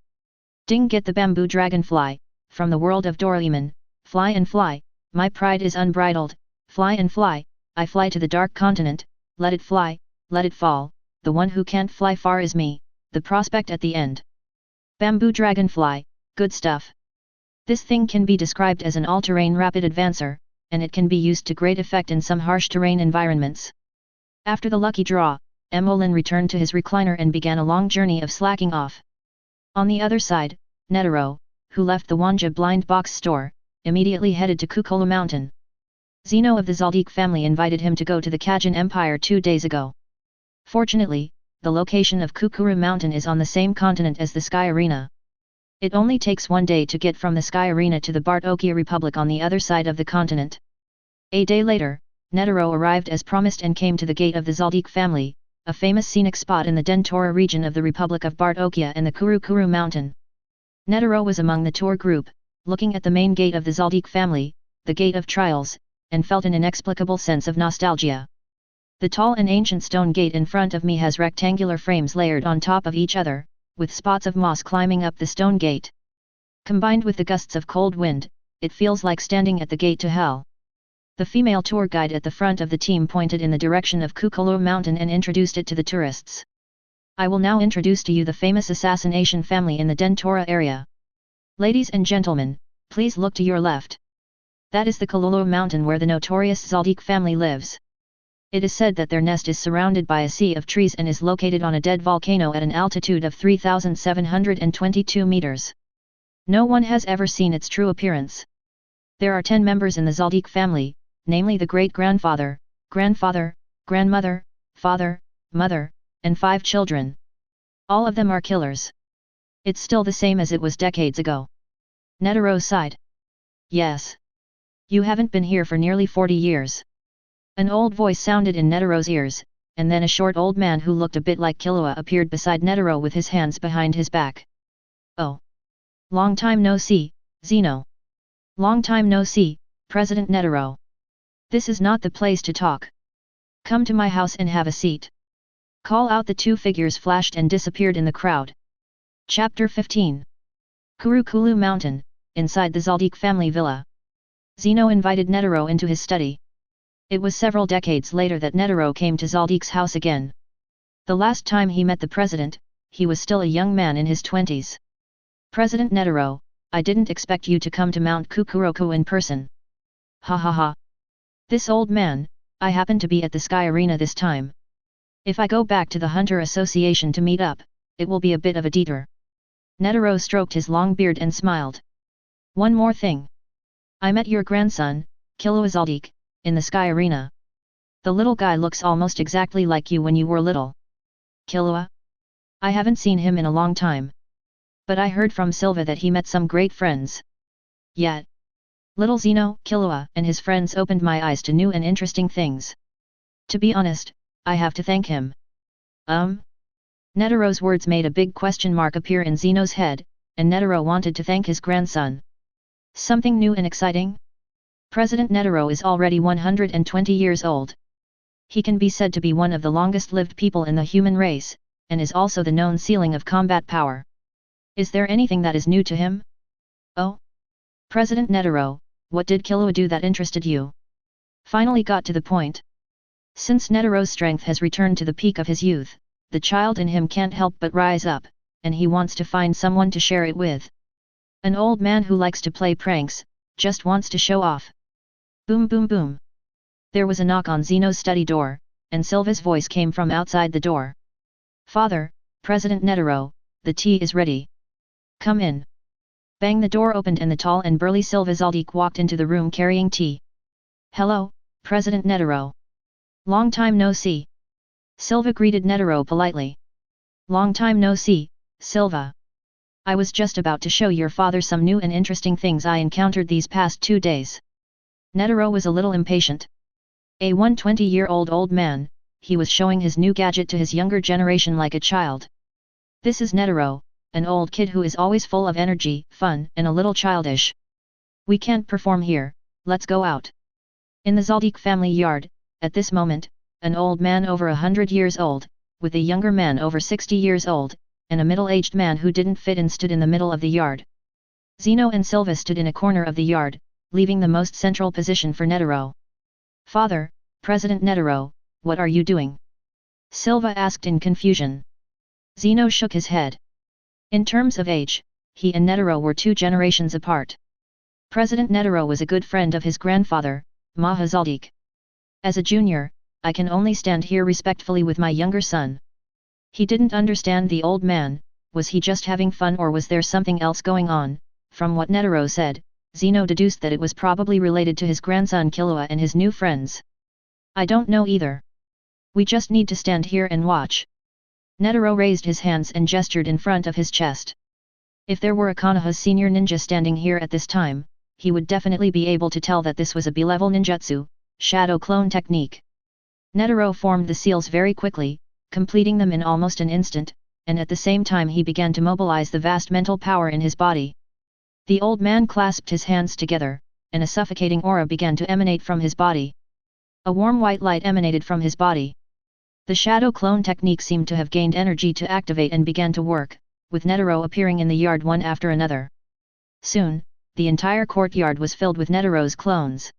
Ding, get the bamboo dragonfly, from the world of Doraemon, fly and fly, my pride is unbridled, fly and fly, I fly to the dark continent, let it fly, let it fall, the one who can't fly far is me, the prospect at the end. Bamboo dragonfly, good stuff. This thing can be described as an all-terrain rapid advancer, and it can be used to great effect in some harsh terrain environments. After the lucky draw, Mo Lin returned to his recliner and began a long journey of slacking off. On the other side, Netero, who left the Wanja blind box store, immediately headed to Kukulu Mountain. Zeno of the Zaldik family invited him to go to the Kajin Empire 2 days ago. Fortunately, the location of Kukuru Mountain is on the same continent as the Sky Arena. It only takes 1 day to get from the Sky Arena to the Bartokya Republic on the other side of the continent. A day later, Netero arrived as promised and came to the gate of the Zaldik family, a famous scenic spot in the Dentora region of the Republic of Bartokya and the Kuru Mountain. Netero was among the tour group, looking at the main gate of the Zaldik family, the Gate of Trials, and felt an inexplicable sense of nostalgia. The tall and ancient stone gate in front of me has rectangular frames layered on top of each other, with spots of moss climbing up the stone gate. Combined with the gusts of cold wind, it feels like standing at the gate to hell. The female tour guide at the front of the team pointed in the direction of Kukulu Mountain and introduced it to the tourists. I will now introduce to you the famous assassination family in the Dentora area. Ladies and gentlemen, please look to your left. That is the Killua Mountain where the notorious Zaldik family lives. It is said that their nest is surrounded by a sea of trees and is located on a dead volcano at an altitude of 3,722 meters. No one has ever seen its true appearance. There are 10 members in the Zaldik family, namely the great-grandfather, grandfather, grandmother, father, mother, and 5 children. All of them are killers. It's still the same as it was decades ago. Netero sighed. Yes. You haven't been here for nearly 40 years. An old voice sounded in Netero's ears, and then a short old man who looked a bit like Killua appeared beside Netero with his hands behind his back. Oh. Long time no see, Zeno. Long time no see, President Netero. This is not the place to talk. Come to my house and have a seat. Call out. The two figures flashed and disappeared in the crowd. Chapter 15. Kurukulu Mountain, inside the Zaldik family villa. Zeno invited Netero into his study. It was several decades later that Netero came to Zaldik's house again. The last time he met the president, he was still a young man in his 20s. President Netero, I didn't expect you to come to Mount Kukuroku in person. Ha ha ha. This old man, I happen to be at the Sky Arena this time. If I go back to the Hunter Association to meet up, it will be a bit of a detour. Netero stroked his long beard and smiled. One more thing. I met your grandson, Killua Zaldik, in the Sky Arena. The little guy looks almost exactly like you when you were little. Killua? I haven't seen him in a long time. But I heard from Silva that he met some great friends. Yet. Little Zeno, Killua and his friends opened my eyes to new and interesting things. To be honest, I have to thank him. Netero's words made a big question mark appear in Zeno's head, and Netero wanted to thank his grandson. Something new and exciting? President Netero is already 120 years old. He can be said to be one of the longest-lived people in the human race, and is also the known ceiling of combat power. Is there anything that is new to him? Oh? President Netero, what did Killua do that interested you? Finally got to the point. Since Netero's strength has returned to the peak of his youth, the child in him can't help but rise up, and he wants to find someone to share it with. An old man who likes to play pranks, just wants to show off. Boom boom boom. There was a knock on Zeno's study door, and Silva's voice came from outside the door. Father, President Netero, the tea is ready. Come in. Bang, the door opened and the tall and burly Silva Zaldik walked into the room carrying tea. Hello, President Netero. Long time no see. Silva greeted Netero politely. Long time no see, Silva. I was just about to show your father some new and interesting things I encountered these past 2 days. Netero was a little impatient. A 120-year-old old man, he was showing his new gadget to his younger generation like a child. This is Netero, an old kid who is always full of energy, fun, and a little childish. We can't perform here, let's go out. In the Zaldik family yard, at this moment, an old man over 100 years old, with a younger man over 60 years old, and a middle-aged man who didn't fit in stood in the middle of the yard. Zeno and Silva stood in a corner of the yard, leaving the most central position for Netero. Father, President Netero, what are you doing? Silva asked in confusion. Zeno shook his head. In terms of age, he and Netero were 2 generations apart. President Netero was a good friend of his grandfather, Maha Zaldik. As a junior, I can only stand here respectfully with my younger son. He didn't understand the old man. Was he just having fun or was there something else going on? From what Netero said, Zeno deduced that it was probably related to his grandson Killua and his new friends. I don't know either. We just need to stand here and watch. Netero raised his hands and gestured in front of his chest. If there were a Konoha senior ninja standing here at this time, he would definitely be able to tell that this was a B-level ninjutsu, shadow clone technique. Netero formed the seals very quickly, completing them in almost an instant, and at the same time he began to mobilize the vast mental power in his body. The old man clasped his hands together, and a suffocating aura began to emanate from his body. A warm white light emanated from his body. The shadow clone technique seemed to have gained energy to activate and began to work, with Netero appearing in the yard one after another. Soon, the entire courtyard was filled with Netero's clones.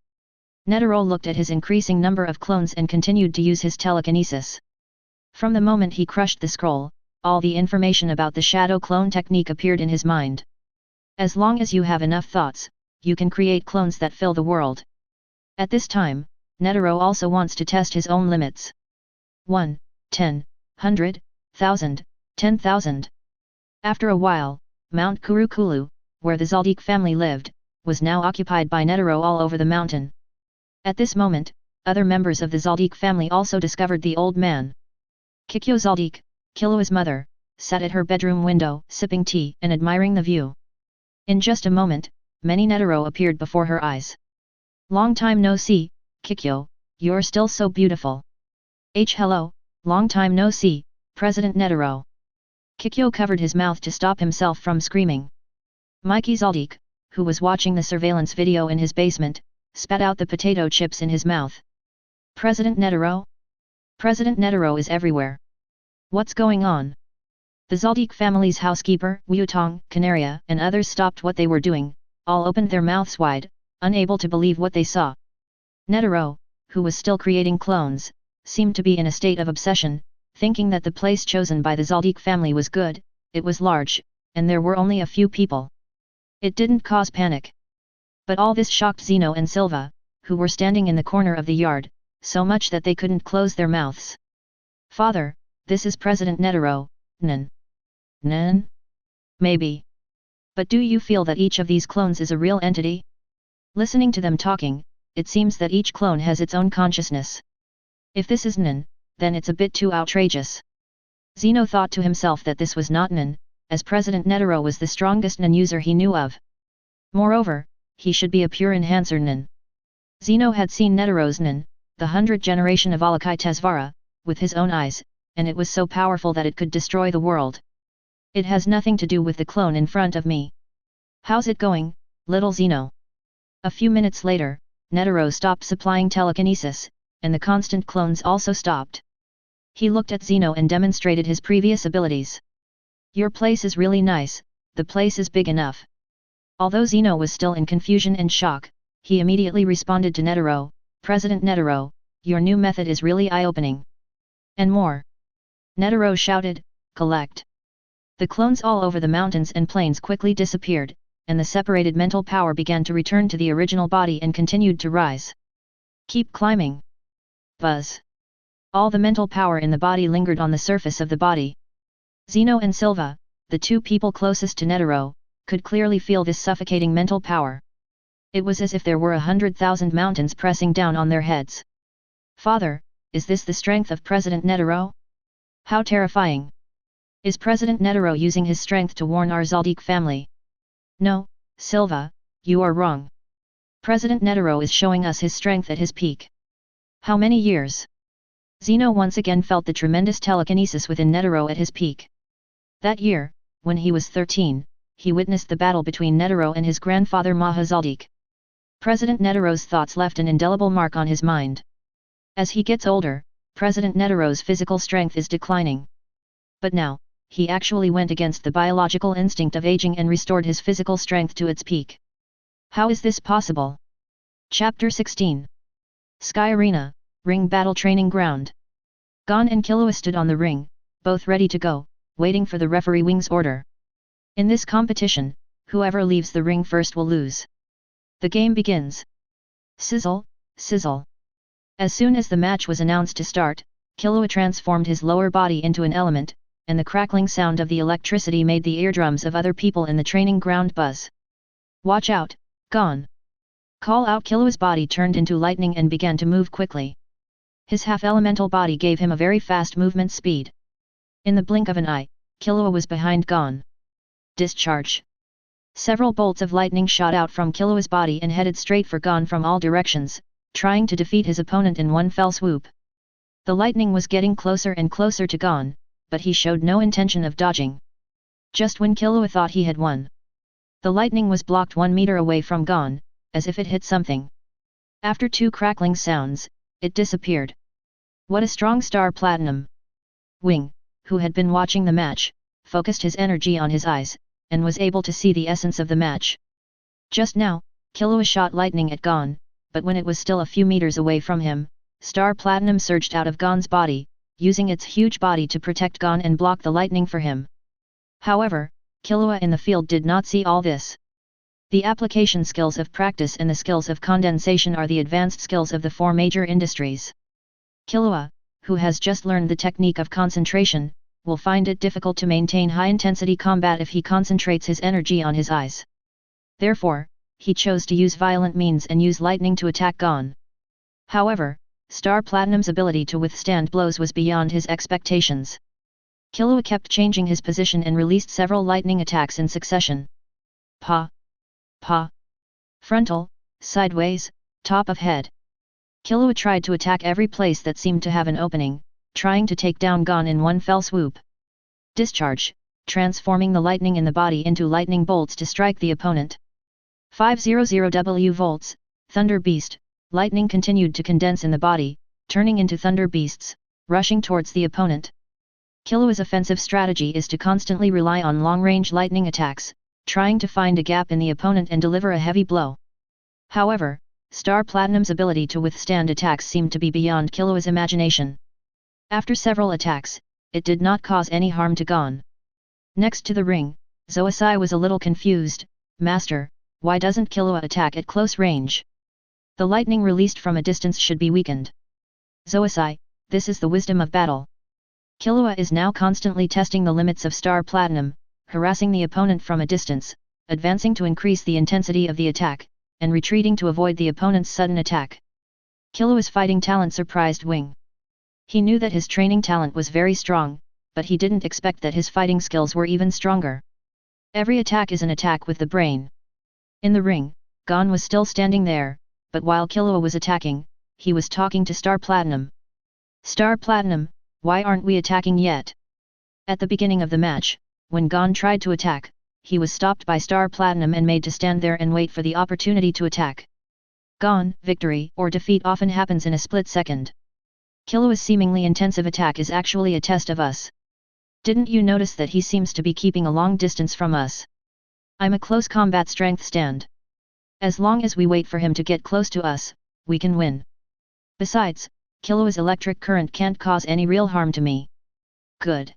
Netero looked at his increasing number of clones and continued to use his telekinesis. From the moment he crushed the scroll, all the information about the shadow clone technique appeared in his mind. As long as you have enough thoughts, you can create clones that fill the world. At this time, Netero also wants to test his own limits. 1, 10, 100, 1000, 10,000. After a while, Mount Kurukulu, where the Zaldik family lived, was now occupied by Netero all over the mountain. At this moment, other members of the Zaldik family also discovered the old man. Kikyo Zaldik, Killua's mother, sat at her bedroom window, sipping tea and admiring the view. In just a moment, many Netero appeared before her eyes. Long time no see, Kikyo, you're still so beautiful. Hello, long time no see, President Netero. Killua covered his mouth to stop himself from screaming. Mikey Zaldik, who was watching the surveillance video in his basement, spat out the potato chips in his mouth. President Netero? President Netero is everywhere. What's going on? The Zaldik family's housekeeper, Wutong, Canaria, and others stopped what they were doing, all opened their mouths wide, unable to believe what they saw. Netero, who was still creating clones, seemed to be in a state of obsession, thinking that the place chosen by the Zaldik family was good, it was large, and there were only a few people. It didn't cause panic. But all this shocked Zeno and Silva, who were standing in the corner of the yard, so much that they couldn't close their mouths. Father, this is President Netero, Nan. Nan? Maybe. But do you feel that each of these clones is a real entity? Listening to them talking, it seems that each clone has its own consciousness. If this is Nan, then it's a bit too outrageous. Zeno thought to himself that this was not Nan, as President Netero was the strongest Nan user he knew of. Moreover, he should be a pure enhancer Nan. Zeno had seen Netero's Nan, the 100th generation of Alakai Tesvara, with his own eyes, and it was so powerful that it could destroy the world. It has nothing to do with the clone in front of me. How's it going, little Zeno? A few minutes later, Netero stopped supplying telekinesis, and the constant clones also stopped. He looked at Zeno and demonstrated his previous abilities. Your place is really nice, the place is big enough. Although Zeno was still in confusion and shock, he immediately responded to Netero, President Netero, your new method is really eye-opening. And more. Netero shouted, collect. The clones all over the mountains and plains quickly disappeared, and the separated mental power began to return to the original body and continued to rise. Keep climbing. Buzz. All the mental power in the body lingered on the surface of the body. Zeno and Silva, the two people closest to Netero, could clearly feel this suffocating mental power. It was as if there were 100,000 mountains pressing down on their heads. Father, is this the strength of President Netero? How terrifying! Is President Netero using his strength to warn our Zaldik family? No, Silva, you are wrong. President Netero is showing us his strength at his peak. How many years? Zeno once again felt the tremendous telekinesis within Netero at his peak. That year, when he was 13, he witnessed the battle between Netero and his grandfather Maha Zaldik. President Netero's thoughts left an indelible mark on his mind. As he gets older, President Netero's physical strength is declining. But now, he actually went against the biological instinct of aging and restored his physical strength to its peak. How is this possible? Chapter 16. Sky Arena, Ring Battle Training Ground. Gon and Killua stood on the ring, both ready to go, waiting for the referee Wing's order. In this competition, whoever leaves the ring first will lose. The game begins. Sizzle, sizzle. As soon as the match was announced to start, Killua transformed his lower body into an element, and the crackling sound of the electricity made the eardrums of other people in the training ground buzz. Watch out, Gon! Call out. Killua's body turned into lightning and began to move quickly. His half-elemental body gave him a very fast movement speed. In the blink of an eye, Killua was behind Gon. Discharge! Several bolts of lightning shot out from Killua's body and headed straight for Gon from all directions, trying to defeat his opponent in one fell swoop. The lightning was getting closer and closer to Gon, but he showed no intention of dodging. Just when Killua thought he had won, the lightning was blocked 1 meter away from Gon, as if it hit something. After 2 crackling sounds, it disappeared. What a strong star platinum! Wing, who had been watching the match, focused his energy on his eyes, and was able to see the essence of the match. Just now, Killua shot lightning at Gon, but when it was still a few meters away from him, star platinum surged out of Gon's body, using its huge body to protect Gon and block the lightning for him. However, Killua in the field did not see all this. The application skills of practice and the skills of condensation are the advanced skills of the 4 major industries. Killua, who has just learned the technique of concentration, will find it difficult to maintain high-intensity combat if he concentrates his energy on his eyes. Therefore, he chose to use violent means and use lightning to attack Gon. However, Star Platinum's ability to withstand blows was beyond his expectations. Killua kept changing his position and released several lightning attacks in succession. Pa! Pa! Frontal, sideways, top of head. Killua tried to attack every place that seemed to have an opening, trying to take down Gon in one fell swoop. Discharge! transforming the lightning in the body into lightning bolts to strike the opponent. 500 volts, Thunder Beast, lightning continued to condense in the body, turning into Thunder Beasts, rushing towards the opponent. Killua's offensive strategy is to constantly rely on long-range lightning attacks, trying to find a gap in the opponent and deliver a heavy blow. However, Star Platinum's ability to withstand attacks seemed to be beyond Killua's imagination. After several attacks, it did not cause any harm to Gon. Next to the ring, Zoisai was a little confused. Master, why doesn't Killua attack at close range? The lightning released from a distance should be weakened. Zoisai, this is the wisdom of battle. Killua is now constantly testing the limits of Star Platinum, harassing the opponent from a distance, advancing to increase the intensity of the attack, and retreating to avoid the opponent's sudden attack. Killua's fighting talent surprised Wing. He knew that his training talent was very strong, but he didn't expect that his fighting skills were even stronger. Every attack is an attack with the brain. In the ring, Gon was still standing there, but while Killua was attacking, he was talking to Star Platinum. Star Platinum, why aren't we attacking yet? At the beginning of the match, when Gon tried to attack, he was stopped by Star Platinum and made to stand there and wait for the opportunity to attack. Gon, victory or defeat often happens in a split second. Killua's seemingly intensive attack is actually a test of us. Didn't you notice that he seems to be keeping a long distance from us? I'm a close combat strength stand. As long as we wait for him to get close to us, we can win. Besides, Killua's electric current can't cause any real harm to me. Good.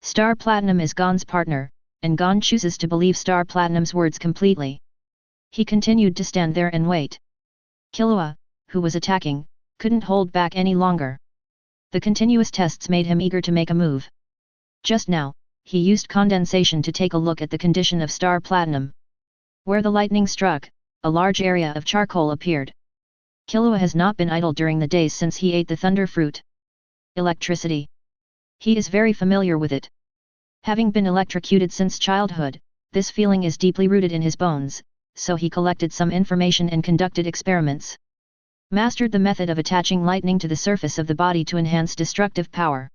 Star Platinum is Gon's partner, and Gon chooses to believe Star Platinum's words completely. He continued to stand there and wait. Killua, who was attacking, couldn't hold back any longer. The continuous tests made him eager to make a move. Just now, he used condensation to take a look at the condition of Star Platinum. Where the lightning struck, a large area of charcoal appeared. Killua has not been idle during the days since he ate the thunder fruit. Electricity. He is very familiar with it. Having been electrocuted since childhood, this feeling is deeply rooted in his bones, so he collected some information and conducted experiments. Mastered the method of attaching lightning to the surface of the body to enhance destructive power.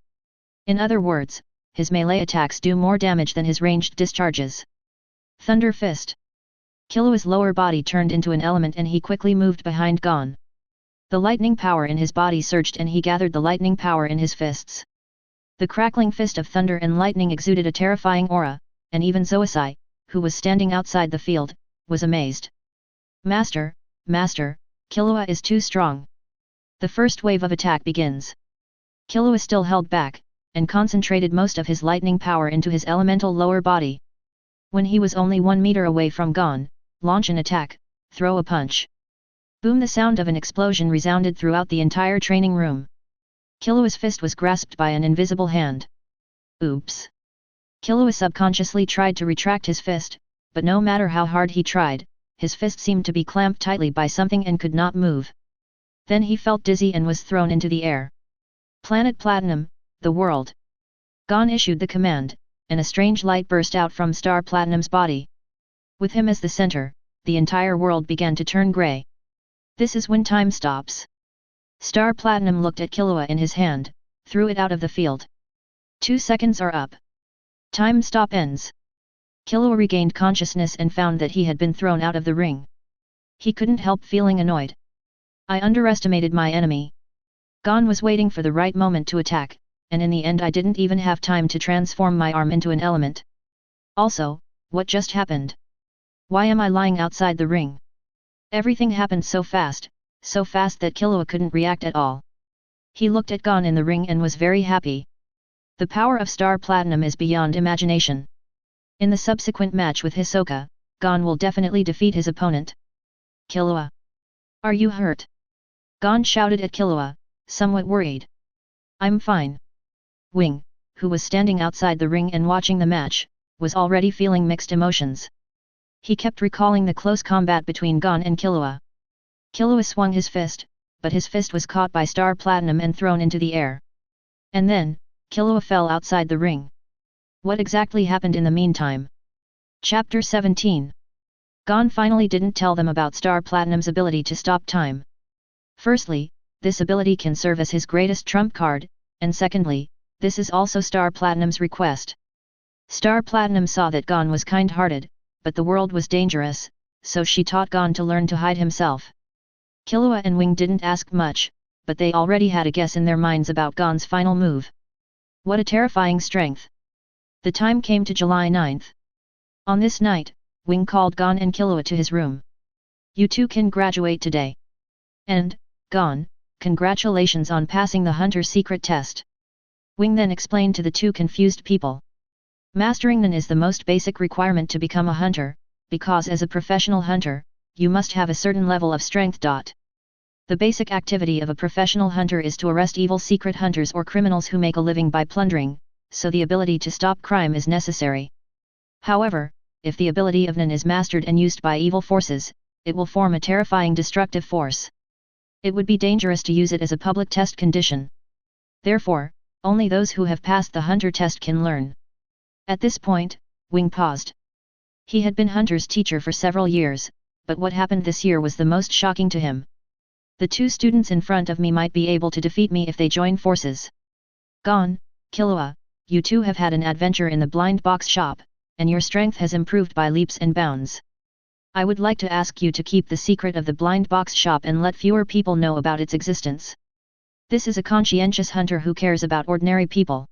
In other words, his melee attacks do more damage than his ranged discharges. Thunder Fist. Killua's lower body turned into an element and he quickly moved behind Gon. The lightning power in his body surged and he gathered the lightning power in his fists. The crackling fist of thunder and lightning exuded a terrifying aura, and even Zoisai, who was standing outside the field, was amazed. Master, Killua is too strong. The first wave of attack begins. Killua still held back, and concentrated most of his lightning power into his elemental lower body. When he was only 1 meter away from Gon, launch an attack, throw a punch. Boom! The sound of an explosion resounded throughout the entire training room. Killua's fist was grasped by an invisible hand. Oops! Killua subconsciously tried to retract his fist, but no matter how hard he tried, his fist seemed to be clamped tightly by something and could not move. Then he felt dizzy and was thrown into the air. Planet Platinum, the world. Gon issued the command, and a strange light burst out from Star Platinum's body. With him as the center, the entire world began to turn grey. This is when time stops. Star Platinum looked at Killua in his hand, threw it out of the field. 2 seconds are up. Time stop ends. Killua regained consciousness and found that he had been thrown out of the ring. He couldn't help feeling annoyed. I underestimated my enemy. Gon was waiting for the right moment to attack, and in the end I didn't even have time to transform my arm into an element. Also, what just happened? Why am I lying outside the ring? Everything happened so fast that Killua couldn't react at all. He looked at Gon in the ring and was very happy. The power of Star Platinum is beyond imagination. In the subsequent match with Hisoka, Gon will definitely defeat his opponent. Killua! Are you hurt? Gon shouted at Killua, somewhat worried. I'm fine. Wing, who was standing outside the ring and watching the match, was already feeling mixed emotions. He kept recalling the close combat between Gon and Killua. Killua swung his fist, but his fist was caught by Star Platinum and thrown into the air. And then, Killua fell outside the ring. What exactly happened in the meantime? Chapter 17. Gon finally didn't tell them about Star Platinum's ability to stop time. Firstly, this ability can serve as his greatest trump card, and secondly, this is also Star Platinum's request. Star Platinum saw that Gon was kind-hearted, but the world was dangerous, so she taught Gon to learn to hide himself. Killua and Wing didn't ask much, but they already had a guess in their minds about Gon's final move. What a terrifying strength! The time came to July 9th. On this night, Wing called Gon and Killua to his room. You two can graduate today. And, Gon, congratulations on passing the Hunter Secret Test. Wing then explained to the two confused people. Mastering Nen is the most basic requirement to become a hunter, because as a professional hunter, you must have a certain level of strength. The basic activity of a professional hunter is to arrest evil secret hunters or criminals who make a living by plundering, so the ability to stop crime is necessary. However, if the ability of Nen is mastered and used by evil forces, it will form a terrifying destructive force. It would be dangerous to use it as a public test condition. Therefore, only those who have passed the hunter test can learn. At this point, Wing paused. He had been Hunter's teacher for several years, but what happened this year was the most shocking to him. The two students in front of me might be able to defeat me if they join forces. Gon, Killua, you two have had an adventure in the blind box shop, and your strength has improved by leaps and bounds. I would like to ask you to keep the secret of the blind box shop and let fewer people know about its existence. This is a conscientious hunter who cares about ordinary people.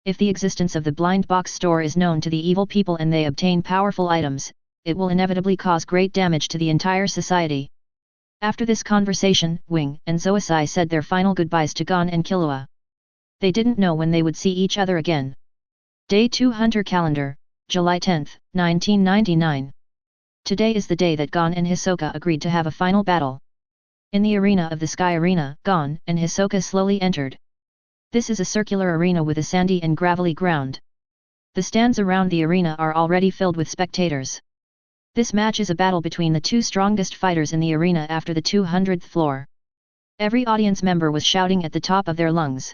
If the existence of the blind box store is known to the evil people and they obtain powerful items, it will inevitably cause great damage to the entire society. After this conversation, Wing and Zoisai said their final goodbyes to Gon and Killua. They didn't know when they would see each other again. Day 2 Hunter Calendar, July 10, 1999. Today is the day that Gon and Hisoka agreed to have a final battle. In the arena of the Sky Arena, Gon and Hisoka slowly entered. This is a circular arena with a sandy and gravelly ground. The stands around the arena are already filled with spectators. This match is a battle between the two strongest fighters in the arena after the 200th floor. Every audience member was shouting at the top of their lungs.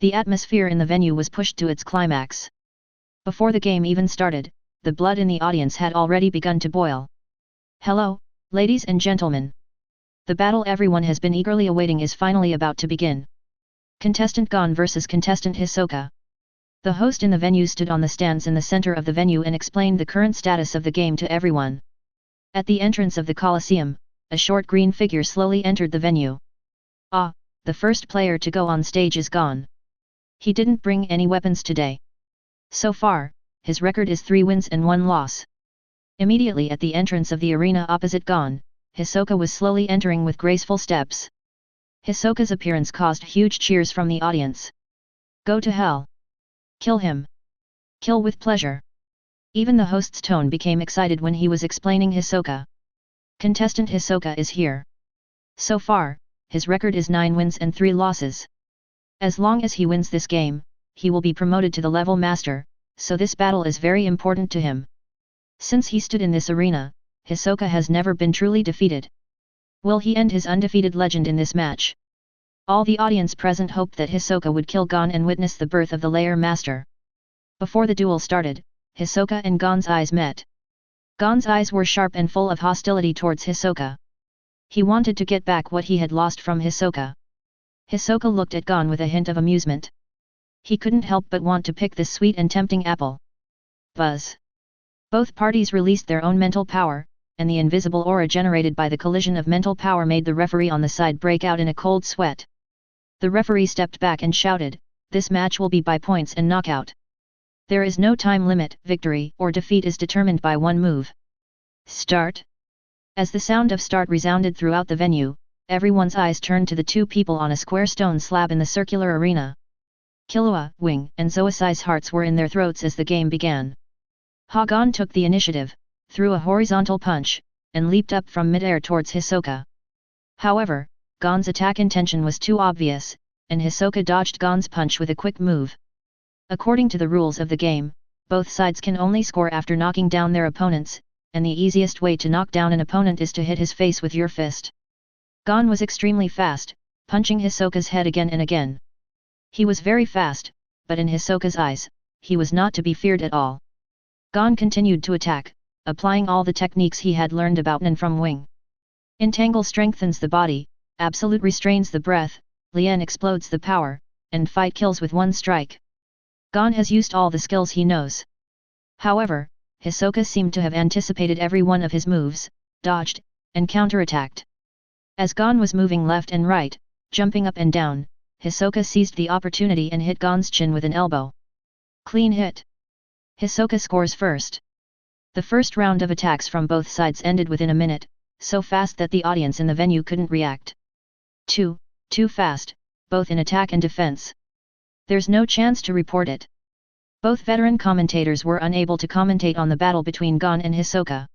The atmosphere in the venue was pushed to its climax. Before the game even started, the blood in the audience had already begun to boil. Hello, ladies and gentlemen. The battle everyone has been eagerly awaiting is finally about to begin. Contestant Gon versus contestant Hisoka. The host in the venue stood on the stands in the center of the venue and explained the current status of the game to everyone. At the entrance of the Colosseum, a short green figure slowly entered the venue. Ah, the first player to go on stage is Gon. He didn't bring any weapons today. So far, his record is 3 wins and 1 loss. Immediately at the entrance of the arena opposite Gon, Hisoka was slowly entering with graceful steps. Hisoka's appearance caused huge cheers from the audience. Go to hell! Kill him! Kill with pleasure! Even the host's tone became excited when he was explaining Hisoka. Contestant Hisoka is here. So far, his record is 9 wins and 3 losses. As long as he wins this game, he will be promoted to the level master, so this battle is very important to him. Since he stood in this arena, Hisoka has never been truly defeated. Will he end his undefeated legend in this match? All the audience present hoped that Hisoka would kill Gon and witness the birth of the Lair Master. Before the duel started, Hisoka and Gon's eyes met. Gon's eyes were sharp and full of hostility towards Hisoka. He wanted to get back what he had lost from Hisoka. Hisoka looked at Gon with a hint of amusement. He couldn't help but want to pick this sweet and tempting apple. Buzz! Both parties released their own mental power, and the invisible aura generated by the collision of mental power made the referee on the side break out in a cold sweat. The referee stepped back and shouted, "This match will be by points and knockout. There is no time limit, victory or defeat is determined by one move. Start!" As the sound of start resounded throughout the venue, everyone's eyes turned to the two people on a square stone slab in the circular arena. Killua, Wing and Zoisai's hearts were in their throats as the game began. Gon took the initiative, threw a horizontal punch, and leaped up from mid-air towards Hisoka. However, Gon's attack intention was too obvious, and Hisoka dodged Gon's punch with a quick move. According to the rules of the game, both sides can only score after knocking down their opponents, and the easiest way to knock down an opponent is to hit his face with your fist. Gon was extremely fast, punching Hisoka's head again and again. He was very fast, but in Hisoka's eyes, he was not to be feared at all. Gon continued to attack, applying all the techniques he had learned about Nen from Wing. Entangle strengthens the body, Absolute restrains the breath, Lien explodes the power, and Fight kills with one strike. Gon has used all the skills he knows. However, Hisoka seemed to have anticipated every one of his moves, dodged, and counterattacked. As Gon was moving left and right, jumping up and down, Hisoka seized the opportunity and hit Gon's chin with an elbow. Clean hit. Hisoka scores first. The first round of attacks from both sides ended within a minute, so fast that the audience in the venue couldn't react. Too fast, both in attack and defense. There's no chance to report it. Both veteran commentators were unable to commentate on the battle between Gon and Hisoka.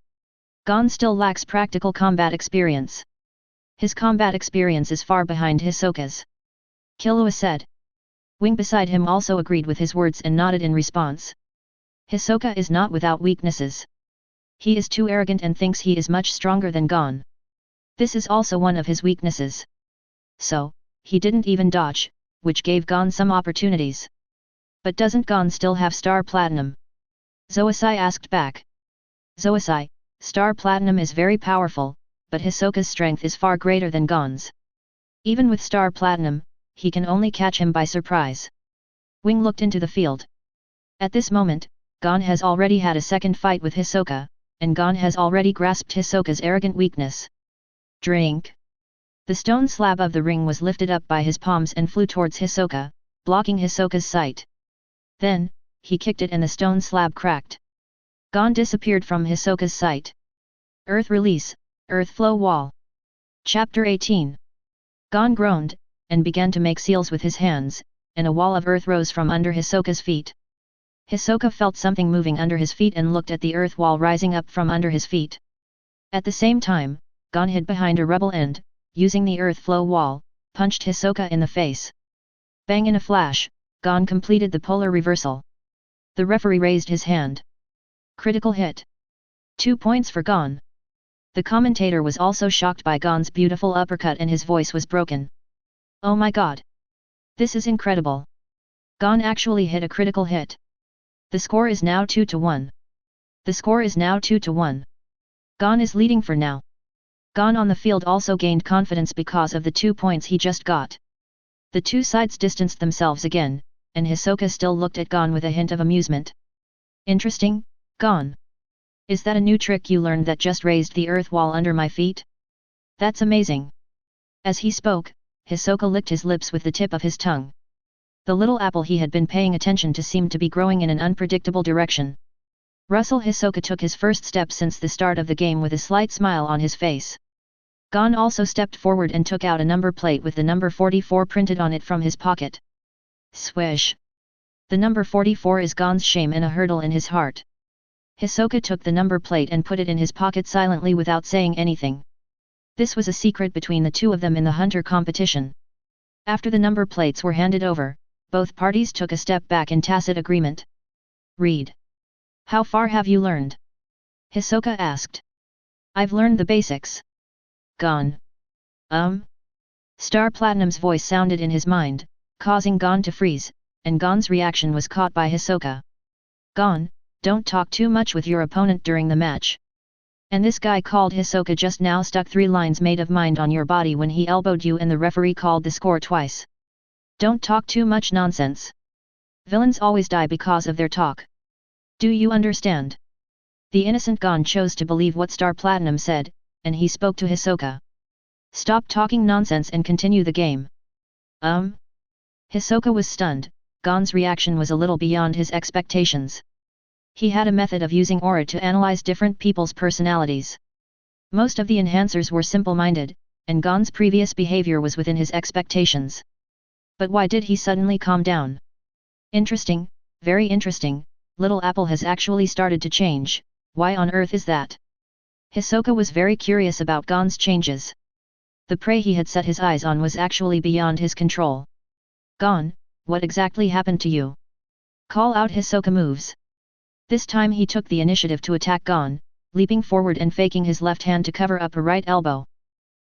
Gon still lacks practical combat experience. His combat experience is far behind Hisoka's. Killua said. Wing beside him also agreed with his words and nodded in response. Hisoka is not without weaknesses. He is too arrogant and thinks he is much stronger than Gon. This is also one of his weaknesses. So, he didn't even dodge, which gave Gon some opportunities. But doesn't Gon still have Star Platinum? Zoisai asked back. Zoisai, Star Platinum is very powerful, but Hisoka's strength is far greater than Gon's. Even with Star Platinum, he can only catch him by surprise. Wing looked into the field. At this moment, Gon has already had a second fight with Hisoka, and Gon has already grasped Hisoka's arrogant weakness. Drink. The stone slab of the ring was lifted up by his palms and flew towards Hisoka, blocking Hisoka's sight. Then, he kicked it and the stone slab cracked. Gon disappeared from Hisoka's sight. Earth Release, Earth Flow Wall. Chapter 18. Gon groaned, and began to make seals with his hands, and a wall of earth rose from under Hisoka's feet. Hisoka felt something moving under his feet and looked at the earth wall rising up from under his feet. At the same time, Gon hid behind a rebel and, using the earth flow wall, punched Hisoka in the face. Bang! In a flash, Gon completed the polar reversal. The referee raised his hand. Critical hit. 2 points for Gon. The commentator was also shocked by Gon's beautiful uppercut and his voice was broken. Oh my god! This is incredible! Gon actually hit a critical hit. The score is now 2-1. The score is now 2-1. Gon is leading for now. Gon on the field also gained confidence because of the 2 points he just got. The two sides distanced themselves again, and Hisoka still looked at Gon with a hint of amusement. Interesting, Gon. Is that a new trick you learned that just raised the earth wall under my feet? That's amazing. As he spoke, Hisoka licked his lips with the tip of his tongue. The little apple he had been paying attention to seemed to be growing in an unpredictable direction. Russell Hisoka took his first step since the start of the game with a slight smile on his face. Gon also stepped forward and took out a number plate with the number 44 printed on it from his pocket. Swish! The number 44 is Gon's shame and a hurdle in his heart. Hisoka took the number plate and put it in his pocket silently without saying anything. This was a secret between the two of them in the hunter competition. After the number plates were handed over, both parties took a step back in tacit agreement. Read. How far have you learned? Hisoka asked. I've learned the basics. Gon. Star Platinum's voice sounded in his mind, causing Gon to freeze, and Gon's reaction was caught by Hisoka. Gon, don't talk too much with your opponent during the match. And this guy called Hisoka just now stuck 3 lines made of mind on your body when he elbowed you and the referee called the score twice. Don't talk too much nonsense. Villains always die because of their talk. Do you understand? The innocent Gon chose to believe what Star Platinum said, and he spoke to Hisoka. Stop talking nonsense and continue the game. Hisoka was stunned. Gon's reaction was a little beyond his expectations. He had a method of using aura to analyze different people's personalities. Most of the enhancers were simple-minded, and Gon's previous behavior was within his expectations. But why did he suddenly calm down? Interesting, very interesting, Little Apple has actually started to change. Why on earth is that? Hisoka was very curious about Gon's changes. The prey he had set his eyes on was actually beyond his control. Gon, what exactly happened to you? Call out Hisoka moves. This time he took the initiative to attack Gon, leaping forward and faking his left hand to cover up a right elbow.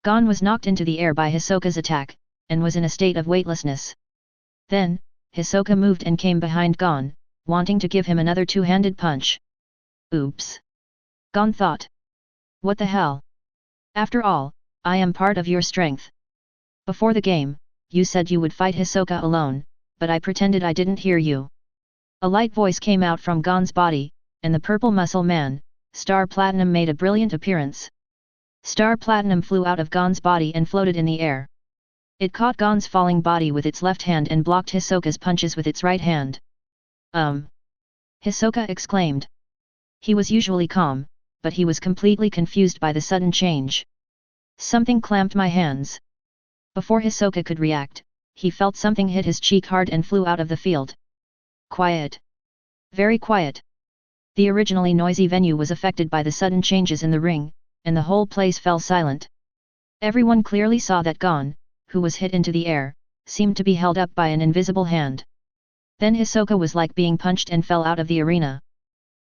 Gon was knocked into the air by Hisoka's attack, and was in a state of weightlessness. Then, Hisoka moved and came behind Gon, wanting to give him another two-handed punch. Oops! Gon thought. What the hell? After all, I am part of your strength. Before the game, you said you would fight Hisoka alone, but I pretended I didn't hear you. A light voice came out from Gon's body, and the purple muscle man, Star Platinum, made a brilliant appearance. Star Platinum flew out of Gon's body and floated in the air. It caught Gon's falling body with its left hand and blocked Hisoka's punches with its right hand. Hisoka exclaimed. He was usually calm, but he was completely confused by the sudden change. Something clamped my hands. Before Hisoka could react, he felt something hit his cheek hard and flew out of the field. Quiet. Very quiet. The originally noisy venue was affected by the sudden changes in the ring, and the whole place fell silent. Everyone clearly saw that Gon, who was hit into the air, seemed to be held up by an invisible hand. Then Hisoka was like being punched and fell out of the arena.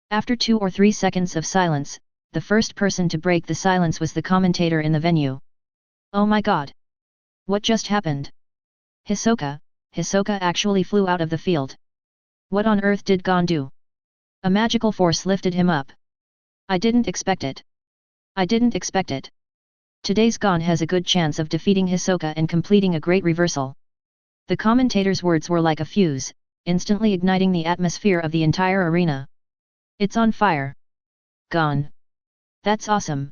After 2 or 3 seconds of silence, the first person to break the silence was the commentator in the venue. Oh my god! What just happened? Hisoka actually flew out of the field. What on earth did Gon do? A magical force lifted him up. I didn't expect it. I didn't expect it. Today's Gon has a good chance of defeating Hisoka and completing a great reversal. The commentator's words were like a fuse, instantly igniting the atmosphere of the entire arena. It's on fire. Gon. That's awesome.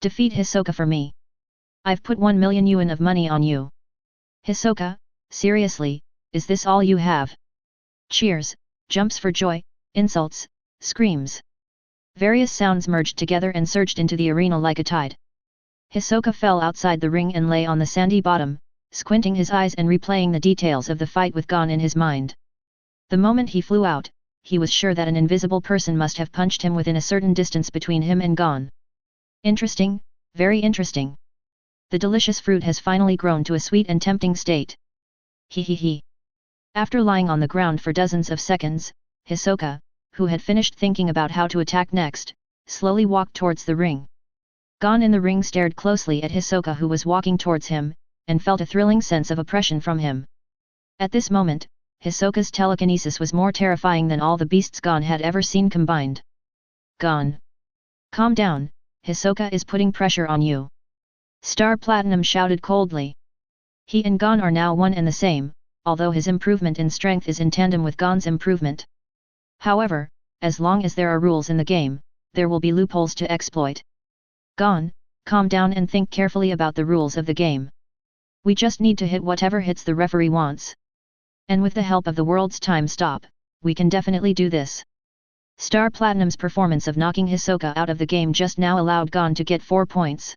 Defeat Hisoka for me. I've put 1 million yuan of money on you. Hisoka, seriously, is this all you have? Cheers, jumps for joy, insults, screams. Various sounds merged together and surged into the arena like a tide. Hisoka fell outside the ring and lay on the sandy bottom, squinting his eyes and replaying the details of the fight with Gon in his mind. The moment he flew out, he was sure that an invisible person must have punched him within a certain distance between him and Gon. Interesting, very interesting. The delicious fruit has finally grown to a sweet and tempting state. He. After lying on the ground for dozens of seconds, Hisoka, who had finished thinking about how to attack next, slowly walked towards the ring. Gon in the ring stared closely at Hisoka, who was walking towards him, and felt a thrilling sense of oppression from him. At this moment, Hisoka's telekinesis was more terrifying than all the beasts Gon had ever seen combined. Gon. Calm down, Hisoka is putting pressure on you. Star Platinum shouted coldly. He and Gon are now one and the same, although his improvement in strength is in tandem with Gon's improvement. However, as long as there are rules in the game, there will be loopholes to exploit. Gon, calm down and think carefully about the rules of the game. We just need to hit whatever hits the referee wants. And with the help of the world's time stop, we can definitely do this. Star Platinum's performance of knocking Hisoka out of the game just now allowed Gon to get 4 points.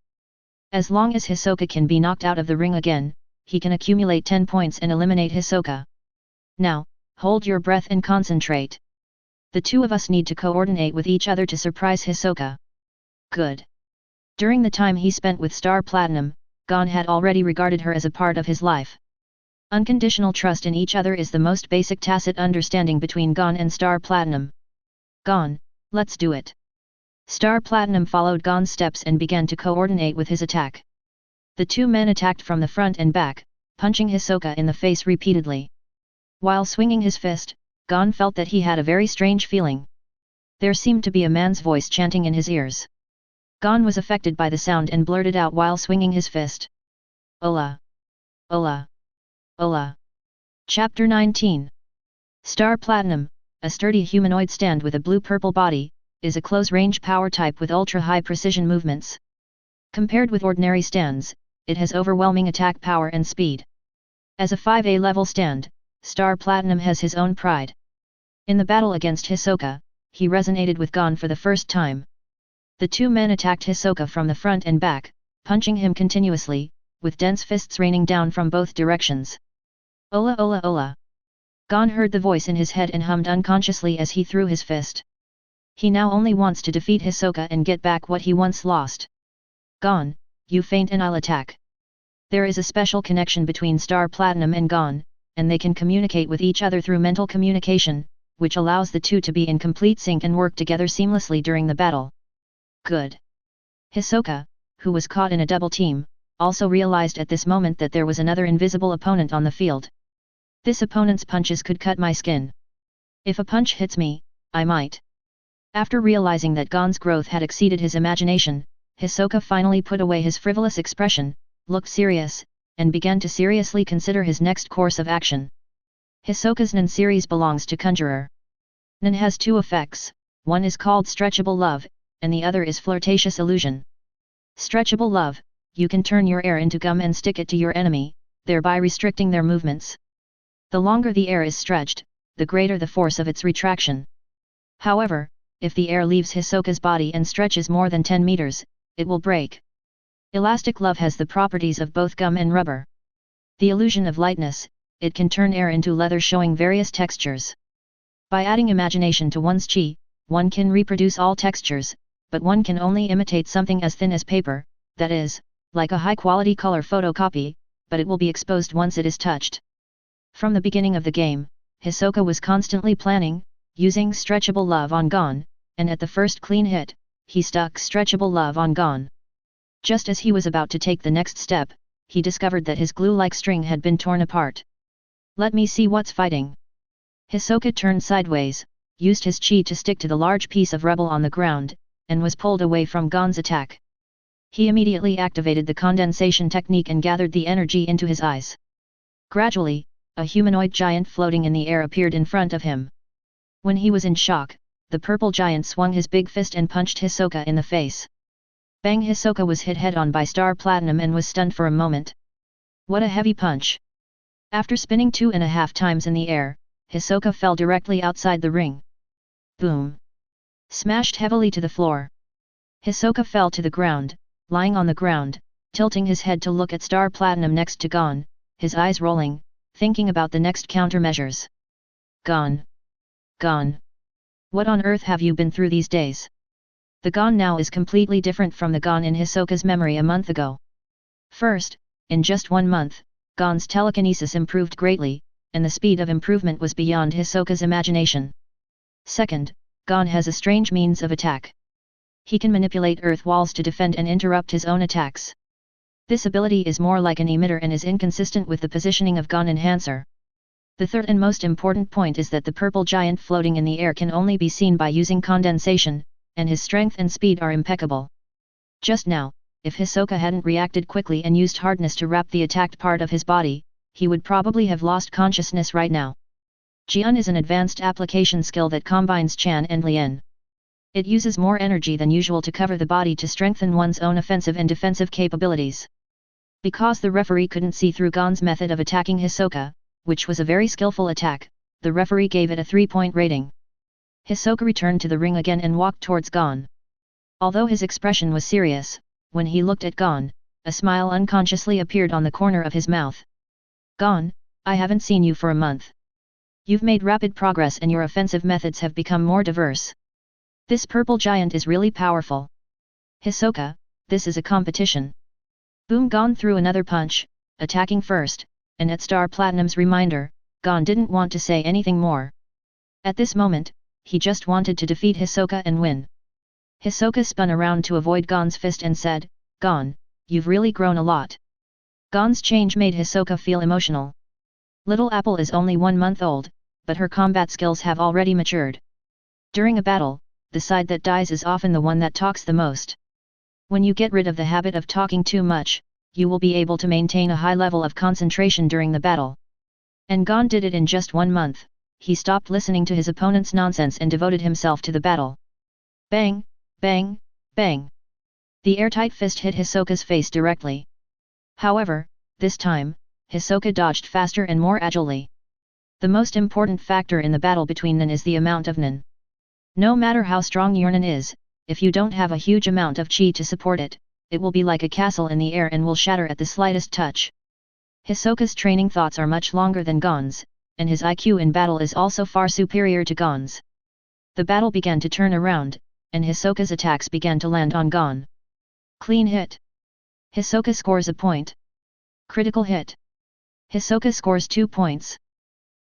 As long as Hisoka can be knocked out of the ring again, he can accumulate 10 points and eliminate Hisoka. Now, hold your breath and concentrate. The two of us need to coordinate with each other to surprise Hisoka. Good. During the time he spent with Star Platinum, Gon had already regarded her as a part of his life. Unconditional trust in each other is the most basic tacit understanding between Gon and Star Platinum. Gon, let's do it. Star Platinum followed Gon's steps and began to coordinate with his attack. The two men attacked from the front and back, punching Hisoka in the face repeatedly. While swinging his fist, Gon felt that he had a very strange feeling. There seemed to be a man's voice chanting in his ears. Gon was affected by the sound and blurted out while swinging his fist. Ola! Ola! Ola! Chapter 19. Star Platinum, a sturdy humanoid stand with a blue-purple body, is a close-range power type with ultra-high precision movements. Compared with ordinary stands, it has overwhelming attack power and speed. As a 5A level stand, Star Platinum has his own pride. In the battle against Hisoka, he resonated with Gon for the first time. The two men attacked Hisoka from the front and back, punching him continuously, with dense fists raining down from both directions. Ola ola ola! Gon heard the voice in his head and hummed unconsciously as he threw his fist. He now only wants to defeat Hisoka and get back what he once lost. Gon, you feint and I'll attack. There is a special connection between Star Platinum and Gon, and they can communicate with each other through mental communication, which allows the two to be in complete sync and work together seamlessly during the battle. Good. Hisoka, who was caught in a double team, also realized at this moment that there was another invisible opponent on the field. This opponent's punches could cut my skin. If a punch hits me, I might. After realizing that Gon's growth had exceeded his imagination, Hisoka finally put away his frivolous expression, looked serious, and began to seriously consider his next course of action. Hisoka's Nen series belongs to Conjurer. Nen has two effects, one is called stretchable love, and the other is flirtatious illusion. Stretchable love, you can turn your air into gum and stick it to your enemy, thereby restricting their movements. The longer the air is stretched, the greater the force of its retraction. However, if the air leaves Hisoka's body and stretches more than 10 meters, it will break. Elastic love has the properties of both gum and rubber. The illusion of lightness, it can turn air into leather showing various textures. By adding imagination to one's chi, one can reproduce all textures, but one can only imitate something as thin as paper, that is, like a high-quality color photocopy, but it will be exposed once it is touched. From the beginning of the game, Hisoka was constantly planning, using stretchable love on Gon, and at the first clean hit, he stuck stretchable love on Gon. Just as he was about to take the next step, he discovered that his glue-like string had been torn apart. Let me see what's fighting. Hisoka turned sideways, used his chi to stick to the large piece of rubble on the ground, and was pulled away from Gon's attack. He immediately activated the condensation technique and gathered the energy into his eyes. Gradually, a humanoid giant floating in the air appeared in front of him. When he was in shock, the purple giant swung his big fist and punched Hisoka in the face. Bang! Hisoka was hit head-on by Star Platinum and was stunned for a moment. What a heavy punch! After spinning 2.5 times in the air, Hisoka fell directly outside the ring. Boom! Smashed heavily to the floor. Hisoka fell to the ground, lying on the ground, tilting his head to look at Star Platinum next to Gon, his eyes rolling, thinking about the next countermeasures. Gon! Gon! What on earth have you been through these days? The Gon now is completely different from the Gon in Hisoka's memory a month ago. First, in just 1 month, Gon's telekinesis improved greatly, and the speed of improvement was beyond Hisoka's imagination. Second, Gon has a strange means of attack. He can manipulate earth walls to defend and interrupt his own attacks. This ability is more like an emitter and is inconsistent with the positioning of Gon Enhancer. The third and most important point is that the purple giant floating in the air can only be seen by using condensation, and his strength and speed are impeccable. Just now, if Hisoka hadn't reacted quickly and used hardness to wrap the attacked part of his body, he would probably have lost consciousness right now. Jian is an advanced application skill that combines Chan and Lien. It uses more energy than usual to cover the body to strengthen one's own offensive and defensive capabilities. Because the referee couldn't see through Gon's method of attacking Hisoka, which was a very skillful attack, the referee gave it a 3-point rating. Hisoka returned to the ring again and walked towards Gon. Although his expression was serious, when he looked at Gon, a smile unconsciously appeared on the corner of his mouth. Gon, I haven't seen you for a month. You've made rapid progress and your offensive methods have become more diverse. This purple giant is really powerful. Hisoka, this is a competition. Boom! Gon threw another punch, attacking first, and at Star Platinum's reminder, Gon didn't want to say anything more. At this moment, he just wanted to defeat Hisoka and win. Hisoka spun around to avoid Gon's fist and said, Gon, you've really grown a lot. Gon's change made Hisoka feel emotional. Little Apple is only 1 month old, but her combat skills have already matured. During a battle, the side that dies is often the one that talks the most. When you get rid of the habit of talking too much, you will be able to maintain a high level of concentration during the battle. And Gon did it in just 1 month. He stopped listening to his opponent's nonsense and devoted himself to the battle. Bang, bang, bang. The airtight fist hit Hisoka's face directly. However, this time, Hisoka dodged faster and more agilely. The most important factor in the battle between Nen is the amount of Nen. No matter how strong your Nen is, if you don't have a huge amount of chi to support it, it will be like a castle in the air and will shatter at the slightest touch. Hisoka's training thoughts are much longer than Gon's, and his IQ in battle is also far superior to Gon's. The battle began to turn around, and Hisoka's attacks began to land on Gon. Clean hit. Hisoka scores a point. Critical hit. Hisoka scores 2 points.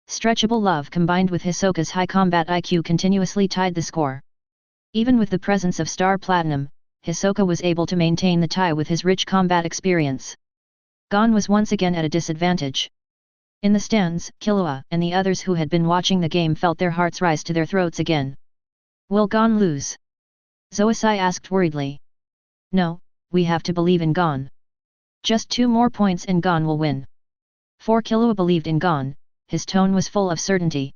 Stretchable love combined with Hisoka's high combat IQ continuously tied the score. Even with the presence of Star Platinum, Hisoka was able to maintain the tie with his rich combat experience. Gon was once again at a disadvantage. In the stands, Killua and the others who had been watching the game felt their hearts rise to their throats again. Will Gon lose? Zoisai asked worriedly. No, we have to believe in Gon. Just 2 more points and Gon will win. For Killua believed in Gon, his tone was full of certainty.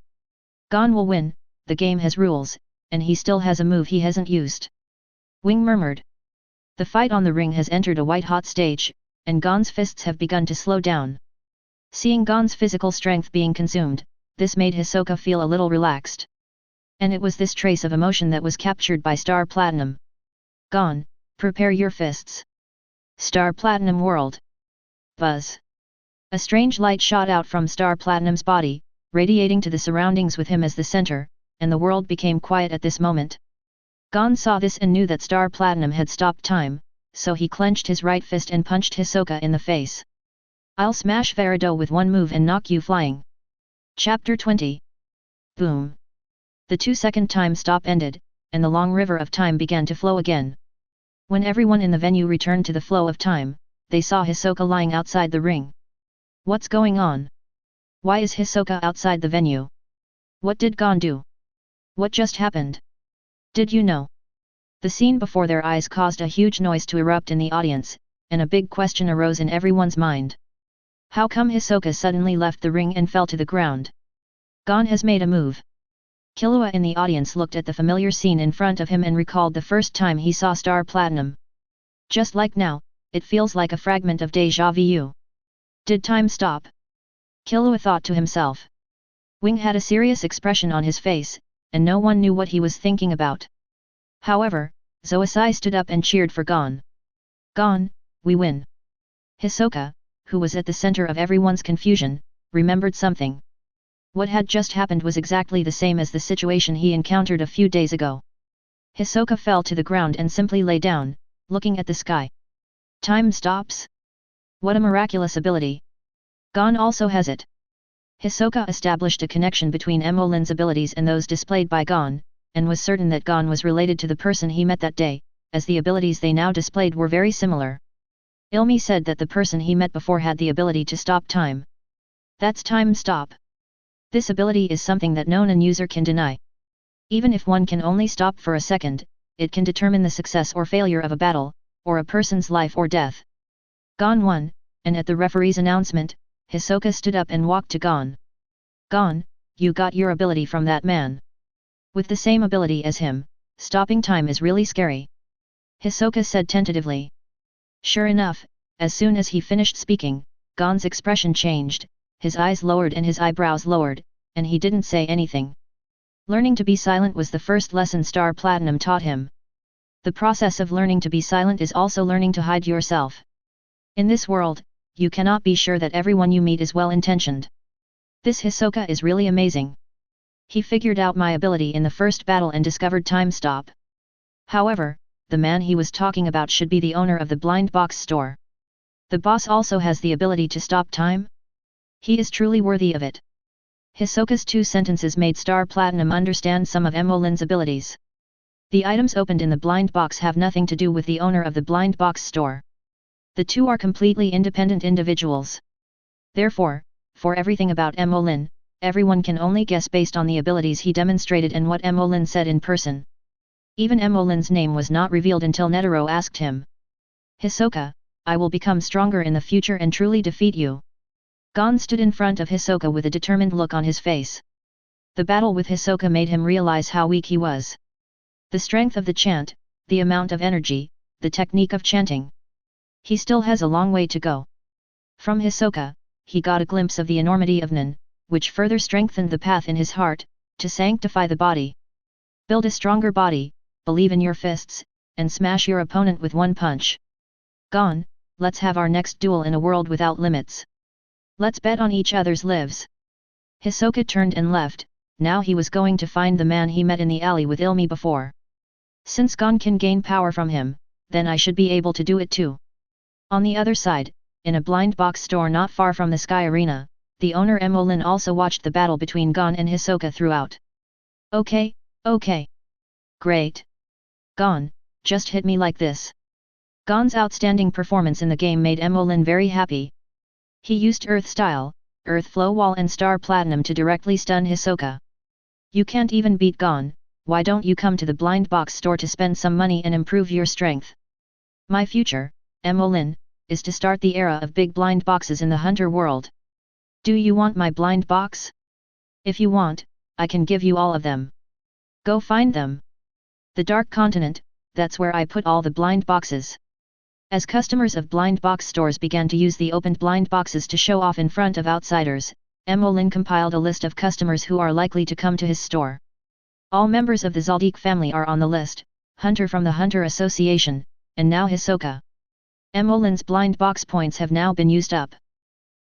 Gon will win, the game has rules, and he still has a move he hasn't used. Wing murmured. The fight on the ring has entered a white-hot stage, and Gon's fists have begun to slow down. Seeing Gon's physical strength being consumed, this made Hisoka feel a little relaxed. And it was this trace of emotion that was captured by Star Platinum. Gon, prepare your fists. Star Platinum whirled. Buzz. A strange light shot out from Star Platinum's body, radiating to the surroundings with him as the center, and the world became quiet at this moment. Gon saw this and knew that Star Platinum had stopped time, so he clenched his right fist and punched Hisoka in the face. I'll smash Varado with one move and knock you flying. Chapter 20. Boom. The 2-second time stop ended, and the long river of time began to flow again. When everyone in the venue returned to the flow of time, they saw Hisoka lying outside the ring. What's going on? Why is Hisoka outside the venue? What did Gon do? What just happened? Did you know? The scene before their eyes caused a huge noise to erupt in the audience, and a big question arose in everyone's mind. How come Hisoka suddenly left the ring and fell to the ground? Gon has made a move. Killua in the audience looked at the familiar scene in front of him and recalled the first time he saw Star Platinum. Just like now, it feels like a fragment of déjà vu. Did time stop? Killua thought to himself. Wing had a serious expression on his face, and no one knew what he was thinking about. However, Zoisai stood up and cheered for Gon. Gon, we win. Hisoka, who was at the center of everyone's confusion, remembered something. What had just happened was exactly the same as the situation he encountered a few days ago. Hisoka fell to the ground and simply lay down, looking at the sky. Time stops? What a miraculous ability. Gon also has it. Hisoka established a connection between Mo Lin's abilities and those displayed by Gon, and was certain that Gon was related to the person he met that day, as the abilities they now displayed were very similar. Ilmi said that the person he met before had the ability to stop time. That's time stop. This ability is something that no non-user can deny. Even if one can only stop for a second, it can determine the success or failure of a battle, or a person's life or death. Gon won, and at the referee's announcement, Hisoka stood up and walked to Gon. Gon, you got your ability from that man. With the same ability as him, stopping time is really scary. Hisoka said tentatively. Sure enough, as soon as he finished speaking, Gon's expression changed, his eyes lowered and his eyebrows lowered, and he didn't say anything. Learning to be silent was the first lesson Star Platinum taught him. The process of learning to be silent is also learning to hide yourself. In this world, you cannot be sure that everyone you meet is well-intentioned. This Hisoka is really amazing. He figured out my ability in the first battle and discovered time stop. However, the man he was talking about should be the owner of the blind box store. The boss also has the ability to stop time? He is truly worthy of it. Hisoka's 2 sentences made Star Platinum understand some of Mo Lin's abilities. The items opened in the blind box have nothing to do with the owner of the blind box store. The two are completely independent individuals. Therefore, for everything about Mo Lin, everyone can only guess based on the abilities he demonstrated and what Mo Lin said in person. Even Mo Lin's name was not revealed until Netero asked him. Hisoka, I will become stronger in the future and truly defeat you. Gon stood in front of Hisoka with a determined look on his face. The battle with Hisoka made him realize how weak he was. The strength of the chant, the amount of energy, the technique of chanting. He still has a long way to go. From Hisoka, he got a glimpse of the enormity of Nen, which further strengthened the path in his heart, to sanctify the body. Build a stronger body, believe in your fists, and smash your opponent with one punch. Gon, let's have our next duel in a world without limits. Let's bet on each other's lives. Hisoka turned and left, now he was going to find the man he met in the alley with Ilmi before. Since Gon can gain power from him, then I should be able to do it too. On the other side, in a blind box store not far from the Sky Arena, the owner Mo Lin also watched the battle between Gon and Hisoka throughout. Okay. Great. Gon, just hit me like this. Gon's outstanding performance in the game made Mo Lin very happy. He used Earth Style, Earth Flow Wall and Star Platinum to directly stun Hisoka. You can't even beat Gon, why don't you come to the blind box store to spend some money and improve your strength? My future, Mo Lin, is to start the era of big blind boxes in the hunter world. Do you want my blind box? If you want, I can give you all of them. Go find them. The Dark Continent, that's where I put all the blind boxes. As customers of blind box stores began to use the opened blind boxes to show off in front of outsiders, Mo Lin compiled a list of customers who are likely to come to his store. All members of the Zaldik family are on the list, Hunter from the Hunter Association, and now Hisoka. Mo Lin's blind box points have now been used up.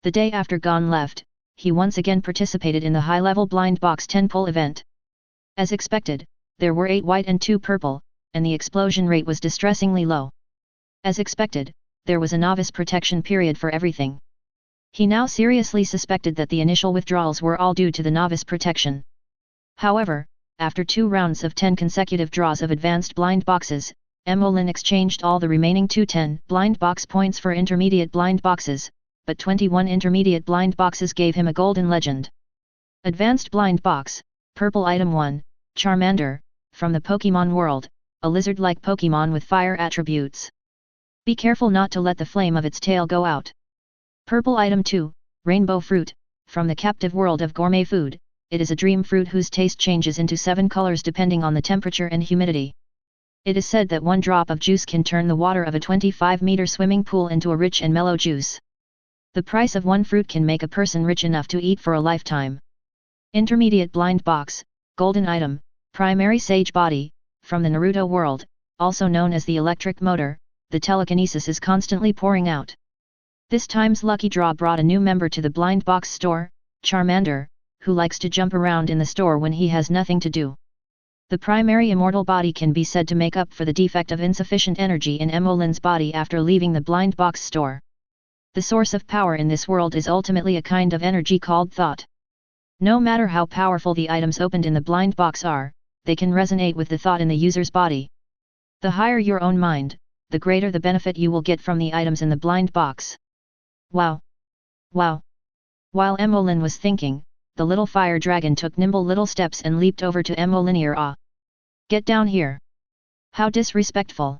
The day after Gon left, he once again participated in the high-level blind box 10 pull event. As expected, there were 8 white and 2 purple, and the explosion rate was distressingly low. As expected, there was a novice protection period for everything. He now seriously suspected that the initial withdrawals were all due to the novice protection. However, after 2 rounds of 10 consecutive draws of advanced blind boxes, Mo Lin exchanged all the remaining 210 blind box points for intermediate blind boxes, but 21 intermediate blind boxes gave him a golden legend. Advanced blind box, purple item 1, Charmander, from the Pokemon world, a lizard-like Pokemon with fire attributes. Be careful not to let the flame of its tail go out. Purple item 2, Rainbow Fruit, from the captive world of gourmet food, it is a dream fruit whose taste changes into 7 colors depending on the temperature and humidity. It is said that 1 drop of juice can turn the water of a 25-meter swimming pool into a rich and mellow juice. The price of 1 fruit can make a person rich enough to eat for a lifetime. Intermediate blind box, golden item, primary sage body, from the Naruto world, also known as the electric motor, the telekinesis is constantly pouring out. This time's lucky draw brought a new member to the blind box store, Charmander, who likes to jump around in the store when he has nothing to do. The primary immortal body can be said to make up for the defect of insufficient energy in Mo Lin's body after leaving the blind box store. The source of power in this world is ultimately a kind of energy called thought. No matter how powerful the items opened in the blind box are, they can resonate with the thought in the user's body. The higher your own mind, the greater the benefit you will get from the items in the blind box. Wow! Wow! While Mo Lin was thinking, the little fire dragon took nimble little steps and leaped over to Mo Lin. Ah! Get down here! How disrespectful!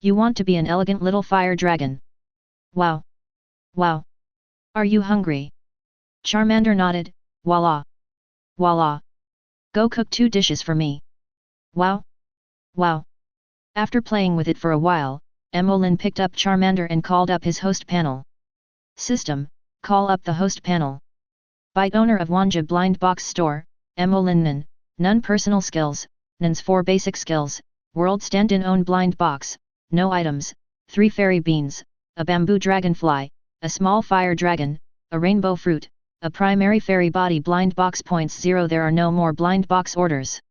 You want to be an elegant little fire dragon? Wow! Wow! Are you hungry? Charmander nodded. Voila! Voila! Go cook 2 dishes for me. Wow! Wow! After playing with it for a while, Mo Lin picked up Charmander and called up his host panel. System, call up the host panel. Byte owner of Wanja Blind Box Store, Mo Lin None personal skills, Nan's 4 basic skills, world stand-in own blind box, no items, 3 fairy beans, a bamboo dragonfly, a small fire dragon, a rainbow fruit, a primary fairy body blind box points 0. There are no more blind box orders.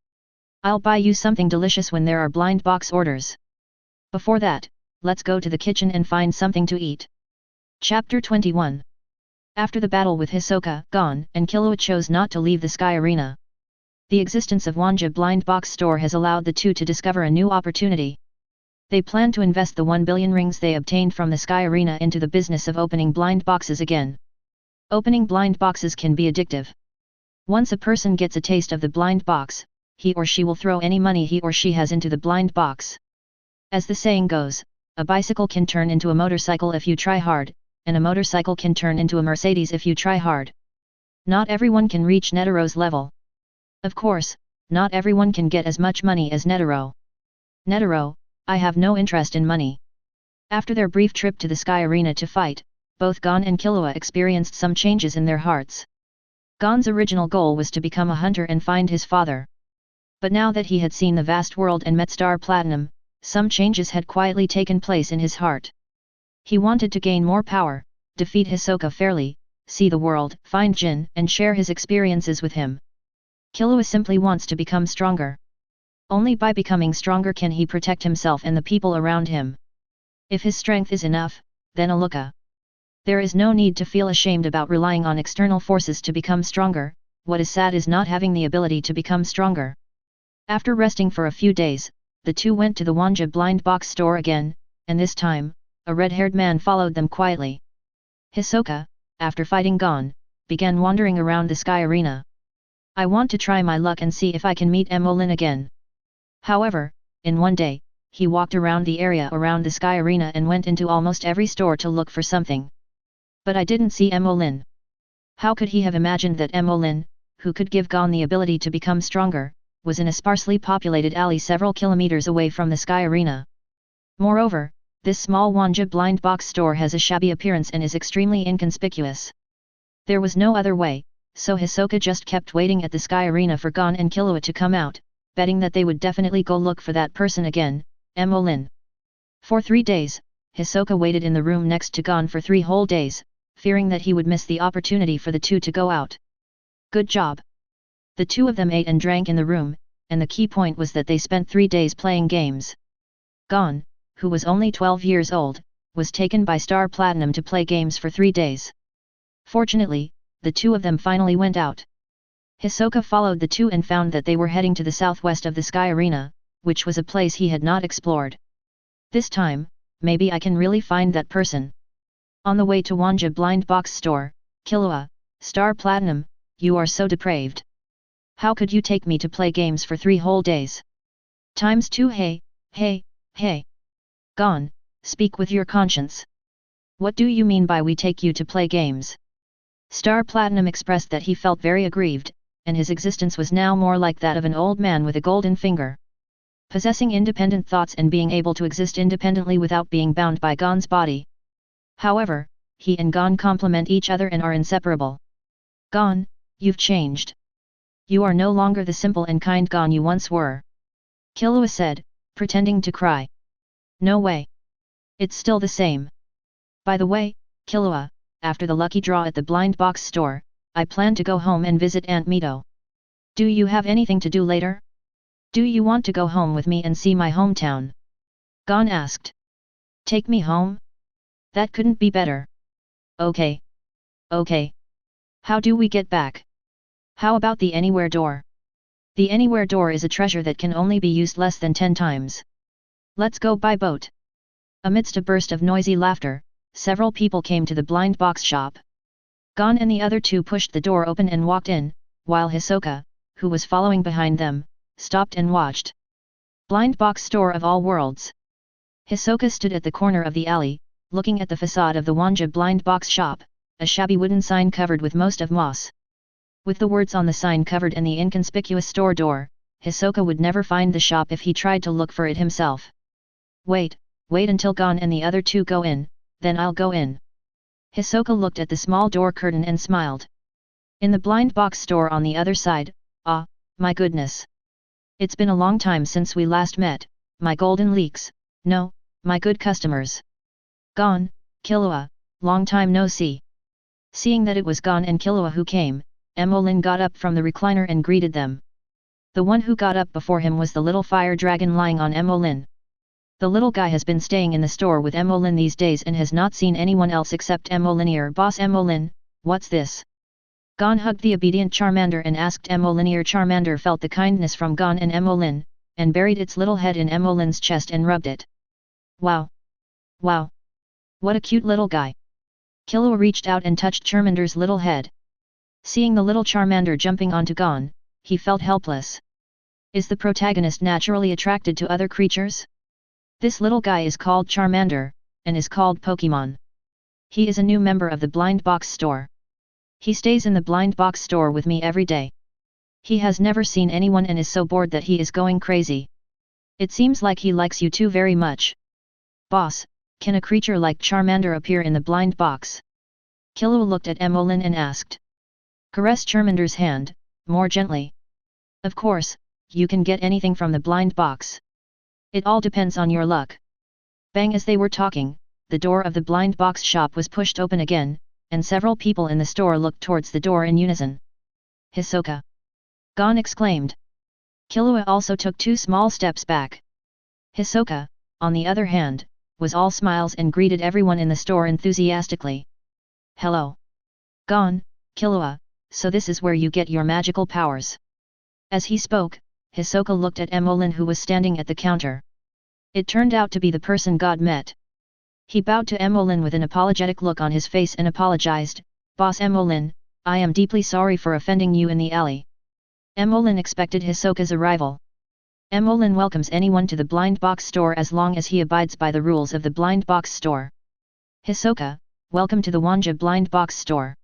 I'll buy you something delicious when there are blind box orders. Before that, let's go to the kitchen and find something to eat. Chapter 21. After the battle with Hisoka, Gon, and Killua chose not to leave the Sky Arena. The existence of Wanja Blind Box Store has allowed the two to discover a new opportunity. They plan to invest the 1 billion rings they obtained from the Sky Arena into the business of opening blind boxes again. Opening blind boxes can be addictive. Once a person gets a taste of the blind box, he or she will throw any money he or she has into the blind box. As the saying goes, a bicycle can turn into a motorcycle if you try hard, and a motorcycle can turn into a Mercedes if you try hard. Not everyone can reach Netero's level. Of course, not everyone can get as much money as Netero. Netero, I have no interest in money. After their brief trip to the Sky Arena to fight, both Gon and Killua experienced some changes in their hearts. Gon's original goal was to become a hunter and find his father. But now that he had seen the vast world and met Star Platinum, some changes had quietly taken place in his heart. He wanted to gain more power, defeat Hisoka fairly, see the world, find Jin, and share his experiences with him. Killua simply wants to become stronger. Only by becoming stronger can he protect himself and the people around him. If his strength is enough, then Aluka. There is no need to feel ashamed about relying on external forces to become stronger. What is sad is not having the ability to become stronger. After resting for a few days, the two went to the Wanja Blind Box Store again, and this time, a red-haired man followed them quietly. Hisoka, after fighting Gon, began wandering around the Sky Arena. I want to try my luck and see if I can meet Mo Lin again. However, in one day, he walked around the area around the Sky Arena and went into almost every store to look for something. But I didn't see Mo Lin. How could he have imagined that Mo Lin, who could give Gon the ability to become stronger, was in a sparsely populated alley several kilometers away from the Sky Arena. Moreover, this small Wanja blind box store has a shabby appearance and is extremely inconspicuous. There was no other way, so Hisoka just kept waiting at the Sky Arena for Gon and Killua to come out, betting that they would definitely go look for that person again, Mo Lin. For 3 days, Hisoka waited in the room next to Gon for 3 whole days, fearing that he would miss the opportunity for the two to go out. Good job. The two of them ate and drank in the room, and the key point was that they spent 3 days playing games. Gon, who was only 12 years old, was taken by Star Platinum to play games for 3 days. Fortunately, the two of them finally went out. Hisoka followed the two and found that they were heading to the southwest of the Sky Arena, which was a place he had not explored. This time, maybe I can really find that person. On the way to Wanja blind box store, Killua, Star Platinum, you are so depraved. How could you take me to play games for 3 whole days? ×2 hey. Gon, speak with your conscience. What do you mean by we take you to play games? Star Platinum expressed that he felt very aggrieved, and his existence was now more like that of an old man with a golden finger. Possessing independent thoughts and being able to exist independently without being bound by Gon's body. However, he and Gon complement each other and are inseparable. Gon, you've changed. You are no longer the simple and kind Gon you once were. Killua said, pretending to cry. No way. It's still the same. By the way, Killua, after the lucky draw at the blind box store, I plan to go home and visit Aunt Mito. Do you have anything to do later? Do you want to go home with me and see my hometown? Gon asked. Take me home? That couldn't be better. Okay. How do we get back? How about the Anywhere door? The Anywhere door is a treasure that can only be used less than 10 times. Let's go by boat. Amidst a burst of noisy laughter, several people came to the blind box shop. Gon and the other two pushed the door open and walked in, while Hisoka, who was following behind them, stopped and watched. Blind box store of all worlds. Hisoka stood at the corner of the alley, looking at the facade of the Wanja blind box shop, a shabby wooden sign covered with most of moss. With the words on the sign covered and the inconspicuous store door, Hisoka would never find the shop if he tried to look for it himself. Wait until Gon and the other two go in, then I'll go in. Hisoka looked at the small door curtain and smiled. In the blind box store on the other side, ah, my goodness. It's been a long time since we last met, my golden leeks, no, my good customers. Gon, Killua, long time no see. Seeing that it was Gon and Killua who came, Mo Lin got up from the recliner and greeted them. The one who got up before him was the little fire dragon lying on Mo Lin. The little guy has been staying in the store with Mo Lin these days and has not seen anyone else except Mo Linear boss Mo Lin. What's this? Gon hugged the obedient Charmander and asked Mo Linear. Charmander felt the kindness from Gon and Mo Lin, and buried its little head in Mo Lin's chest and rubbed it. Wow! What a cute little guy! Killua reached out and touched Charmander's little head. Seeing the little Charmander jumping onto Gon, he felt helpless. Is the protagonist naturally attracted to other creatures? This little guy is called Charmander, and is called Pokemon. He is a new member of the blind box store. He stays in the blind box store with me every day. He has never seen anyone and is so bored that he is going crazy. It seems like he likes you two very much. Boss, can a creature like Charmander appear in the blind box? Killua looked at Mo Lin and asked. Caress Charmander's hand, more gently. Of course, you can get anything from the blind box. It all depends on your luck. Bang! As they were talking, the door of the blind box shop was pushed open again, and several people in the store looked towards the door in unison. Hisoka! Gon exclaimed. Killua also took 2 small steps back. Hisoka, on the other hand, was all smiles and greeted everyone in the store enthusiastically. Hello! Gon, Killua, so this is where you get your magical powers. As he spoke, Hisoka looked at Mo Lin who was standing at the counter. It turned out to be the person God met. He bowed to Mo Lin with an apologetic look on his face and apologized, Boss Mo Lin, I am deeply sorry for offending you in the alley. Mo Lin expected Hisoka's arrival. Mo Lin welcomes anyone to the blind box store as long as he abides by the rules of the blind box store. Hisoka, welcome to the Wanja blind box store.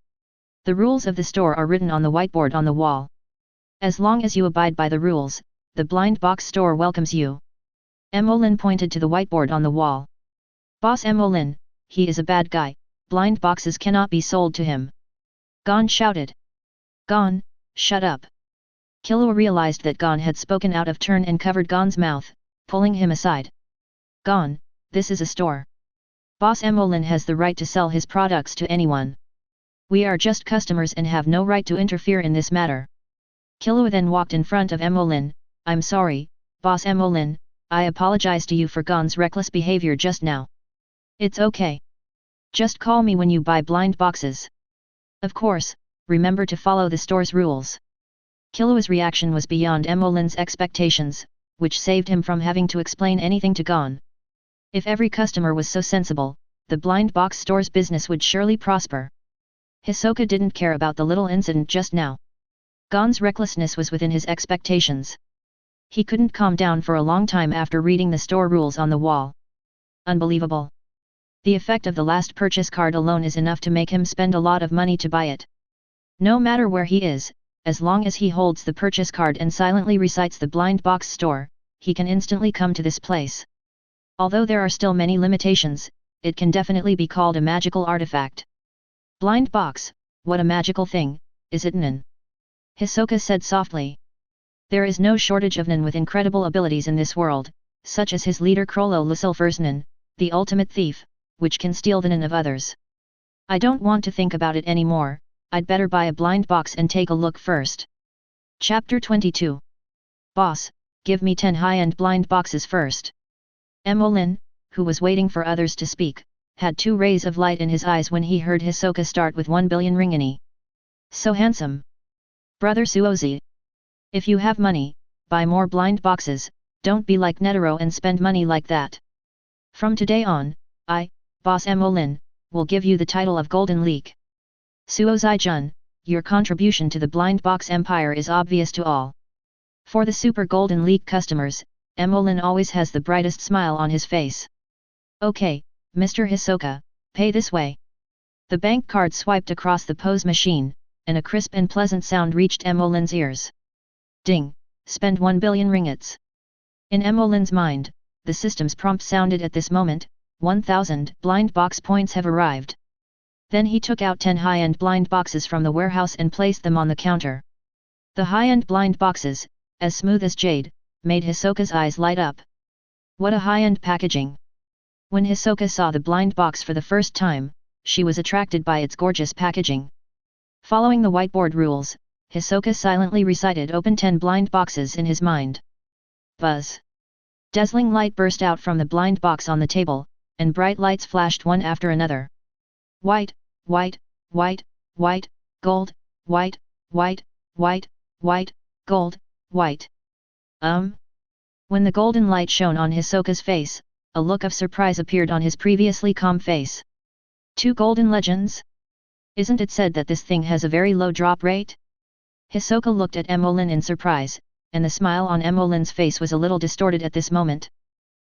The rules of the store are written on the whiteboard on the wall. As long as you abide by the rules, the blind box store welcomes you. Mo Lin pointed to the whiteboard on the wall. Boss Mo Lin, he is a bad guy, blind boxes cannot be sold to him. Gon shouted. Gon, shut up. Killua realized that Gon had spoken out of turn and covered Gon's mouth, pulling him aside. Gon, this is a store. Boss Mo Lin has the right to sell his products to anyone. We are just customers and have no right to interfere in this matter. Killua then walked in front of Mo Lin. I'm sorry, Boss Mo Lin, I apologize to you for Gon's reckless behavior just now. It's okay. Just call me when you buy blind boxes. Of course, remember to follow the store's rules. Killua's reaction was beyond Mo Lin's expectations, which saved him from having to explain anything to Gon. If every customer was so sensible, the blind box store's business would surely prosper. Hisoka didn't care about the little incident just now. Gon's recklessness was within his expectations. He couldn't calm down for a long time after reading the store rules on the wall. Unbelievable. The effect of the last purchase card alone is enough to make him spend a lot of money to buy it. No matter where he is, as long as he holds the purchase card and silently recites the blind box store, he can instantly come to this place. Although there are still many limitations, it can definitely be called a magical artifact. Blind box, what a magical thing, is it Nin? Hisoka said softly. There is no shortage of Nin with incredible abilities in this world, such as his leader Crollo Lucifer's Nin, the ultimate thief, which can steal the Nin of others. I don't want to think about it anymore, I'd better buy a blind box and take a look first. Chapter 22. Boss, give me 10 high-end blind boxes first. Mo Lin, who was waiting for others to speak, had 2 rays of light in his eyes when he heard Hisoka start with 1 billion ringini. So handsome. Brother Suozi. If you have money, buy more blind boxes, don't be like Netero and spend money like that. From today on, I, Boss Mo Lin, will give you the title of Golden Leak. Suozai-jun, your contribution to the blind box empire is obvious to all. For the Super Golden Leak customers, Mo Lin always has the brightest smile on his face. Okay, Mr. Hisoka, pay this way. The bank card swiped across the POS machine, and a crisp and pleasant sound reached Mo Lin's ears. Ding, spend 1 billion ringgits. In Mo Lin's mind, the system's prompt sounded at this moment, 1,000 blind box points have arrived. Then he took out 10 high-end blind boxes from the warehouse and placed them on the counter. The high-end blind boxes, as smooth as jade, made Hisoka's eyes light up. What a high-end packaging! When Hisoka saw the blind box for the first time, she was attracted by its gorgeous packaging. Following the whiteboard rules, Hisoka silently recited open 10 blind boxes in his mind. Buzz! Dazzling light burst out from the blind box on the table, and bright lights flashed one after another. White, white, white, white, gold, white, white, white, white, gold, white. When the golden light shone on Hisoka's face, a look of surprise appeared on his previously calm face. 2 golden legends? Isn't it said that this thing has a very low drop rate? Hisoka looked at Mo Lin in surprise, and the smile on Mo Lin's face was a little distorted at this moment.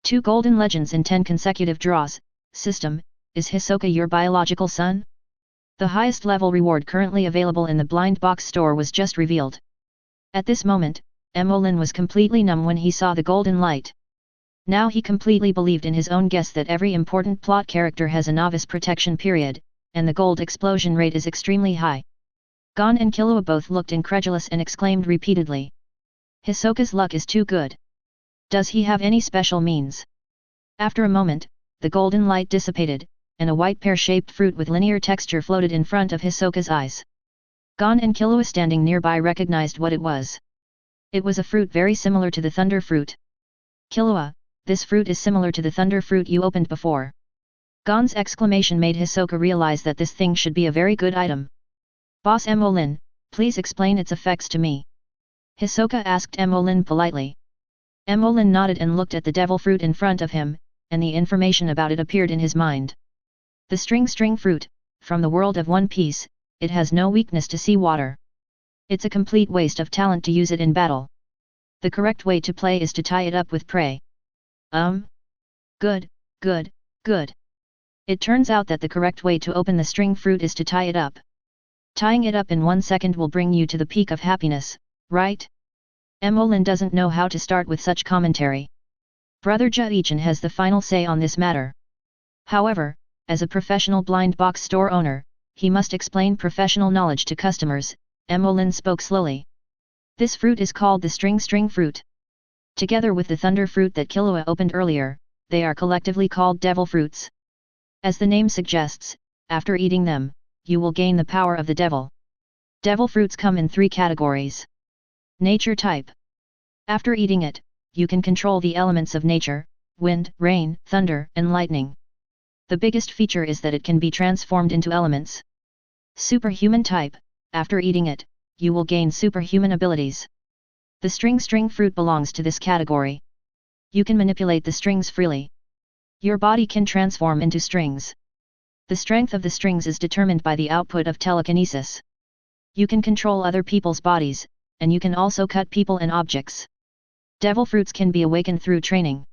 2 golden legends in 10 consecutive draws. System, is Hisoka your biological son? The highest level reward currently available in the blind box store was just revealed. At this moment, Mo Lin was completely numb when he saw the golden light. Now he completely believed in his own guess that every important plot character has a novice protection period, and the gold explosion rate is extremely high. Gon and Killua both looked incredulous and exclaimed repeatedly. Hisoka's luck is too good. Does he have any special means? After a moment, the golden light dissipated, and a white pear-shaped fruit with linear texture floated in front of Hisoka's eyes. Gon and Killua standing nearby recognized what it was. It was a fruit very similar to the thunder fruit. Killua, this fruit is similar to the thunder fruit you opened before. Gon's exclamation made Hisoka realize that this thing should be a very good item. Boss Mo Lin, please explain its effects to me. Hisoka asked Mo Lin politely. Mo Lin nodded and looked at the devil fruit in front of him, and the information about it appeared in his mind. The string fruit, from the world of One Piece, it has no weakness to sea water. It's a complete waste of talent to use it in battle. The correct way to play is to tie it up with prey. Good, good, good. It turns out that the correct way to open the string fruit is to tie it up. Tying it up in 1 second will bring you to the peak of happiness, right? Mo Lin doesn't know how to start with such commentary. Brother Jia has the final say on this matter. However, as a professional blind box store owner, he must explain professional knowledge to customers. Mo Lin spoke slowly. This fruit is called the string fruit. Together with the thunder fruit that Killua opened earlier, they are collectively called devil fruits. As the name suggests, after eating them, you will gain the power of the devil. Devil fruits come in 3 categories. Nature type. After eating it, you can control the elements of nature, wind, rain, thunder, and lightning. The biggest feature is that it can be transformed into elements. Superhuman type. After eating it, you will gain superhuman abilities. The string fruit belongs to this category. You can manipulate the strings freely. Your body can transform into strings. The strength of the strings is determined by the output of telekinesis. You can control other people's bodies, and you can also cut people and objects. Devil fruits can be awakened through training.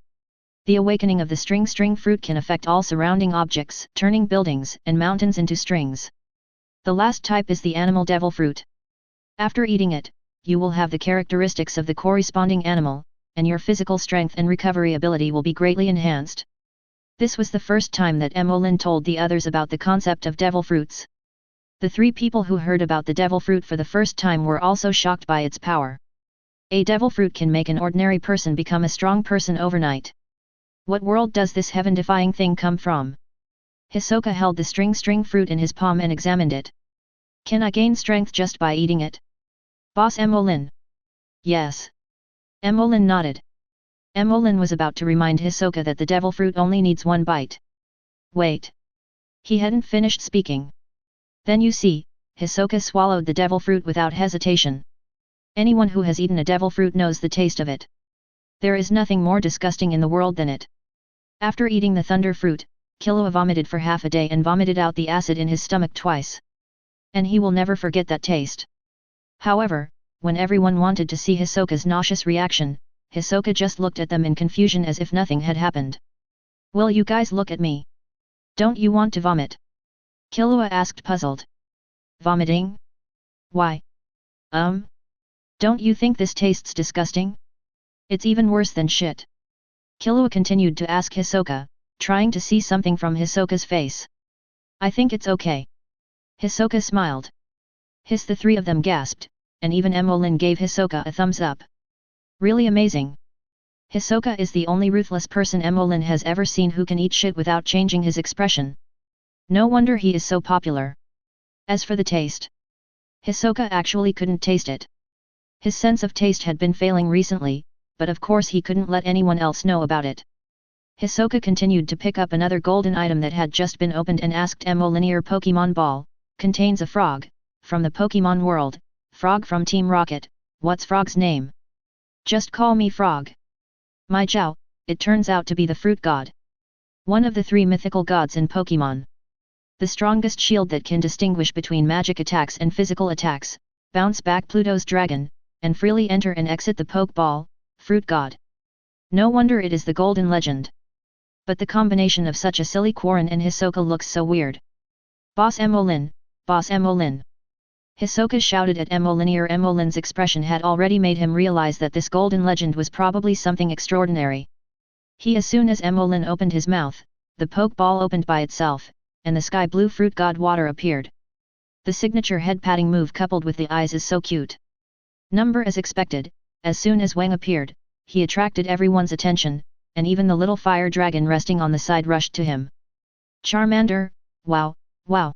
The awakening of the string fruit can affect all surrounding objects, turning buildings and mountains into strings. The last type is the animal devil fruit. After eating it, you will have the characteristics of the corresponding animal, and your physical strength and recovery ability will be greatly enhanced. This was the first time that Mo Lin told the others about the concept of devil fruits. The 3 people who heard about the devil fruit for the first time were also shocked by its power. A devil fruit can make an ordinary person become a strong person overnight. What world does this heaven-defying thing come from? Hisoka held the string fruit in his palm and examined it. Can I gain strength just by eating it? Boss Mo Lin. Yes. Mo Lin nodded. Mo Lin was about to remind Hisoka that the devil fruit only needs 1 bite. Wait. He hadn't finished speaking. Then you see, Hisoka swallowed the devil fruit without hesitation. Anyone who has eaten a devil fruit knows the taste of it. There is nothing more disgusting in the world than it. After eating the thunder fruit, Killua vomited for half a day and vomited out the acid in his stomach twice. And he will never forget that taste. However, when everyone wanted to see Hisoka's nauseous reaction, Hisoka just looked at them in confusion as if nothing had happened. Will you guys look at me? Don't you want to vomit? Killua asked puzzled. Vomiting? Why? Don't you think this tastes disgusting? It's even worse than shit. Killua continued to ask Hisoka, trying to see something from Hisoka's face. I think it's okay. Hisoka smiled. The 3 of them gasped, and even Mo Lin gave Hisoka a thumbs up. Really amazing. Hisoka is the only ruthless person Mo Lin has ever seen who can eat shit without changing his expression. No wonder he is so popular. As for the taste, Hisoka actually couldn't taste it. His sense of taste had been failing recently, but of course he couldn't let anyone else know about it. Hisoka continued to pick up another golden item that had just been opened and asked Mo Linear Pokemon Ball, contains a frog, from the Pokemon world, Frog from Team Rocket, what's Frog's name? Just call me Frog. My Zhao, it turns out to be the fruit god. One of the 3 mythical gods in Pokemon. The strongest shield that can distinguish between magic attacks and physical attacks, bounce back Pluto's dragon, and freely enter and exit the Pokeball, fruit god. No wonder it is the golden legend. But the combination of such a silly Quarren and Hisoka looks so weird. Boss Mo Lin, Boss Mo Lin. Hisoka shouted at Mo Linear. Mo Lin's expression had already made him realize that this golden legend was probably something extraordinary. As soon as Mo Lin opened his mouth, the Pokeball opened by itself, and the sky blue fruit god water appeared. The signature head patting move coupled with the eyes is so cute. Number as expected, as soon as Wang appeared, he attracted everyone's attention, and even the little fire dragon resting on the side rushed to him. Charmander, wow, wow.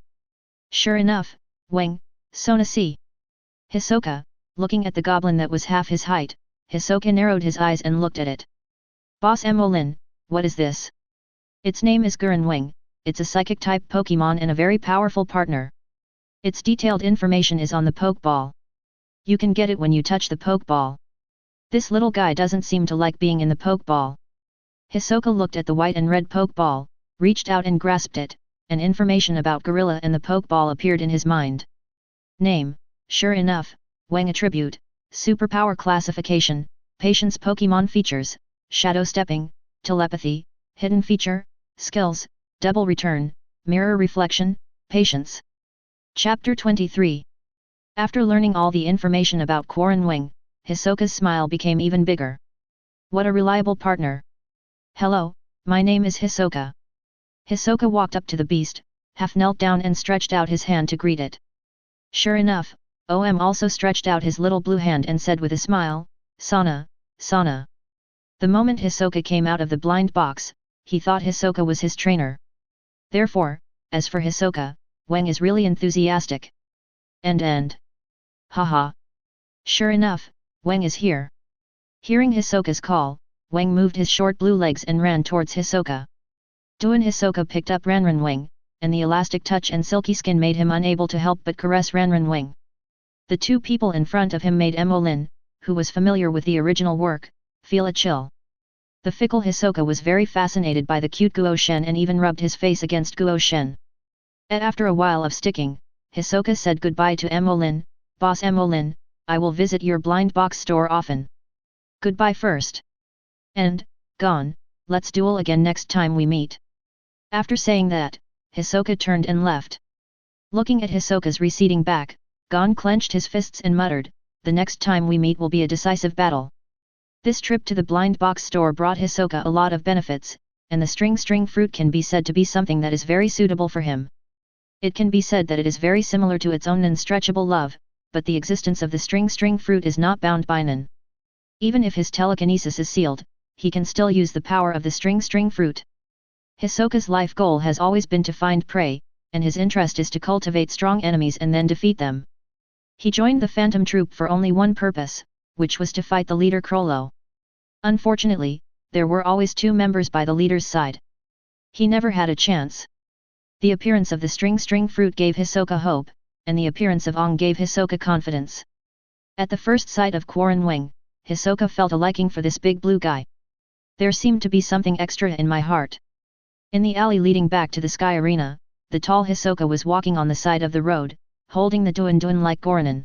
Sure enough, Wang, Sona see. Hisoka, looking at the goblin that was half his height, Hisoka narrowed his eyes and looked at it. Boss Mo Lin, what is this? Its name is Gurren Wang, it's a psychic-type Pokemon and a very powerful partner. Its detailed information is on the Pokeball. You can get it when you touch the Pokeball. This little guy doesn't seem to like being in the Pokeball. Hisoka looked at the white and red Pokeball, reached out and grasped it, and information about Gorilla and the Pokeball appeared in his mind. Name, sure enough, Wang attribute, superpower classification, patience Pokemon features, shadow stepping, telepathy, hidden feature, skills, double return, mirror reflection, patience. Chapter 23. After learning all the information about Quarren Wang, Hisoka's smile became even bigger. What a reliable partner. Hello, my name is Hisoka. Hisoka walked up to the beast, half knelt down and stretched out his hand to greet it. Sure enough, OM also stretched out his little blue hand and said with a smile, Sana, Sana. The moment Hisoka came out of the blind box, he thought Hisoka was his trainer. Therefore, as for Hisoka, Wang is really enthusiastic. And. Haha. Sure enough, Wang is here. Hearing Hisoka's call, Wang moved his short blue legs and ran towards Hisoka. Duan Hisoka picked up Ranran Wang, and the elastic touch and silky skin made him unable to help but caress Ranran Wang. The two people in front of him made Mo Lin, who was familiar with the original work, feel a chill. The fickle Hisoka was very fascinated by the cute Guo Shen and even rubbed his face against Guo Shen. After a while of sticking, Hisoka said goodbye to Mo Lin, Boss Mo Lin, I will visit your blind box store often. Goodbye first. And, gone, let's duel again next time we meet. After saying that, Hisoka turned and left. Looking at Hisoka's receding back, Gon clenched his fists and muttered, the next time we meet will be a decisive battle. This trip to the blind box store brought Hisoka a lot of benefits, and the string fruit can be said to be something that is very suitable for him. It can be said that it is very similar to its own unstretchable love, but the existence of the string fruit is not bound by none. Even if his telekinesis is sealed, he can still use the power of the string fruit. Hisoka's life goal has always been to find prey, and his interest is to cultivate strong enemies and then defeat them. He joined the Phantom Troupe for only one purpose, which was to fight the leader Krollo. Unfortunately, there were always two members by the leader's side. He never had a chance. The appearance of the string fruit gave Hisoka hope, and the appearance of Ong gave Hisoka confidence. At the first sight of Quarren Wang, Hisoka felt a liking for this big blue guy. There seemed to be something extra in my heart. In the alley leading back to the Sky Arena, the tall Hisoka was walking on the side of the road, holding the Duan like Goranin.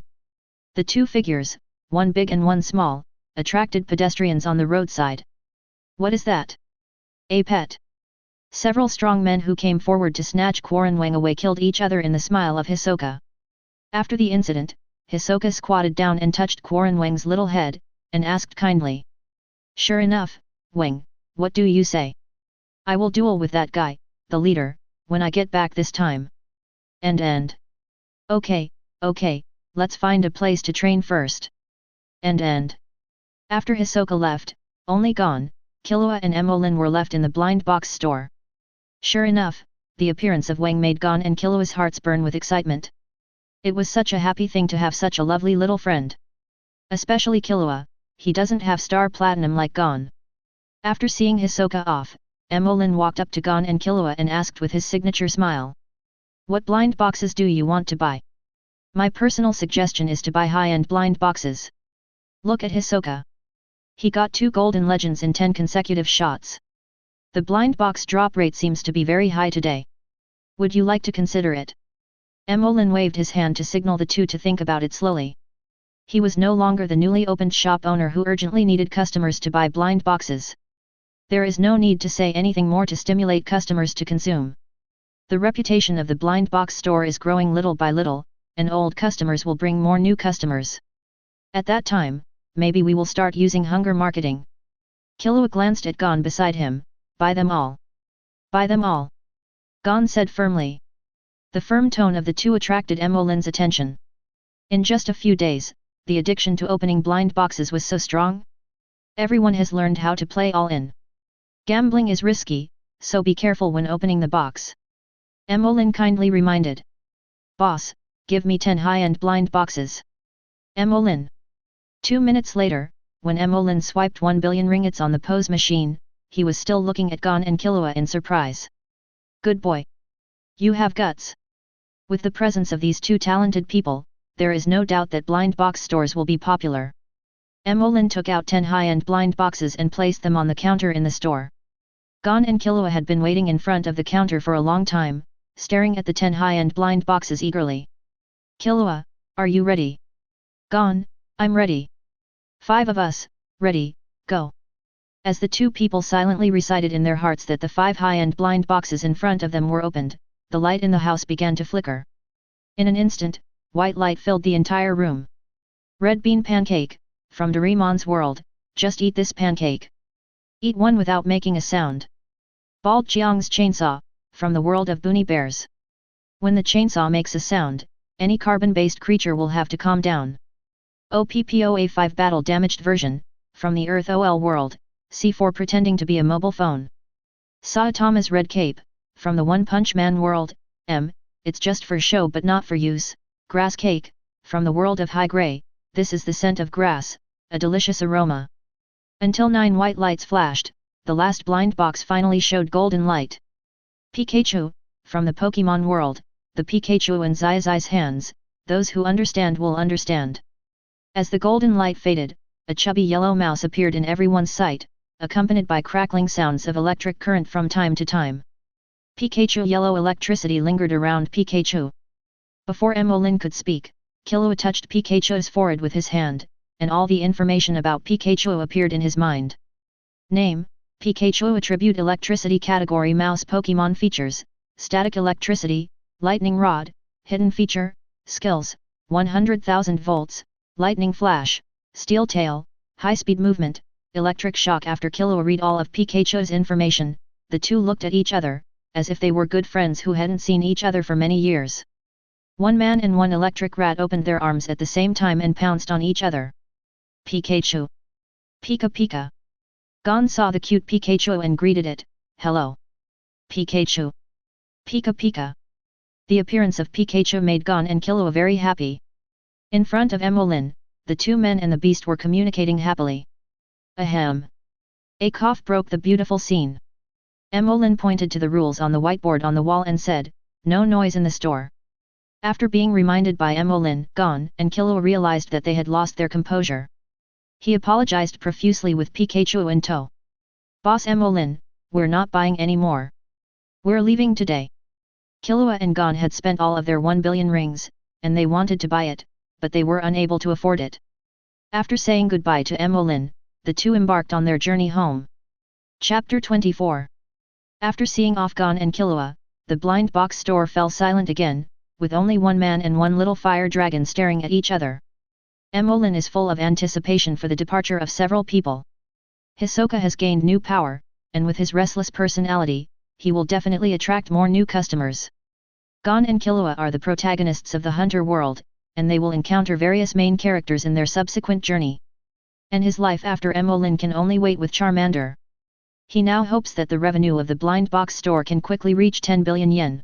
The two figures, one big and one small, attracted pedestrians on the roadside. What is that? A pet. Several strong men who came forward to snatch Quarren Wang away killed each other in the smile of Hisoka. After the incident, Hisoka squatted down and touched Quarren Wang's little head, and asked kindly. Sure enough, Wang, what do you say? I will duel with that guy, the leader, when I get back this time. And. Okay, let's find a place to train first. And. After Hisoka left, only Gon, Killua and Mo Lin were left in the blind box store. Sure enough, the appearance of Wang made Gon and Killua's hearts burn with excitement. It was such a happy thing to have such a lovely little friend. Especially Killua, he doesn't have star platinum like Gon. After seeing Hisoka off, Mo Lin walked up to Gon and Killua and asked with his signature smile. What blind boxes do you want to buy? My personal suggestion is to buy high-end blind boxes. Look at Hisoka. He got 2 golden legends in 10 consecutive shots. The blind box drop rate seems to be very high today. Would you like to consider it? Mo Lin waved his hand to signal the two to think about it slowly. He was no longer the newly opened shop owner who urgently needed customers to buy blind boxes. There is no need to say anything more to stimulate customers to consume. The reputation of the blind box store is growing little by little, and old customers will bring more new customers. At that time, maybe we will start using hunger marketing. Killua glanced at Gon beside him. Buy them all. Buy them all. Gon said firmly. The firm tone of the two attracted Mo Lin's attention. In just a few days, the addiction to opening blind boxes was so strong. Everyone has learned how to play all-in. Gambling is risky, so be careful when opening the box. Mo Lin kindly reminded. Boss, give me 10 high-end blind boxes. Mo Lin. 2 minutes later, when Mo Lin swiped 1 billion ringgits on the pose machine, he was still looking at Gon and Killua in surprise. Good boy. You have guts. With the presence of these two talented people, there is no doubt that blind box stores will be popular. Mo Lin took out 10 high-end blind boxes and placed them on the counter in the store. Gon and Killua had been waiting in front of the counter for a long time, staring at the 10 high-end blind boxes eagerly. Killua, are you ready? Gon, I'm ready. 5 of us, ready, go. As the two people silently recited in their hearts that the 5 high-end blind boxes in front of them were opened, the light in the house began to flicker. In an instant, white light filled the entire room. Red bean pancake, from Doraemon's world, just eat this pancake. Eat one without making a sound. Bald Jiang's chainsaw, from the world of Boonie Bears. When the chainsaw makes a sound, any carbon-based creature will have to calm down. OPPOA5 battle damaged version, from the Earth OL world, C4 pretending to be a mobile phone. Saitama's red cape, from the One Punch Man world, M, it's just for show but not for use. Grass cake, from the world of High Gray, this is the scent of grass, a delicious aroma. Until 9 white lights flashed, the last blind box finally showed golden light. Pikachu, from the Pokemon world, the Pikachu in Zai's hands, those who understand will understand. As the golden light faded, a chubby yellow mouse appeared in everyone's sight, accompanied by crackling sounds of electric current from time to time. Pikachu yellow electricity lingered around Pikachu. Before Mo Lin could speak, Killua touched Pikachu's forehead with his hand, and all the information about Pikachu appeared in his mind. Name, Pikachu attribute electricity category mouse Pokemon features, static electricity, lightning rod, hidden feature, skills, 100,000 volts, lightning flash, steel tail, high-speed movement, electric shock. After Killua read all of Pikachu's information, the two looked at each other, as if they were good friends who hadn't seen each other for many years. One man and one electric rat opened their arms at the same time and pounced on each other. Pikachu! Pika Pika! Gon saw the cute Pikachu and greeted it, hello! Pikachu! Pika Pika! The appearance of Pikachu made Gon and Killua very happy. In front of Mo Lin, the two men and the beast were communicating happily. Ahem! A cough broke the beautiful scene. Mo Lin pointed to the rules on the whiteboard on the wall and said, no noise in the store. After being reminded by Mo Lin, Gon and Killua realized that they had lost their composure. He apologized profusely with Pikachu in tow. Boss Mo Lin, we're not buying any more. We're leaving today. Killua and Gon had spent all of their 1 billion rings, and they wanted to buy it, but they were unable to afford it. After saying goodbye to Mo Lin, the two embarked on their journey home. Chapter 24. After seeing off Gon and Killua, the blind box store fell silent again, with only one man and one little fire dragon staring at each other. Mo Lin is full of anticipation for the departure of several people. Hisoka has gained new power, and with his restless personality, he will definitely attract more new customers. Gon and Killua are the protagonists of the Hunter world, and they will encounter various main characters in their subsequent journey. And his life after Mo Lin can only wait with Charmander. He now hopes that the revenue of the blind box store can quickly reach 10 billion yen.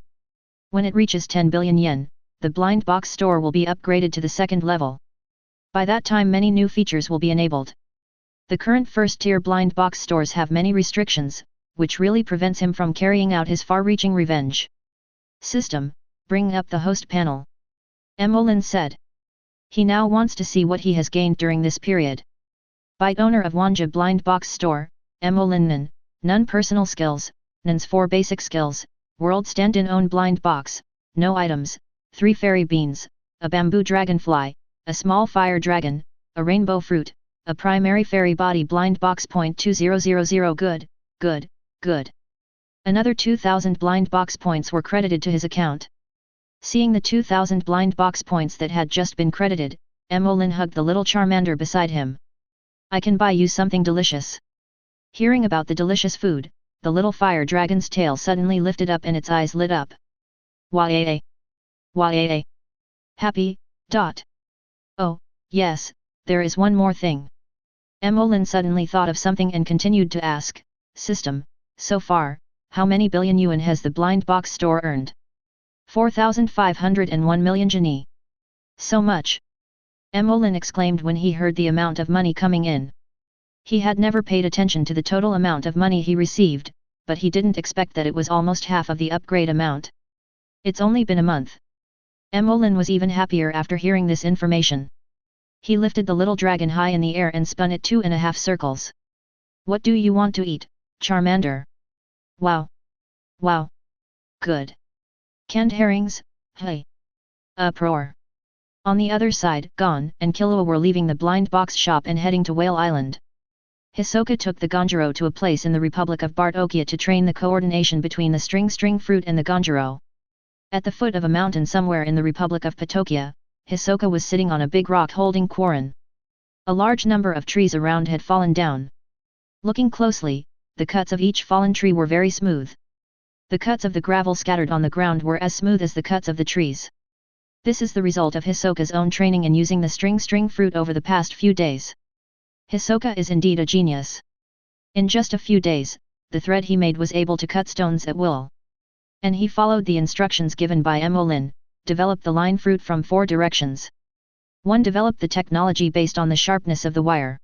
When it reaches 10 billion yen, the blind box store will be upgraded to the second level. By that time many new features will be enabled. The current first-tier blind box stores have many restrictions, which really prevents him from carrying out his far-reaching revenge. System, bring up the host panel. Mo Lin said. He now wants to see what he has gained during this period. Byte owner of Wanja blind box store, Mo Lin none personal skills, Nan's 4 basic skills, world stand-in own blind box, no items, 3 fairy beans, a bamboo dragonfly, a small fire dragon, a rainbow fruit, a primary fairy body blind box. 2000 good, good, good. Another 2000 blind box points were credited to his account. Seeing the 2000 blind box points that had just been credited, Mo Lin hugged the little Charmander beside him. I can buy you something delicious. Hearing about the delicious food, the little fire dragon's tail suddenly lifted up and its eyes lit up. Wah-eh-eh. Wah-eh-eh. Happy, dot. Oh, yes, there is one more thing. Mo Lin suddenly thought of something and continued to ask, System, so far, how many billion yuan has the blind box store earned? 4,501 million genie. So much. Mo Lin exclaimed when he heard the amount of money coming in. He had never paid attention to the total amount of money he received, but he didn't expect that it was almost half of the upgrade amount. It's only been a month. Mo Lin was even happier after hearing this information. He lifted the little dragon high in the air and spun it 2.5 circles. What do you want to eat, Charmander? Wow. Wow. Good. Canned herrings, hey. Uproar. On the other side, Gon and Killua were leaving the blind box shop and heading to Whale Island. Hisoka took the Ganjiro to a place in the Republic of Bartokia to train the coordination between the string fruit and the Ganjiro. At the foot of a mountain somewhere in the Republic of Patokia, Hisoka was sitting on a big rock holding Quarren. A large number of trees around had fallen down. Looking closely, the cuts of each fallen tree were very smooth. The cuts of the gravel scattered on the ground were as smooth as the cuts of the trees. This is the result of Hisoka's own training in using the string fruit over the past few days. Hisoka is indeed a genius. In just a few days, the thread he made was able to cut stones at will. And he followed the instructions given by Mo Lin, developed the line fruit from 4 directions. 1. Developed the technology based on the sharpness of the wire.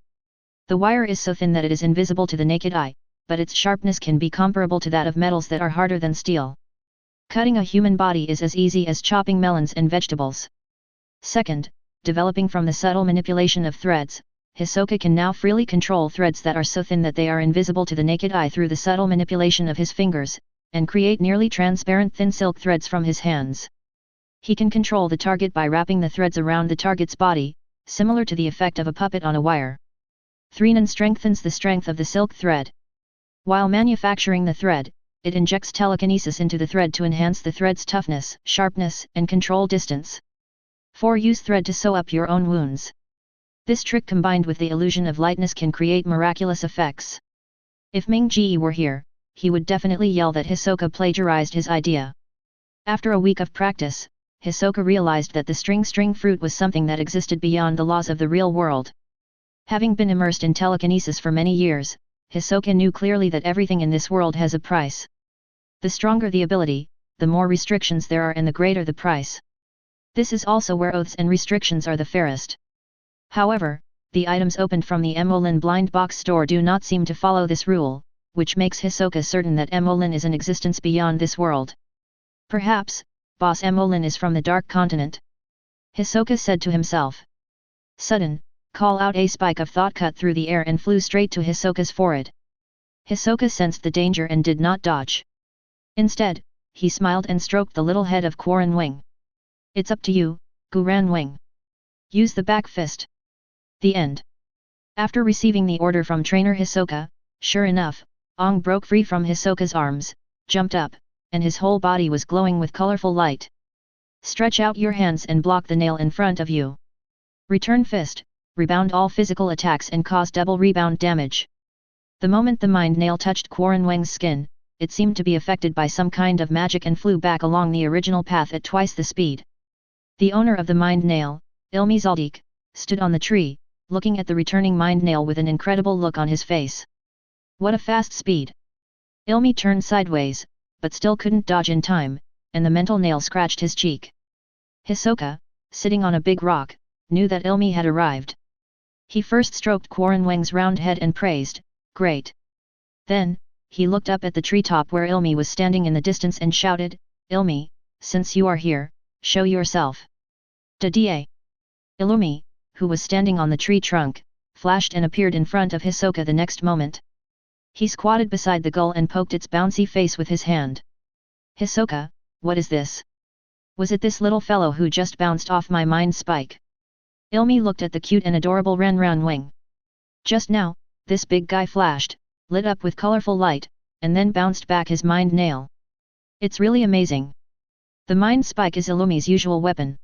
The wire is so thin that it is invisible to the naked eye, but its sharpness can be comparable to that of metals that are harder than steel. Cutting a human body is as easy as chopping melons and vegetables. 2. Developing from the subtle manipulation of threads, Hisoka can now freely control threads that are so thin that they are invisible to the naked eye through the subtle manipulation of his fingers, and create nearly transparent thin silk threads from his hands. He can control the target by wrapping the threads around the target's body, similar to the effect of a puppet on a wire. 3. And strengthens the strength of the silk thread. While manufacturing the thread, it injects telekinesis into the thread to enhance the thread's toughness, sharpness, and control distance. 4. Use thread to sew up your own wounds. This trick combined with the illusion of lightness can create miraculous effects. If Mangekyo were here, he would definitely yell that Hisoka plagiarized his idea. After a week of practice, Hisoka realized that the string fruit was something that existed beyond the laws of the real world. Having been immersed in telekinesis for many years, Hisoka knew clearly that everything in this world has a price. The stronger the ability, the more restrictions there are and the greater the price. This is also where oaths and restrictions are the fairest. However, the items opened from the Mo Lin blind box store do not seem to follow this rule, which makes Hisoka certain that Mo Lin is an existence beyond this world. Perhaps, Boss Mo Lin is from the Dark Continent. Hisoka said to himself. Sudden, call out a spike of thought cut through the air and flew straight to Hisoka's forehead. Hisoka sensed the danger and did not dodge. Instead, he smiled and stroked the little head of Quarren Wing. It's up to you, Guran Wing. Use the back fist. The end. After receiving the order from trainer Hisoka, sure enough, Ong broke free from Hisoka's arms, jumped up, and his whole body was glowing with colorful light. Stretch out your hands and block the nail in front of you. Return fist, rebound all physical attacks and cause double rebound damage. The moment the mind nail touched Quarren Wang's skin, it seemed to be affected by some kind of magic and flew back along the original path at twice the speed. The owner of the mind nail, Ilmi Zaldik, stood on the tree, looking at the returning mind nail with an incredible look on his face. What a fast speed! Ilmi turned sideways, but still couldn't dodge in time, and the mental nail scratched his cheek. Hisoka, sitting on a big rock, knew that Ilmi had arrived. He first stroked Quarren Wang's round head and praised, "Great." Then, he looked up at the treetop where Ilmi was standing in the distance and shouted, "Ilmi, since you are here, show yourself." Da-da! Ilumi, who was standing on the tree trunk, flashed and appeared in front of Hisoka the next moment. He squatted beside the gull and poked its bouncy face with his hand. "Hisoka, what is this? Was it this little fellow who just bounced off my mind spike?" Ilmi looked at the cute and adorable Renran Wing. Just now, this big guy flashed, lit up with colorful light, and then bounced back his mind nail. It's really amazing. The mind spike is Ilumi's usual weapon.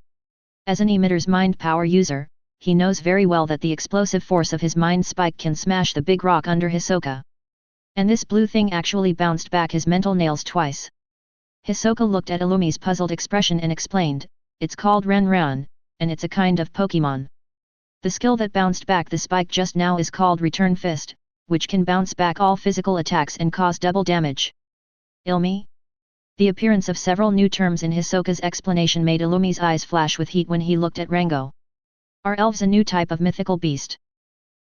As an emitter's mind power user, he knows very well that the explosive force of his mind spike can smash the big rock under Hisoka. And this blue thing actually bounced back his mental nails twice. Hisoka looked at Ilumi's puzzled expression and explained, "It's called Renran, and it's a kind of Pokemon. The skill that bounced back the spike just now is called Return Fist, which can bounce back all physical attacks and cause double damage." Ilmi? The appearance of several new terms in Hisoka's explanation made Ilumi's eyes flash with heat when he looked at Rango. Are elves a new type of mythical beast?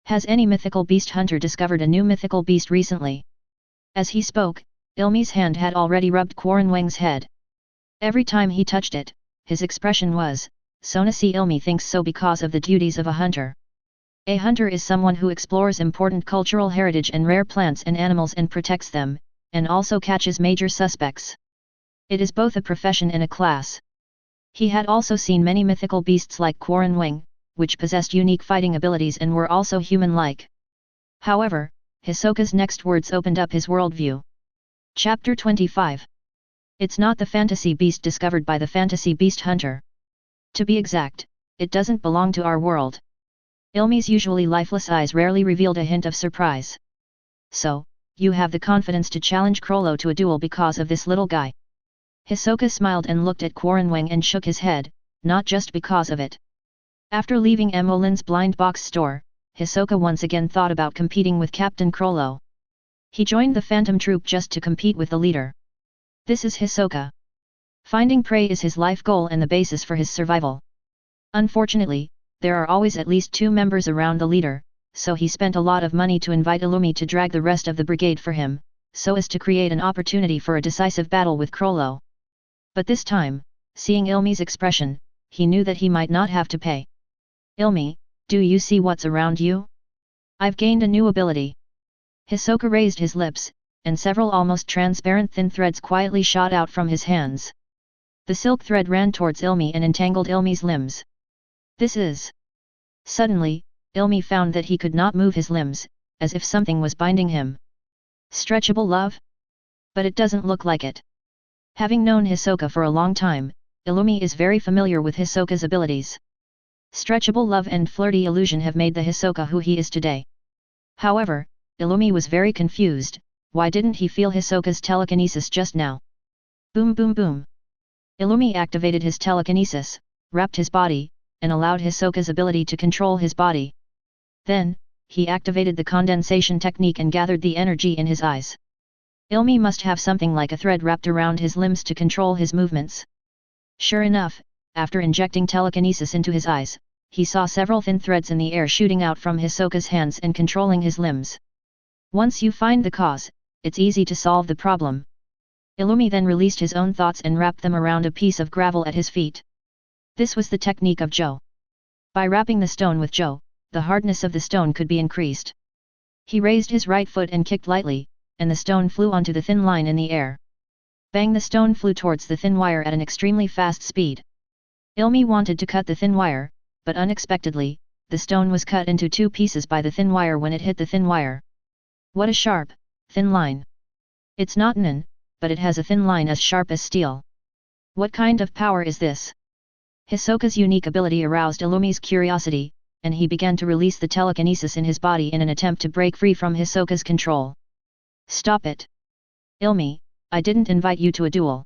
Has any mythical beast hunter discovered a new mythical beast recently? As he spoke, Ilmi's hand had already rubbed Quarren Wang's head. Every time he touched it, his expression was, "Sonasi Ilmi thinks so because of the duties of a hunter." A hunter is someone who explores important cultural heritage and rare plants and animals and protects them, and also catches major suspects. It is both a profession and a class. He had also seen many mythical beasts like Quarren Wang, which possessed unique fighting abilities and were also human-like. However, Hisoka's next words opened up his worldview. Chapter 25. It's not the fantasy beast discovered by the fantasy beast hunter. To be exact, it doesn't belong to our world. Ilmi's usually lifeless eyes rarely revealed a hint of surprise. So, you have the confidence to challenge Krollo to a duel because of this little guy? Hisoka smiled and looked at Quaranwang and shook his head, not just because of it. After leaving Mo Lin's blind box store, Hisoka once again thought about competing with Captain Krollo. He joined the Phantom Troupe just to compete with the leader. This is Hisoka. Finding prey is his life goal and the basis for his survival. Unfortunately, there are always at least 2 members around the leader, so he spent a lot of money to invite Illumi to drag the rest of the brigade for him, so as to create an opportunity for a decisive battle with Krollo. But this time, seeing Ilmi's expression, he knew that he might not have to pay. Ilmi, do you see what's around you? I've gained a new ability. Hisoka raised his lips, and several almost transparent thin threads quietly shot out from his hands. The silk thread ran towards Ilmi and entangled Ilmi's limbs. This is... Suddenly, Ilmi found that he could not move his limbs, as if something was binding him. Stretchable love? But it doesn't look like it. Having known Hisoka for a long time, Illumi is very familiar with Hisoka's abilities. Stretchable love and flirty illusion have made the Hisoka who he is today. However, Illumi was very confused. Why didn't he feel Hisoka's telekinesis just now? Boom boom boom. Illumi activated his telekinesis, wrapped his body, and allowed Hisoka's ability to control his body. Then, he activated the condensation technique and gathered the energy in his eyes. Illumi must have something like a thread wrapped around his limbs to control his movements. Sure enough, after injecting telekinesis into his eyes, he saw several thin threads in the air shooting out from Hisoka's hands and controlling his limbs. Once you find the cause, it's easy to solve the problem. Illumi then released his own thoughts and wrapped them around a piece of gravel at his feet. This was the technique of Jo. By wrapping the stone with Jo, the hardness of the stone could be increased. He raised his right foot and kicked lightly, and the stone flew onto the thin line in the air. Bang! The stone flew towards the thin wire at an extremely fast speed. Illumi wanted to cut the thin wire, but unexpectedly, the stone was cut into 2 pieces by the thin wire when it hit the thin wire. What a sharp, thin line. It's not nin, but it has a thin line as sharp as steel. What kind of power is this? Hisoka's unique ability aroused Illumi's curiosity, and he began to release the telekinesis in his body in an attempt to break free from Hisoka's control. Stop it! Illumi, I didn't invite you to a duel.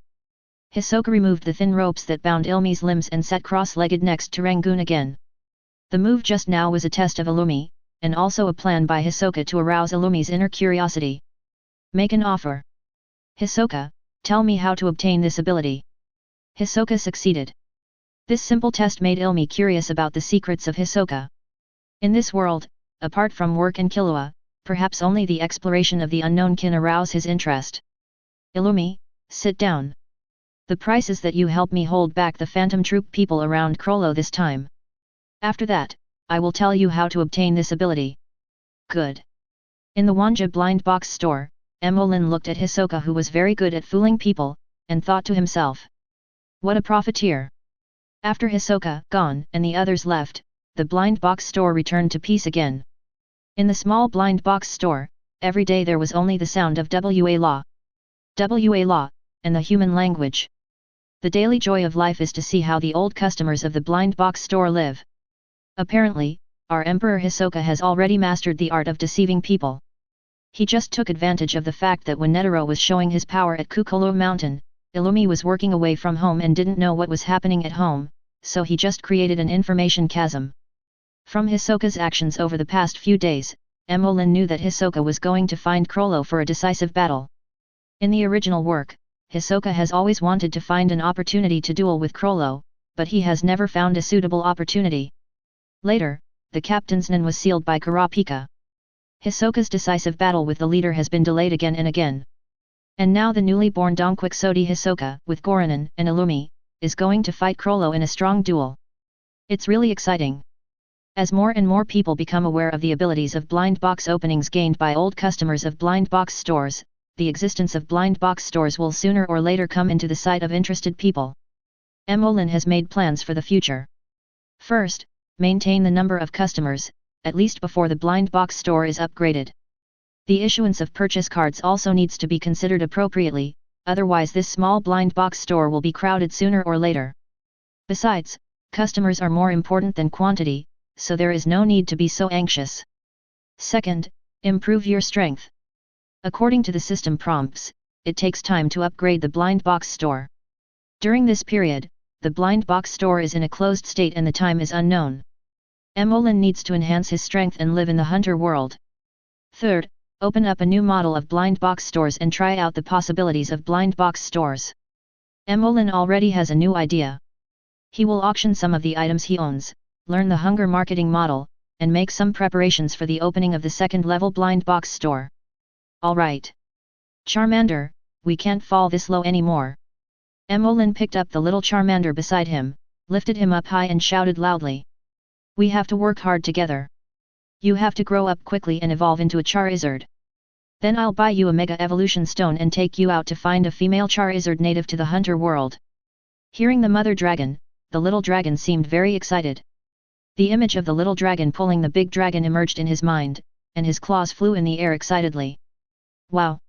Hisoka removed the thin ropes that bound Ilmi's limbs and sat cross-legged next to Rangoon again. The move just now was a test of Illumi, and also a plan by Hisoka to arouse Illumi's inner curiosity. Make an offer. Hisoka, tell me how to obtain this ability. Hisoka succeeded. This simple test made Illumi curious about the secrets of Hisoka. In this world, apart from work and Killua, perhaps only the exploration of the unknown can arouse his interest. Illumi, sit down. The price is that you help me hold back the Phantom Troupe people around Krollo this time. After that, I will tell you how to obtain this ability. Good. In the Wanja blind box store, Mo Lin looked at Hisoka, who was very good at fooling people, and thought to himself. What a profiteer. After Hisoka gone and the others left, the blind box store returned to peace again. In the small blind box store, every day there was only the sound of WA law, and the human language. The daily joy of life is to see how the old customers of the blind box store live. Apparently, our Emperor Hisoka has already mastered the art of deceiving people. He just took advantage of the fact that when Netero was showing his power at Kukolo Mountain, Illumi was working away from home and didn't know what was happening at home, so he just created an information chasm. From Hisoka's actions over the past few days, Mo Lin knew that Hisoka was going to find Krollo for a decisive battle. In the original work, Hisoka has always wanted to find an opportunity to duel with Krollo, but he has never found a suitable opportunity. Later, the captain's nin was sealed by Kurapika. Hisoka's decisive battle with the leader has been delayed again and again. And now the newly born Donquixote Hisoka, with Goranin and Illumi, is going to fight Krollo in a strong duel. It's really exciting. As more and more people become aware of the abilities of blind box openings gained by old customers of blind box stores, the existence of blind box stores will sooner or later come into the sight of interested people. Mo Lin has made plans for the future. First, maintain the number of customers, at least before the blind box store is upgraded. The issuance of purchase cards also needs to be considered appropriately, otherwise this small blind box store will be crowded sooner or later. Besides, customers are more important than quantity, so there is no need to be so anxious. Second, improve your strength. According to the system prompts, it takes time to upgrade the blind box store. During this period, the blind box store is in a closed state and the time is unknown. Mo Lin needs to enhance his strength and live in the hunter world. Third, open up a new model of blind box stores and try out the possibilities of blind box stores. Mo Lin already has a new idea. He will auction some of the items he owns, learn the hunger marketing model, and make some preparations for the opening of the second-level blind box store. Alright. Charmander, we can't fall this low anymore. Mo Lin picked up the little Charmander beside him, lifted him up high and shouted loudly. We have to work hard together. You have to grow up quickly and evolve into a Charizard. Then I'll buy you a Mega Evolution Stone and take you out to find a female Charizard native to the hunter world. Hearing the mother dragon, the little dragon seemed very excited. The image of the little dragon pulling the big dragon emerged in his mind, and his claws flew in the air excitedly. Wow!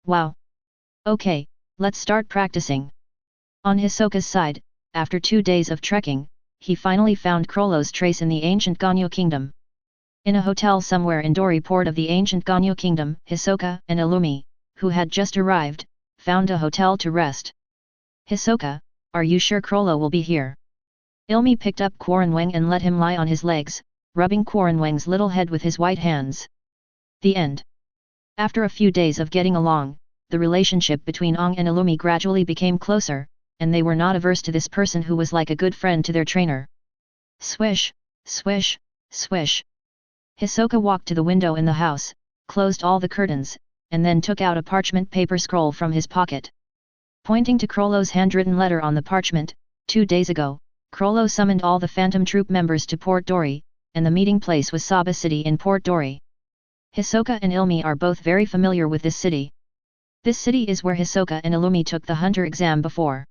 Wow! Okay, let's start practicing. On Hisoka's side, after 2 days of trekking, he finally found Crollo's trace in the ancient Ganyo Kingdom. In a hotel somewhere in Dori port of the ancient Ganyo Kingdom, Hisoka and Illumi, who had just arrived, found a hotel to rest. Hisoka, are you sure Crollo will be here? Illumi picked up Quaranweng and let him lie on his legs, rubbing Quaranweng's little head with his white hands. The end. After a few days of getting along, the relationship between Ong and Illumi gradually became closer, and they were not averse to this person who was like a good friend to their trainer. Swish, swish, swish. Hisoka walked to the window in the house, closed all the curtains, and then took out a parchment paper scroll from his pocket. Pointing to Crollo's handwritten letter on the parchment, 2 days ago, Crollo summoned all the Phantom Troupe members to Port Dori, and the meeting place was Saba City in Port Dori. Hisoka and Illumi are both very familiar with this city. This city is where Hisoka and Illumi took the hunter exam before.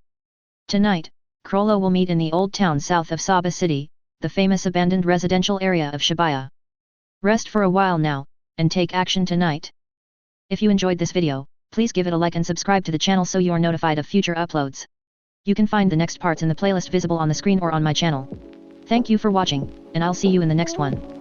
Tonight, Crollo will meet in the old town south of Saba City, the famous abandoned residential area of Shibuya. Rest for a while now, and take action tonight. If you enjoyed this video, please give it a like and subscribe to the channel so you are notified of future uploads. You can find the next parts in the playlist visible on the screen or on my channel. Thank you for watching, and I'll see you in the next one.